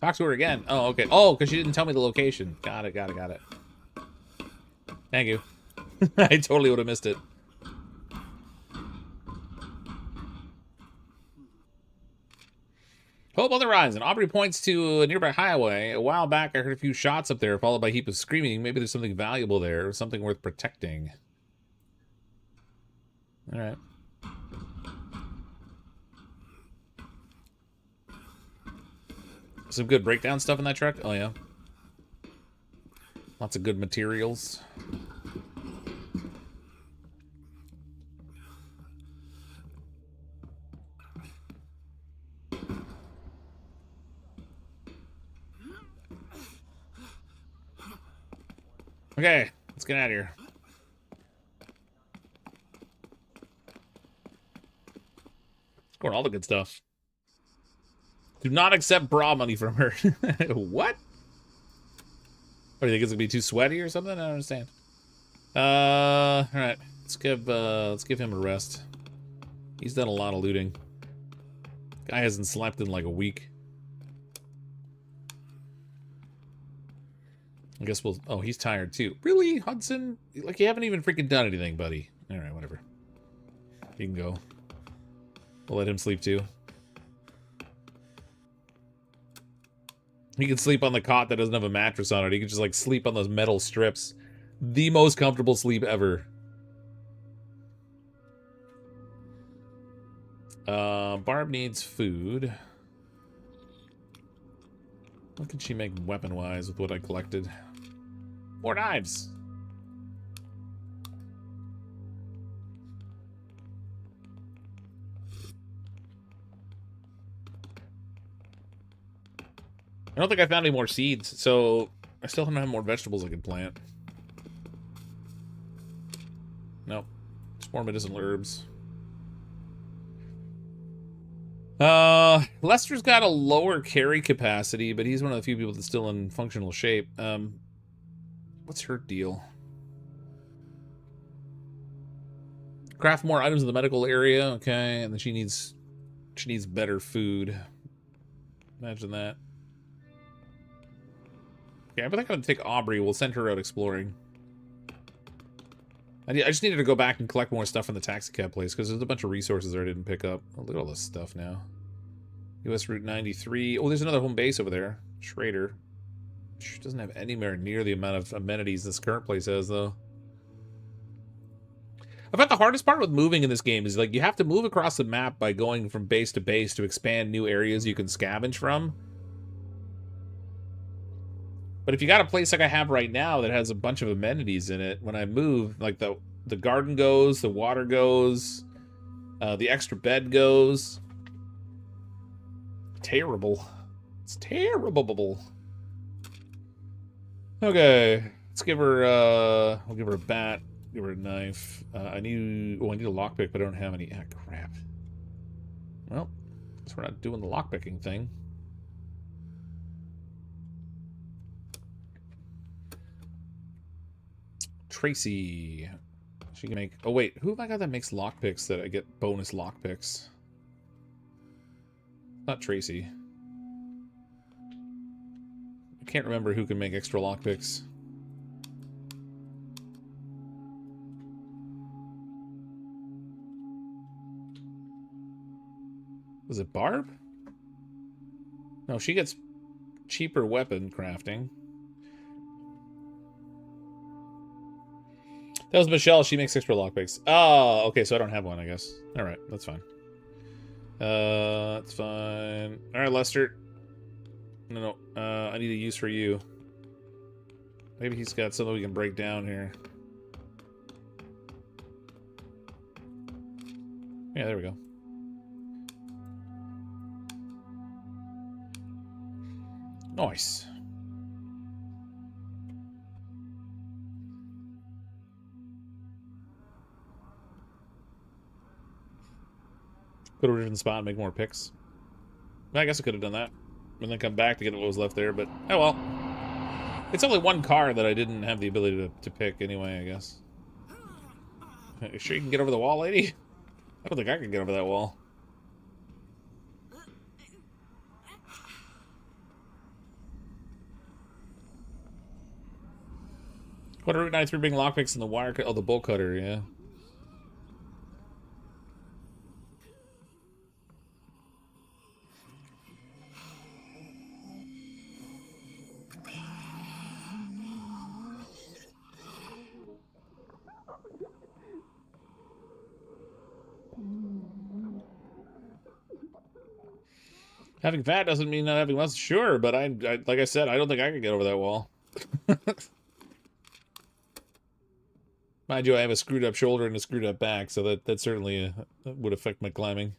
Talk to her again. Oh, okay. Oh, because she didn't tell me the location. Got it. Thank you. I totally would have missed it. Hope on the horizon. Aubrey points to a nearby highway. A while back, I heard a few shots up there, followed by a heap of screaming. Maybe there's something valuable there, or something worth protecting. All right. Some good breakdown stuff in that truck? Oh, yeah. Lots of good materials. Okay, let's get out of here. Scored all the good stuff. Do not accept bra money from her. What? What, do you think it's gonna be too sweaty or something? I don't understand. Alright. Let's give him a rest. He's done a lot of looting. Guy hasn't slept in like a week. I guess we'll... Oh, he's tired too. Really, Hudson? Like, you haven't even freaking done anything, buddy. Alright, whatever. He can go. We'll let him sleep too. He can sleep on the cot that doesn't have a mattress on it. He can just, like, sleep on those metal strips. The most comfortable sleep ever. Barb needs food. What can she make weapon-wise with what I collected? More knives! I don't think I found any more seeds, so I still don't have more vegetables I can plant. Nope. Just more medicinal herbs. Lester's got a lower carry capacity, but he's one of the few people that's still in functional shape. What's her deal? Craft more items in the medical area, okay, and then she needs better food. Imagine that. Okay, I think I'm gonna take Aubrey. We'll send her out exploring. I just needed to go back and collect more stuff from the taxicab place because there's a bunch of resources I didn't pick up. Oh, look at all this stuff now. US Route 93. Oh, there's another home base over there. Schrader. Doesn't have anywhere near the amount of amenities this current place has, though. I thought the hardest part with moving in this game is, like, you have to move across the map by going from base to base to expand new areas you can scavenge from. But if you got a place like I have right now that has a bunch of amenities in it, when I move, like the garden goes, the water goes, the extra bed goes. Terrible. It's terrible. Okay, let's give her. We'll give her a bat. Give her a knife. I need... Oh, I need a lockpick, but I don't have any. Ah, crap. Well, guess we're not doing the lockpicking thing. Tracy. She can make... Oh, wait. Who have I got that makes lockpicks that I get bonus lockpicks? Not Tracy. I can't remember who can make extra lockpicks. Was it Barb? No, she gets cheaper weapon crafting. That was Michelle. She makes extra lockpicks. Oh, okay, so I don't have one, I guess. Alright, that's fine. That's fine. Alright, Lester. No, I need a use for you. Maybe he's got something we can break down here. Yeah, there we go. Nice. Go to a different spot and make more picks. I guess I could have done that. And then come back to get what was left there, but oh well. It's only one car that I didn't have the ability to pick anyway, I guess. You sure you can get over the wall, lady? I don't think I can get over that wall. What are Route 93 bring lockpicks in the wire cut? Oh, the bolt cutter, yeah. Having fat doesn't mean not having less. Sure, but I like I said, I don't think I could get over that wall. Mind you, I have a screwed up shoulder and a screwed up back, so that certainly would affect my climbing.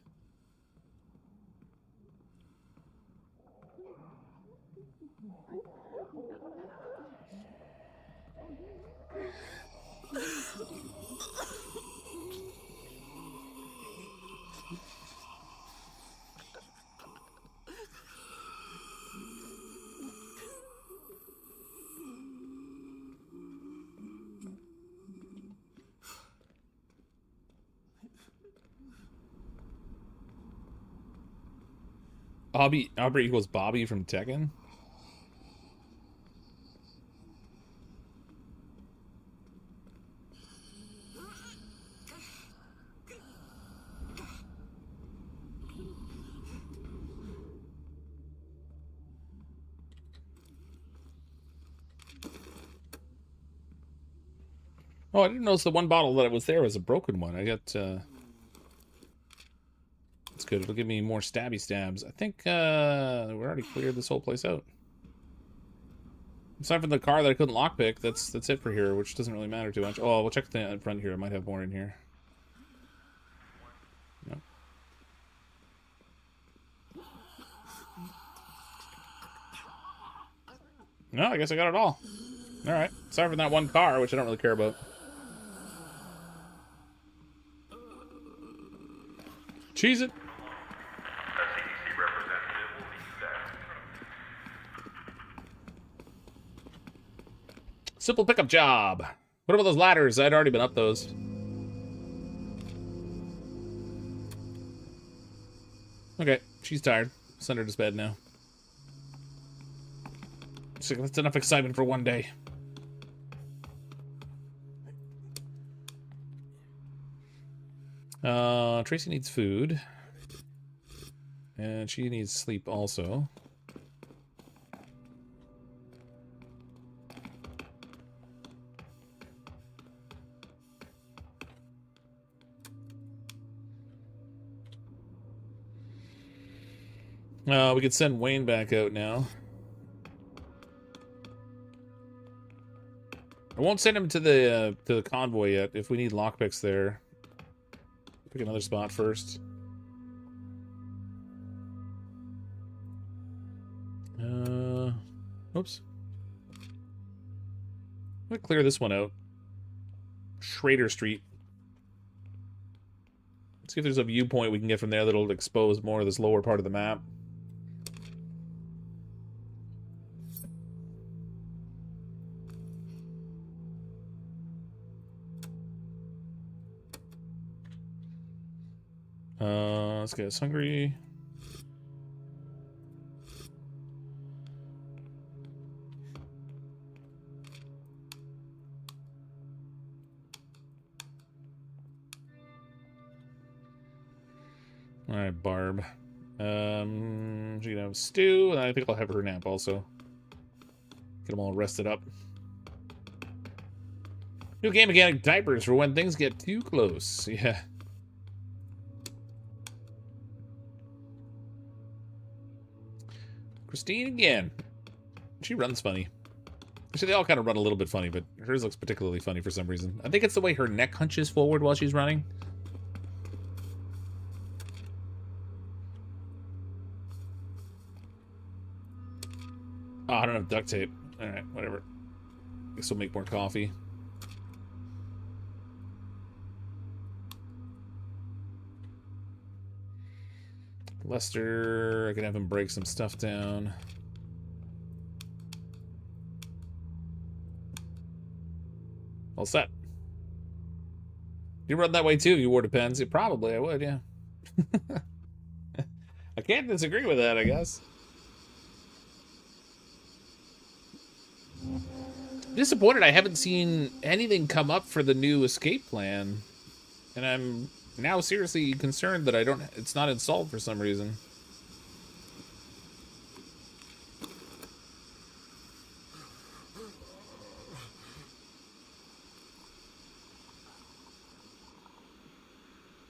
Aubrey equals Bobby from Tekken? Oh, I didn't notice the one bottle that was there was a broken one. I got, That's good. It'll give me more stabby stabs. I think, we already cleared this whole place out. Aside from the car that I couldn't lockpick, that's it for here, which doesn't really matter too much. Oh, we'll check the front here. I might have more in here. No. No, I guess I got it all. Alright. Aside from that one car, which I don't really care about. Cheese it. Simple pickup job. What about those ladders? I'd already been up those. Okay, she's tired. Send her to bed now. So that's enough excitement for one day. Tracy needs food. And she needs sleep also. We could send Wayne back out now. I won't send him to the convoy yet. If we need lockpicks there, pick another spot first. Oops. I'm gonna clear this one out. Schrader Street. Let's see if there's a viewpoint we can get from there that'll expose more of this lower part of the map. Let's get us hungry. All right, Barb. She can have stew, and I think I'll have her nap also. Get them all rested up. New game mechanic: diapers for when things get too close. Yeah. Christine again. She runs funny. Actually, they all kind of run a little bit funny, but hers looks particularly funny for some reason. I think it's the way her neck hunches forward while she's running. Oh, I don't have duct tape. Alright, whatever. Guess we'll make more coffee. Lester, I can have him break some stuff down. All set. You run that way too if you wore Depends. Yeah, probably I would, yeah. I can't disagree with that, I guess. Disappointed I haven't seen anything come up for the new escape plan. And I'm now seriously concerned that it's not installed for some reason.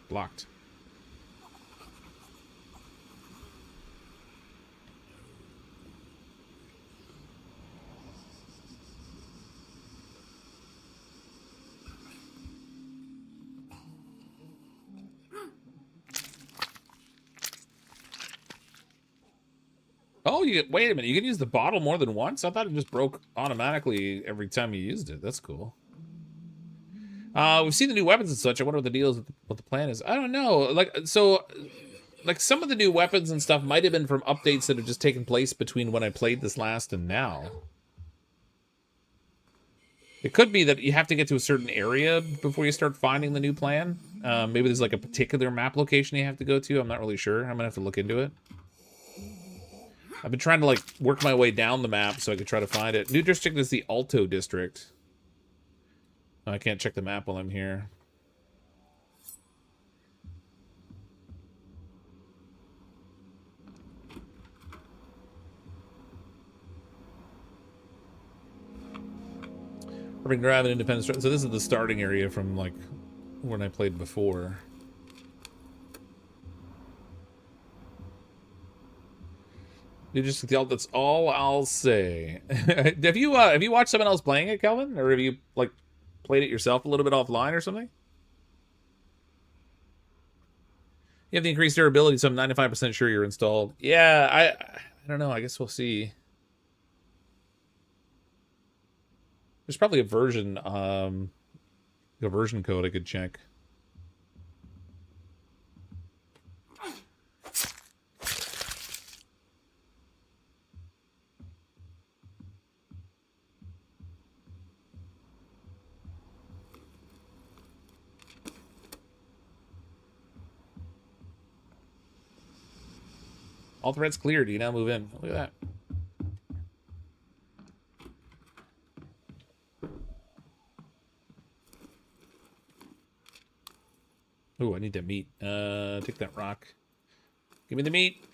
Blocked. Oh, wait a minute. You can use the bottle more than once? I thought it just broke automatically every time you used it. That's cool. We've seen the new weapons and such. I wonder what the deal is, what the plan is. I don't know. Like some of the new weapons and stuff might have been from updates that have just taken place between when I played this last and now. It could be that you have to get to a certain area before you start finding the new plan. Maybe there's like a particular map location you have to go to. I'm not really sure. I'm gonna have to look into it. I've been trying to like work my way down the map so I could try to find it. New district is the Alto district. Oh, I can't check the map while I'm here. Urban Drive and Independence. So this is the starting area from like when I played before. That's all I'll say. Have you watched someone else playing it, Kelvin, or have you like played it yourself a little bit offline or something? You have the increased durability, so I'm 95% sure you're installed. Yeah, I don't know. I guess we'll see. There's probably a version code I could check. All threats cleared. You now move in. Look at that. Ooh, I need that meat. Take that rock. Give me the meat.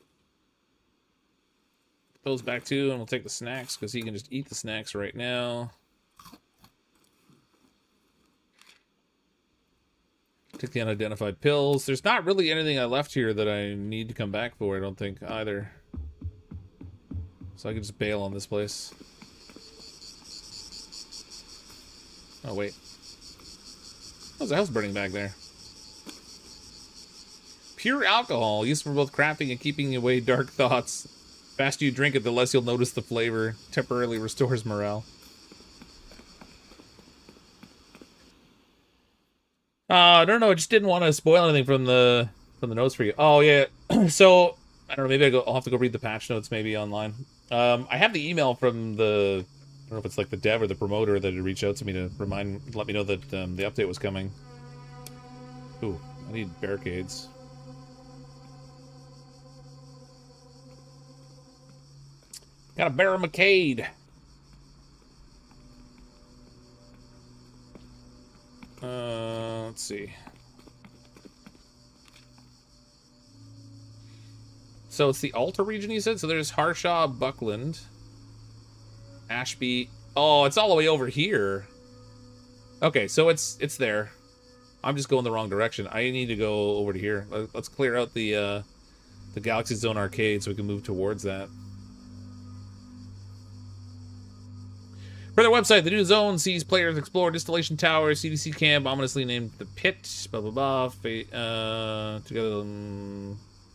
Put those back too, and we'll take the snacks because he can just eat the snacks right now. Take the unidentified pills. There's not really anything I left here that I need to come back for, I don't think, either. So I can just bail on this place. Oh, wait. How's the house burning back there? Pure alcohol, used for both crafting and keeping away dark thoughts. The faster you drink it, the less you'll notice the flavor. Temporarily restores morale. I don't know. I just didn't want to spoil anything from the notes for you. Oh yeah. So I don't know. Maybe I'll have to go read the patch notes maybe online. I have the email from the, I don't know if it's like the dev or the promoter that had reached out to me to let me know that the update was coming. Ooh, I need barricades. Got a barricade. Let's see. So it's the Alta region, you said? So there's Harshaw, Buckland, Ashby. Oh, it's all the way over here. Okay, so it's there. I'm just going the wrong direction. I need to go over to here. Let's clear out the Galaxy Zone arcade so we can move towards that. For their website, the new zone sees players explore distillation tower, CDC camp, ominously named the Pit, blah blah blah. Together,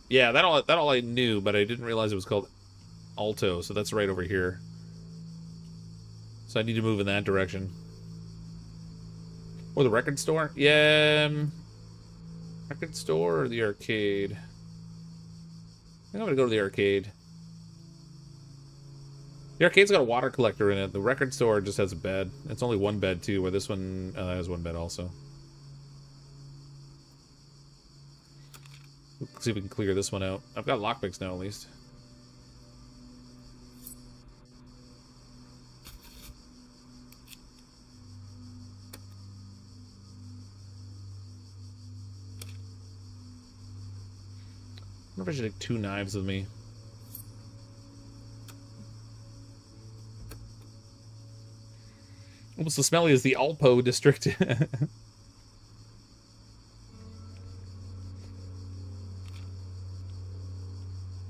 yeah, that all I knew, but I didn't realize it was called Alto. So that's right over here. So I need to move in that direction. Or the record store? Yeah, record store or the arcade? I think I'm gonna go to the arcade. The arcade's got a water collector in it. The record store just has a bed. It's only one bed, too, where this one has one bed also. Let's see if we can clear this one out. I've got lockpicks now, at least. I wonder if I should take 2 knives with me. Almost as smelly as the Alpo district.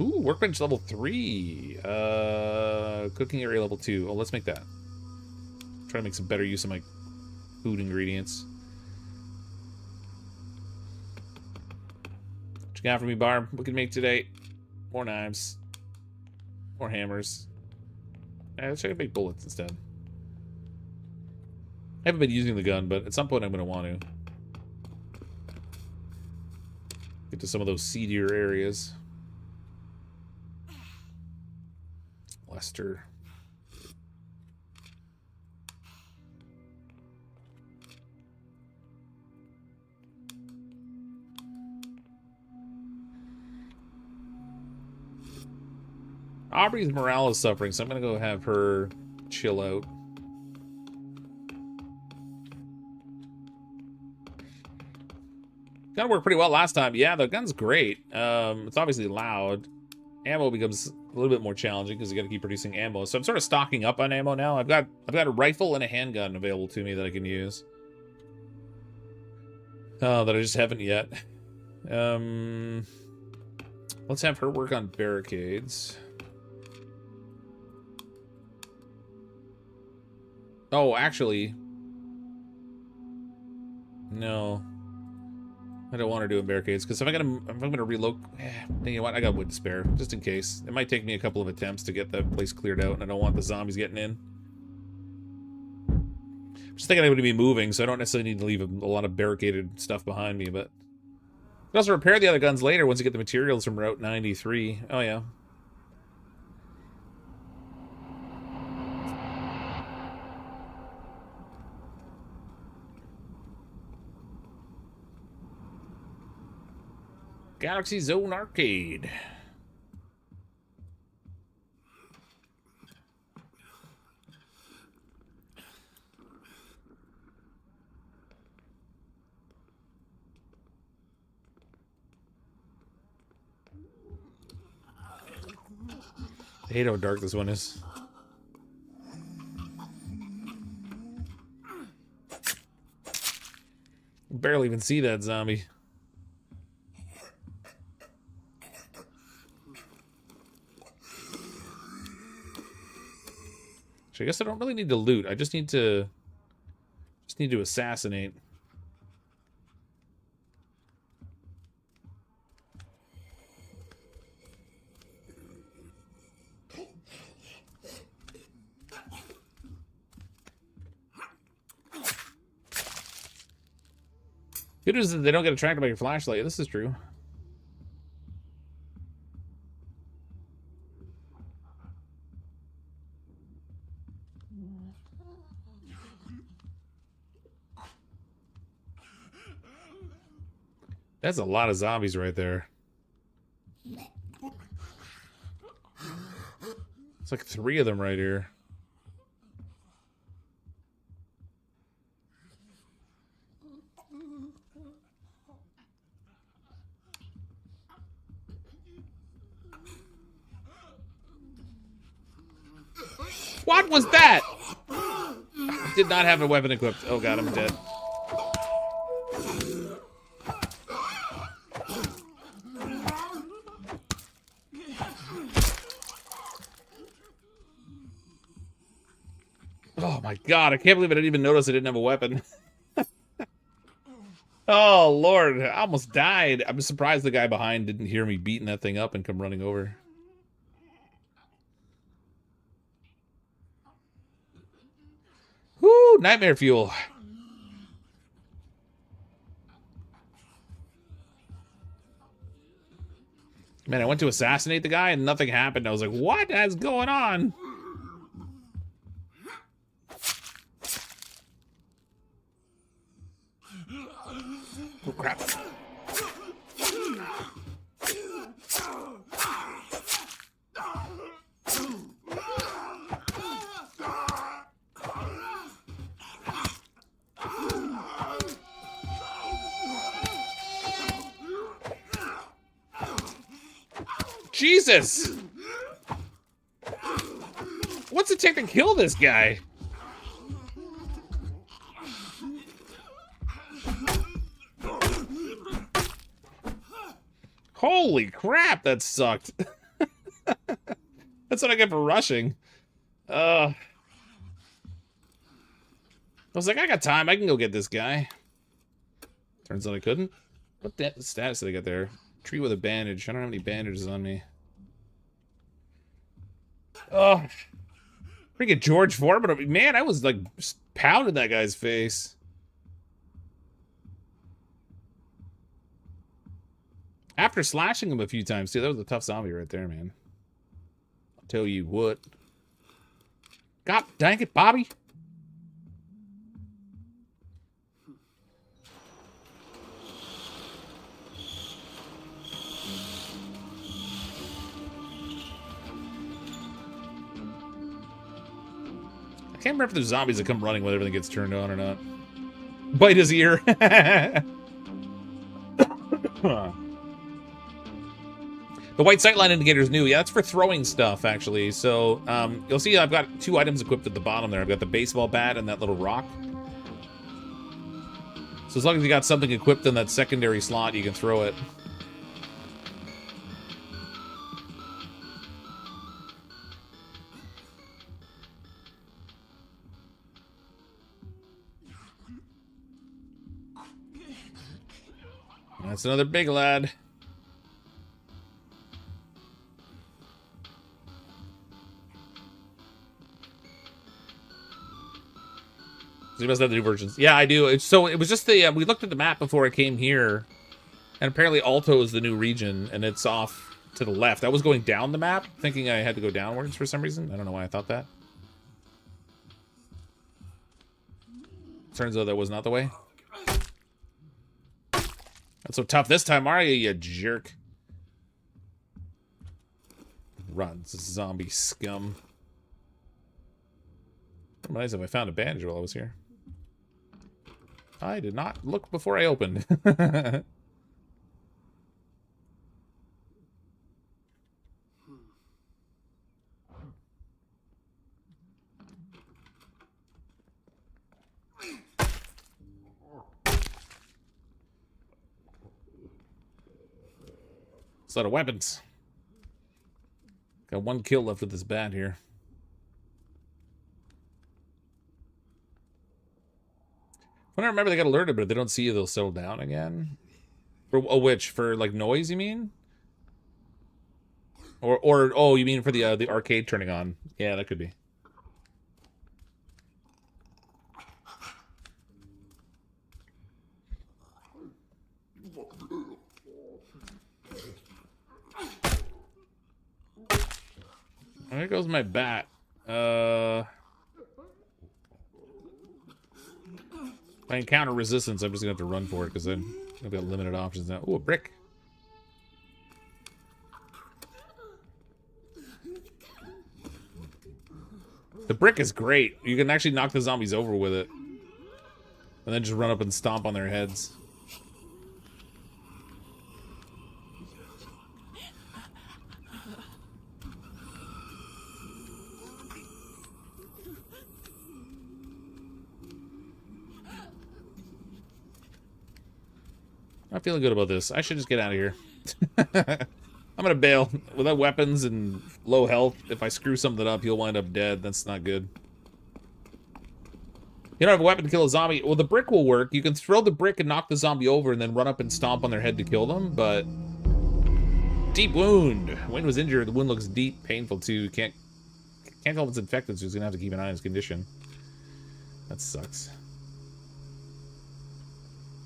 Ooh, workbench level 3. Cooking area level 2. Oh, let's make that. Try to make some better use of my food ingredients. What you got for me, Barb? What can you make today? More knives. More hammers. Let's try to make bullets instead. I haven't been using the gun, but at some point I'm going to want to. Get to some of those seedier areas. Lester. Aubrey's morale is suffering, so I'm going to go have her chill out. Gun worked pretty well last time. Yeah, the gun's great. It's obviously loud. Ammo becomes a little bit more challenging because you got to keep producing ammo. So I'm sort of stocking up on ammo now. I've got a rifle and a handgun available to me that I can use. Oh, that I just haven't yet. Let's have her work on barricades. Oh, actually, no. I don't want to do barricades because if I'm gonna relocate, you know what? I got wood to spare just in case. It might take me a couple of attempts to get that place cleared out, and I don't want the zombies getting in. I'm just thinking I'm going to be moving, so I don't necessarily need to leave a lot of barricaded stuff behind me. But you can also repair the other guns later once you get the materials from Route 93. Oh yeah. Galaxy Zone Arcade. I hate how dark this one is. Barely even see that zombie. I guess I don't really need to loot. I just need to assassinate. Good news is that they don't get attracted by your flashlight. This is true. That's a lot of zombies right there. It's like 3 of them right here. What was that? I did not have a weapon equipped. Oh god, I'm dead. Oh my god, I can't believe I didn't even notice I didn't have a weapon. Oh lord, I almost died. I'm surprised the guy behind didn't hear me beating that thing up and come running over. Whoo, nightmare fuel. Man, I went to assassinate the guy and nothing happened. I was like, what is going on? Oh, crap. Jesus! What's it take to kill this guy? Holy crap, that sucked. That's what I get for rushing. I was like, I got time. I can go get this guy. Turns out I couldn't. What status did I get there? Tree with a bandage. I don't have any bandages on me. Oh. Freaking George Foreman. Man, I was like pounding that guy's face. After slashing him a few times, too. That was a tough zombie right there, man. I'll tell you what. God dang it, Bobby. I can't remember if there's zombies that come running when everything gets turned on or not. Bite his ear. The white sightline indicator is new. Yeah, that's for throwing stuff, actually. So, you'll see I've got 2 items equipped at the bottom there. I've got the baseball bat and that little rock. So as long as you got something equipped in that secondary slot, you can throw it. That's another big lad. So you must have the new versions. Yeah, I do. So it was just the we looked at the map before I came here, and apparently Alto is the new region, and it's off to the left. I was going down the map, thinking I had to go downwards for some reason. I don't know why I thought that. Turns out that was not the way. Not so tough this time, are you, you jerk? Run, zombie scum. It'd be nice if I found a bandage while I was here. I did not look before I opened. It's a lot of weapons. Got 1 kill left with this bat here. When I remember they got alerted, but if they don't see you, they'll settle down again. For which? For like noise, you mean? Or oh, you mean for the arcade turning on? Yeah, that could be. There goes my bat. If I encounter resistance, I'm just gonna have to run for it because then I've got limited options now. Ooh, a brick. The brick is great. You can actually knock the zombies over with it. And then just run up and stomp on their heads. Not feeling good about this. I should just get out of here. I'm gonna bail. Without weapons and low health, if I screw something up, you'll wind up dead. That's not good. You don't have a weapon to kill a zombie. Well, the brick will work. You can throw the brick and knock the zombie over and then run up and stomp on their head to kill them, but... Deep wound. Wayne was injured. The wound looks deep, painful too. Can't tell if it's infected, so he's gonna have to keep an eye on his condition. That sucks.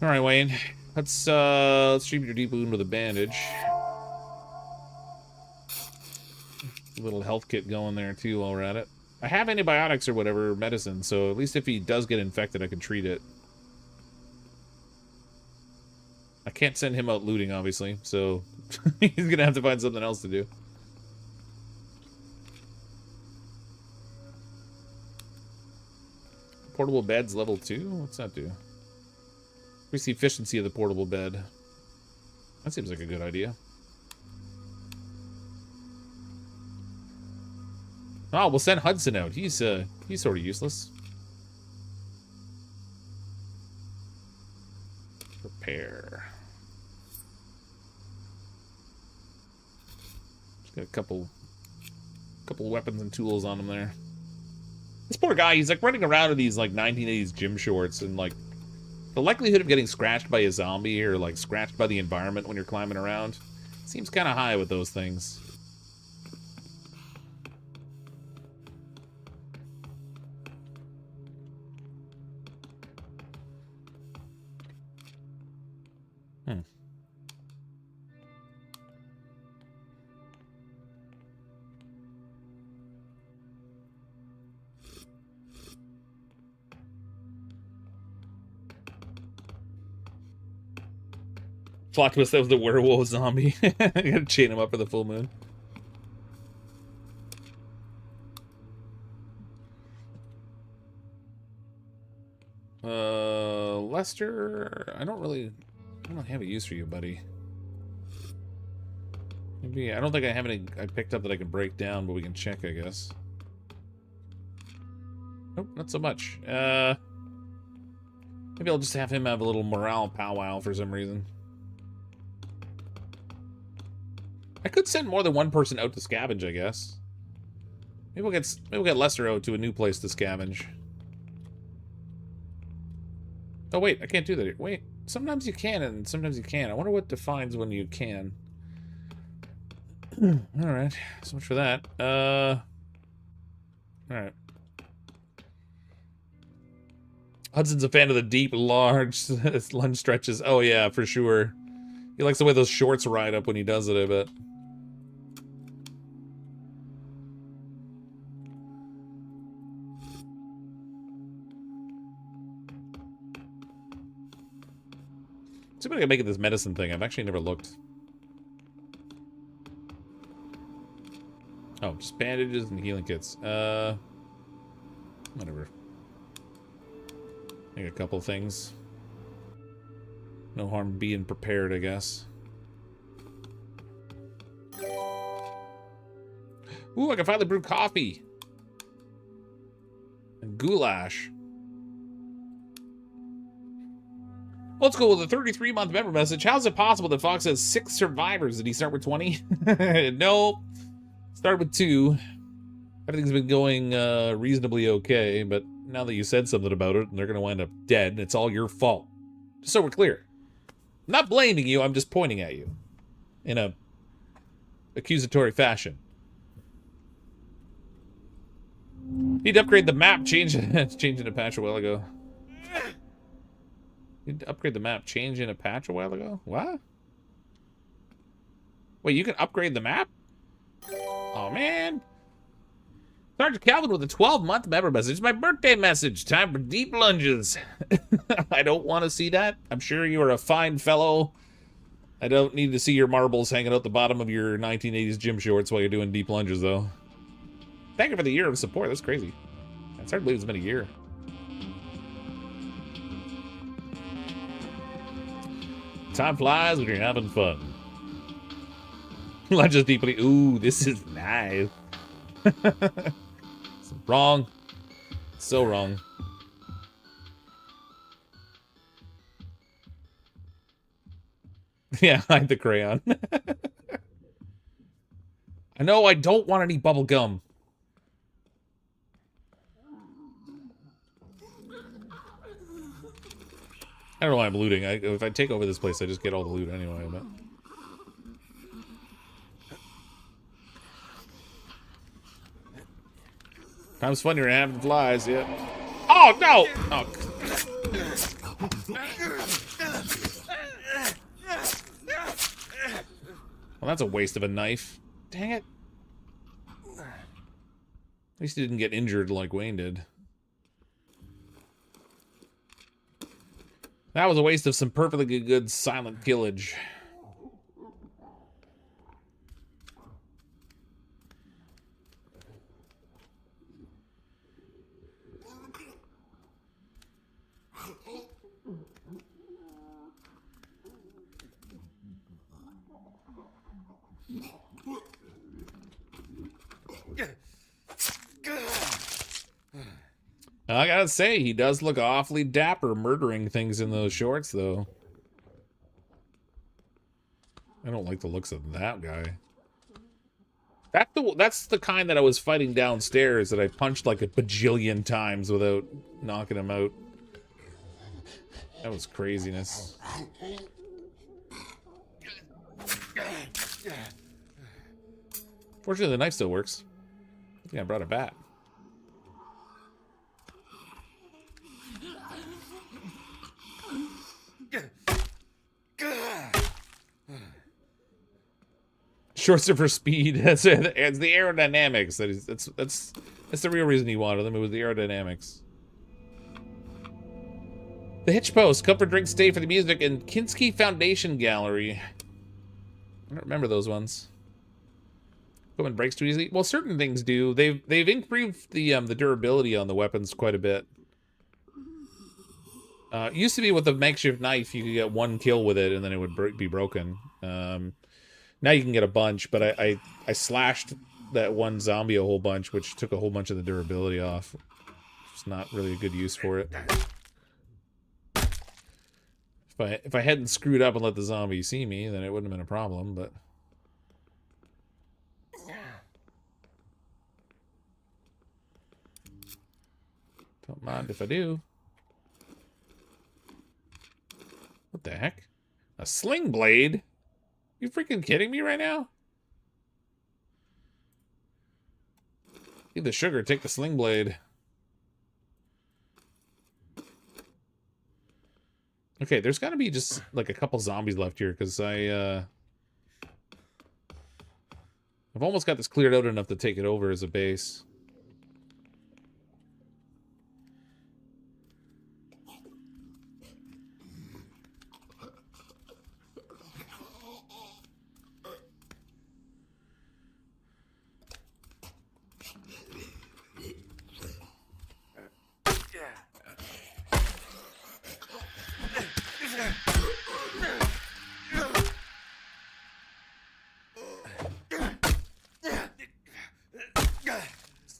Alright, Wayne. Let's treat your deep wound with a bandage. A little health kit going there too while we're at it. I have antibiotics or whatever, medicine, so at least if he does get infected, I can treat it. I can't send him out looting, obviously, so he's gonna have to find something else to do. Portable bed's level 2? What's that do? Increase the efficiency of the portable bed. That seems like a good idea. Oh, we'll send Hudson out. He's sort of useless. Repair. Just got a couple weapons and tools on him there. This poor guy, he's like running around in these like 1980s gym shorts, and like the likelihood of getting scratched by a zombie or like scratched by the environment when you're climbing around seems kind of high with those things. Plot twist, that was the werewolf zombie. I gotta chain him up for the full moon. Lester, I don't have a use for you, buddy. Maybe, I don't think I have any I picked up that I can break down, but we can check, I guess. Nope, not so much. Maybe I'll just have him have a little morale powwow for some reason. I could send more than one person out to scavenge, I guess. Maybe we'll get Lester out to a new place to scavenge. Oh wait, I can't do that. Wait, sometimes you can and sometimes you can't. I wonder what defines when you can. Alright, so much for that. Alright. Hudson's a fan of the deep, large lunge stretches. Oh yeah, for sure. He likes the way those shorts ride up when he does it, I bet. See what I can make of this medicine thing. I've actually never looked. Oh, just bandages and healing kits. Whatever. Make a couple things. No harm being prepared, I guess. Ooh, I can finally brew coffee. And goulash. Let's go with a 33-month member message. How's it possible that Fox has 6 survivors? Did he start with 20? Nope. Start with 2. Everything's been going reasonably okay, but now that you said something about it, and they're going to wind up dead, it's all your fault. Just so we're clear. I'm not blaming you, I'm just pointing at you. In a accusatory fashion. Need to upgrade the map. Changing a patch a while ago. Need to upgrade the map. Change in a patch a while ago? What? Wait, you can upgrade the map? Oh, man. Sergeant Calvin with a 12-month member message. My birthday message. Time for deep lunges. I don't want to see that. I'm sure you are a fine fellow. I don't need to see your marbles hanging out the bottom of your 1980s gym shorts while you're doing deep lunges, though. Thank you for the year of support. That's crazy. It's hard to believe it's been a year. Time flies when you're having fun. Lunges deeply. Ooh, this is nice. It's wrong. So wrong. Yeah, hide the crayon. I know I don't want any bubble gum. I don't know why I'm looting. If I take over this place, I just get all the loot anyway, but... Time's fun, you're having flies, yeah. Oh, no! Oh. Well, that's a waste of a knife. Dang it. At least he didn't get injured like Wayne did. That was a waste of some perfectly good silent killage. I gotta say, he does look awfully dapper murdering things in those shorts, though. I don't like the looks of that guy. That's the kind that I was fighting downstairs that I punched like a bajillion times without knocking him out. That was craziness. Fortunately, the knife still works. I think I brought a bat. Shorts are for speed. It's the aerodynamics. That's the real reason he wanted them. It was the aerodynamics. The Hitch Post. Come for drink, stay for the music, and Kinski Foundation Gallery. I don't remember those ones. Equipment breaks too easily. Well, certain things do. They've improved the durability on the weapons quite a bit. It used to be with the makeshift knife, you could get one kill with it and then it would be broken. Now you can get a bunch, but I slashed that one zombie a whole bunch, which took a whole bunch of the durability off. It's not really a good use for it. If I hadn't screwed up and let the zombie see me, then it wouldn't have been a problem, but... Don't mind if I do. What the heck? A sling blade? You freaking kidding me right now? Leave the sugar, take the sling blade. Okay, there's gotta be just like a couple zombies left here, because I've almost got this cleared out enough to take it over as a base.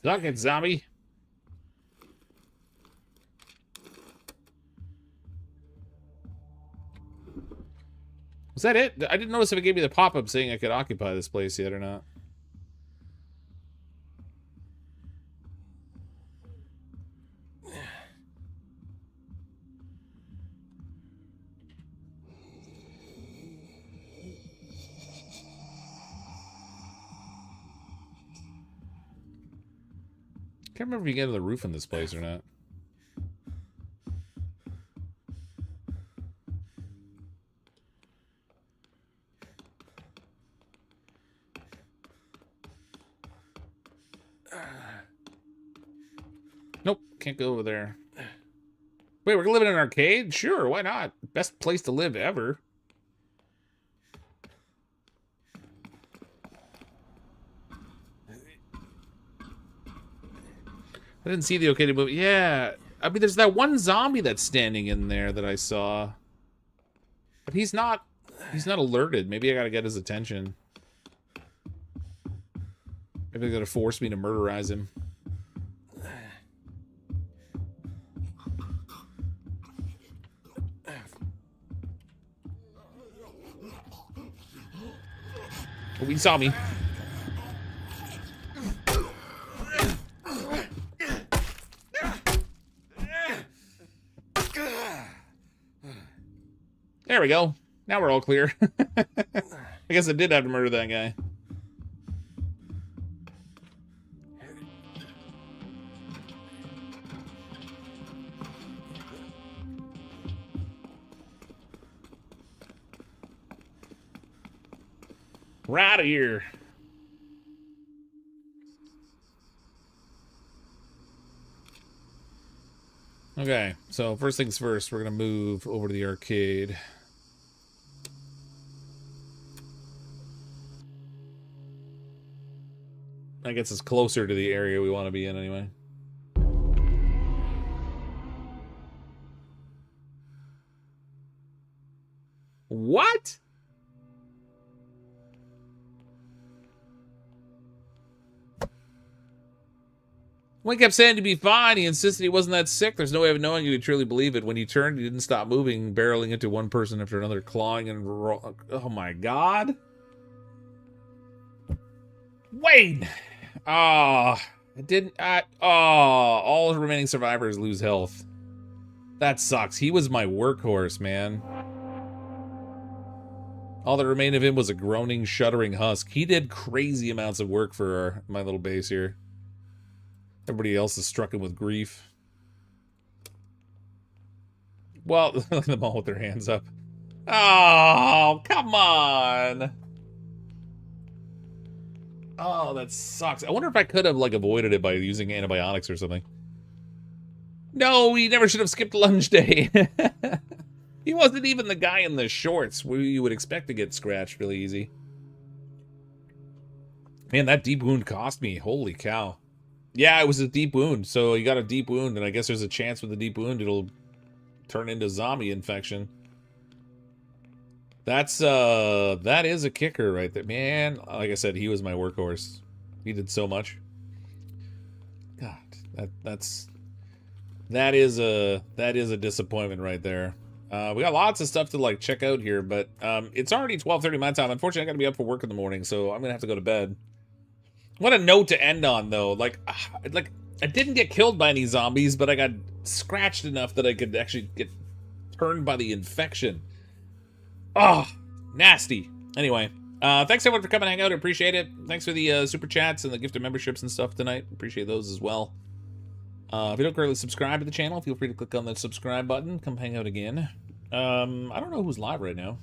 Suck it, zombie. Was that it? I didn't notice if it gave me the pop-up saying I could occupy this place yet or not. I can't remember if you get to the roof in this place or not. can't go over there. Wait, we're living in an arcade? Sure, why not? Best place to live ever. I didn't see the arcade movie. Yeah, I mean, there's that one zombie that's standing in there that I saw. But he's not alerted. Maybe I gotta get his attention. Maybe they're gonna force me to murderize him. Oh, he saw me. There we go. Now we're all clear. I guess I did have to murder that guy. We're out of here. Okay, so first things first, we're gonna move over to the arcade. That gets us closer to the area we want to be in anyway. What? When he kept saying to be fine, he insisted he wasn't that sick. There's no way of knowing you could truly believe it. When he turned, he didn't stop moving, barreling into one person after another, clawing and oh my god. Wait! Ah, it didn't. All remaining survivors lose health. That sucks. He was my workhorse, man. All that remained of him was a groaning, shuddering husk. He did crazy amounts of work for my little base here. Everybody else is struck with grief. Well, look at them all with their hands up. Oh, come on. Oh, that sucks. I wonder if I could have, like, avoided it by using antibiotics or something. No, he never should have skipped lunch day. He wasn't even the guy in the shorts where you would expect to get scratched really easy. Man, that deep wound cost me. Holy cow. Yeah, it was a deep wound. So you got a deep wound, and I guess there's a chance with a deep wound it'll turn into zombie infection. That is a kicker right there. Man, like I said, he was my workhorse. He did so much. God, that is a disappointment right there. We got lots of stuff to like check out here, but it's already 12:30 my time. Unfortunately, I got to be up for work in the morning, so I'm gonna have to go to bed. What a note to end on, though. Like I didn't get killed by any zombies, but I got scratched enough that I could actually get turned by the infection. Oh, nasty. Anyway, thanks everyone for coming and hang out. I appreciate it. Thanks for the super chats and the gifted memberships and stuff tonight. Appreciate those as well. If you don't currently subscribe to the channel, feel free to click on the subscribe button. Come hang out again. I don't know who's live right now.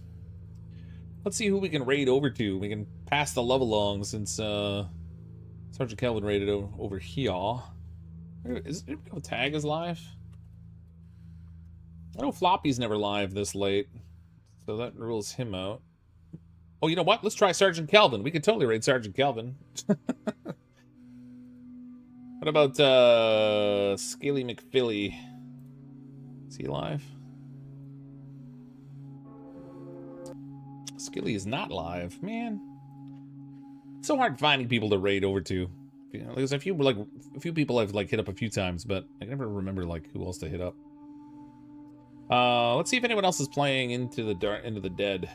Let's see who we can raid over to. We can pass the love along since Sergeant Kelvin raided over here. Is Tag is live? I know Floppy's never live this late, so that rules him out. Oh, you know what? Let's try Sergeant Kelvin. We could totally raid Sergeant Kelvin. What about Scaly McPhilly? Is he live? Skilly is not live, man. It's so hard finding people to raid over to. You know, there's a few people I've like hit up a few times, but I never remember like who else to hit up. Let's see if anyone else is playing Into the Dead.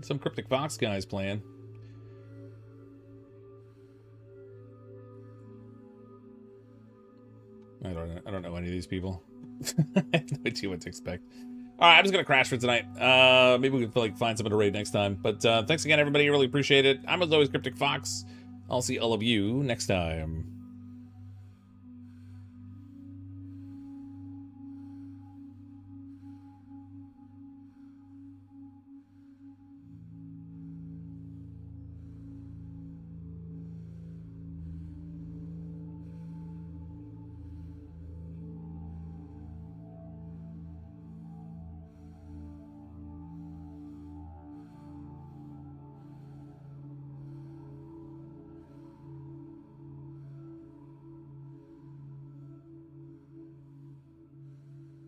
Some CrypticFox guys playing. I don't know any of these people. I have no idea what to expect. All right, I'm just gonna crash for tonight. Maybe we can like find someone to raid next time. But thanks again, everybody. I really appreciate it. I'm as always CrypticFox. I'll see all of you next time.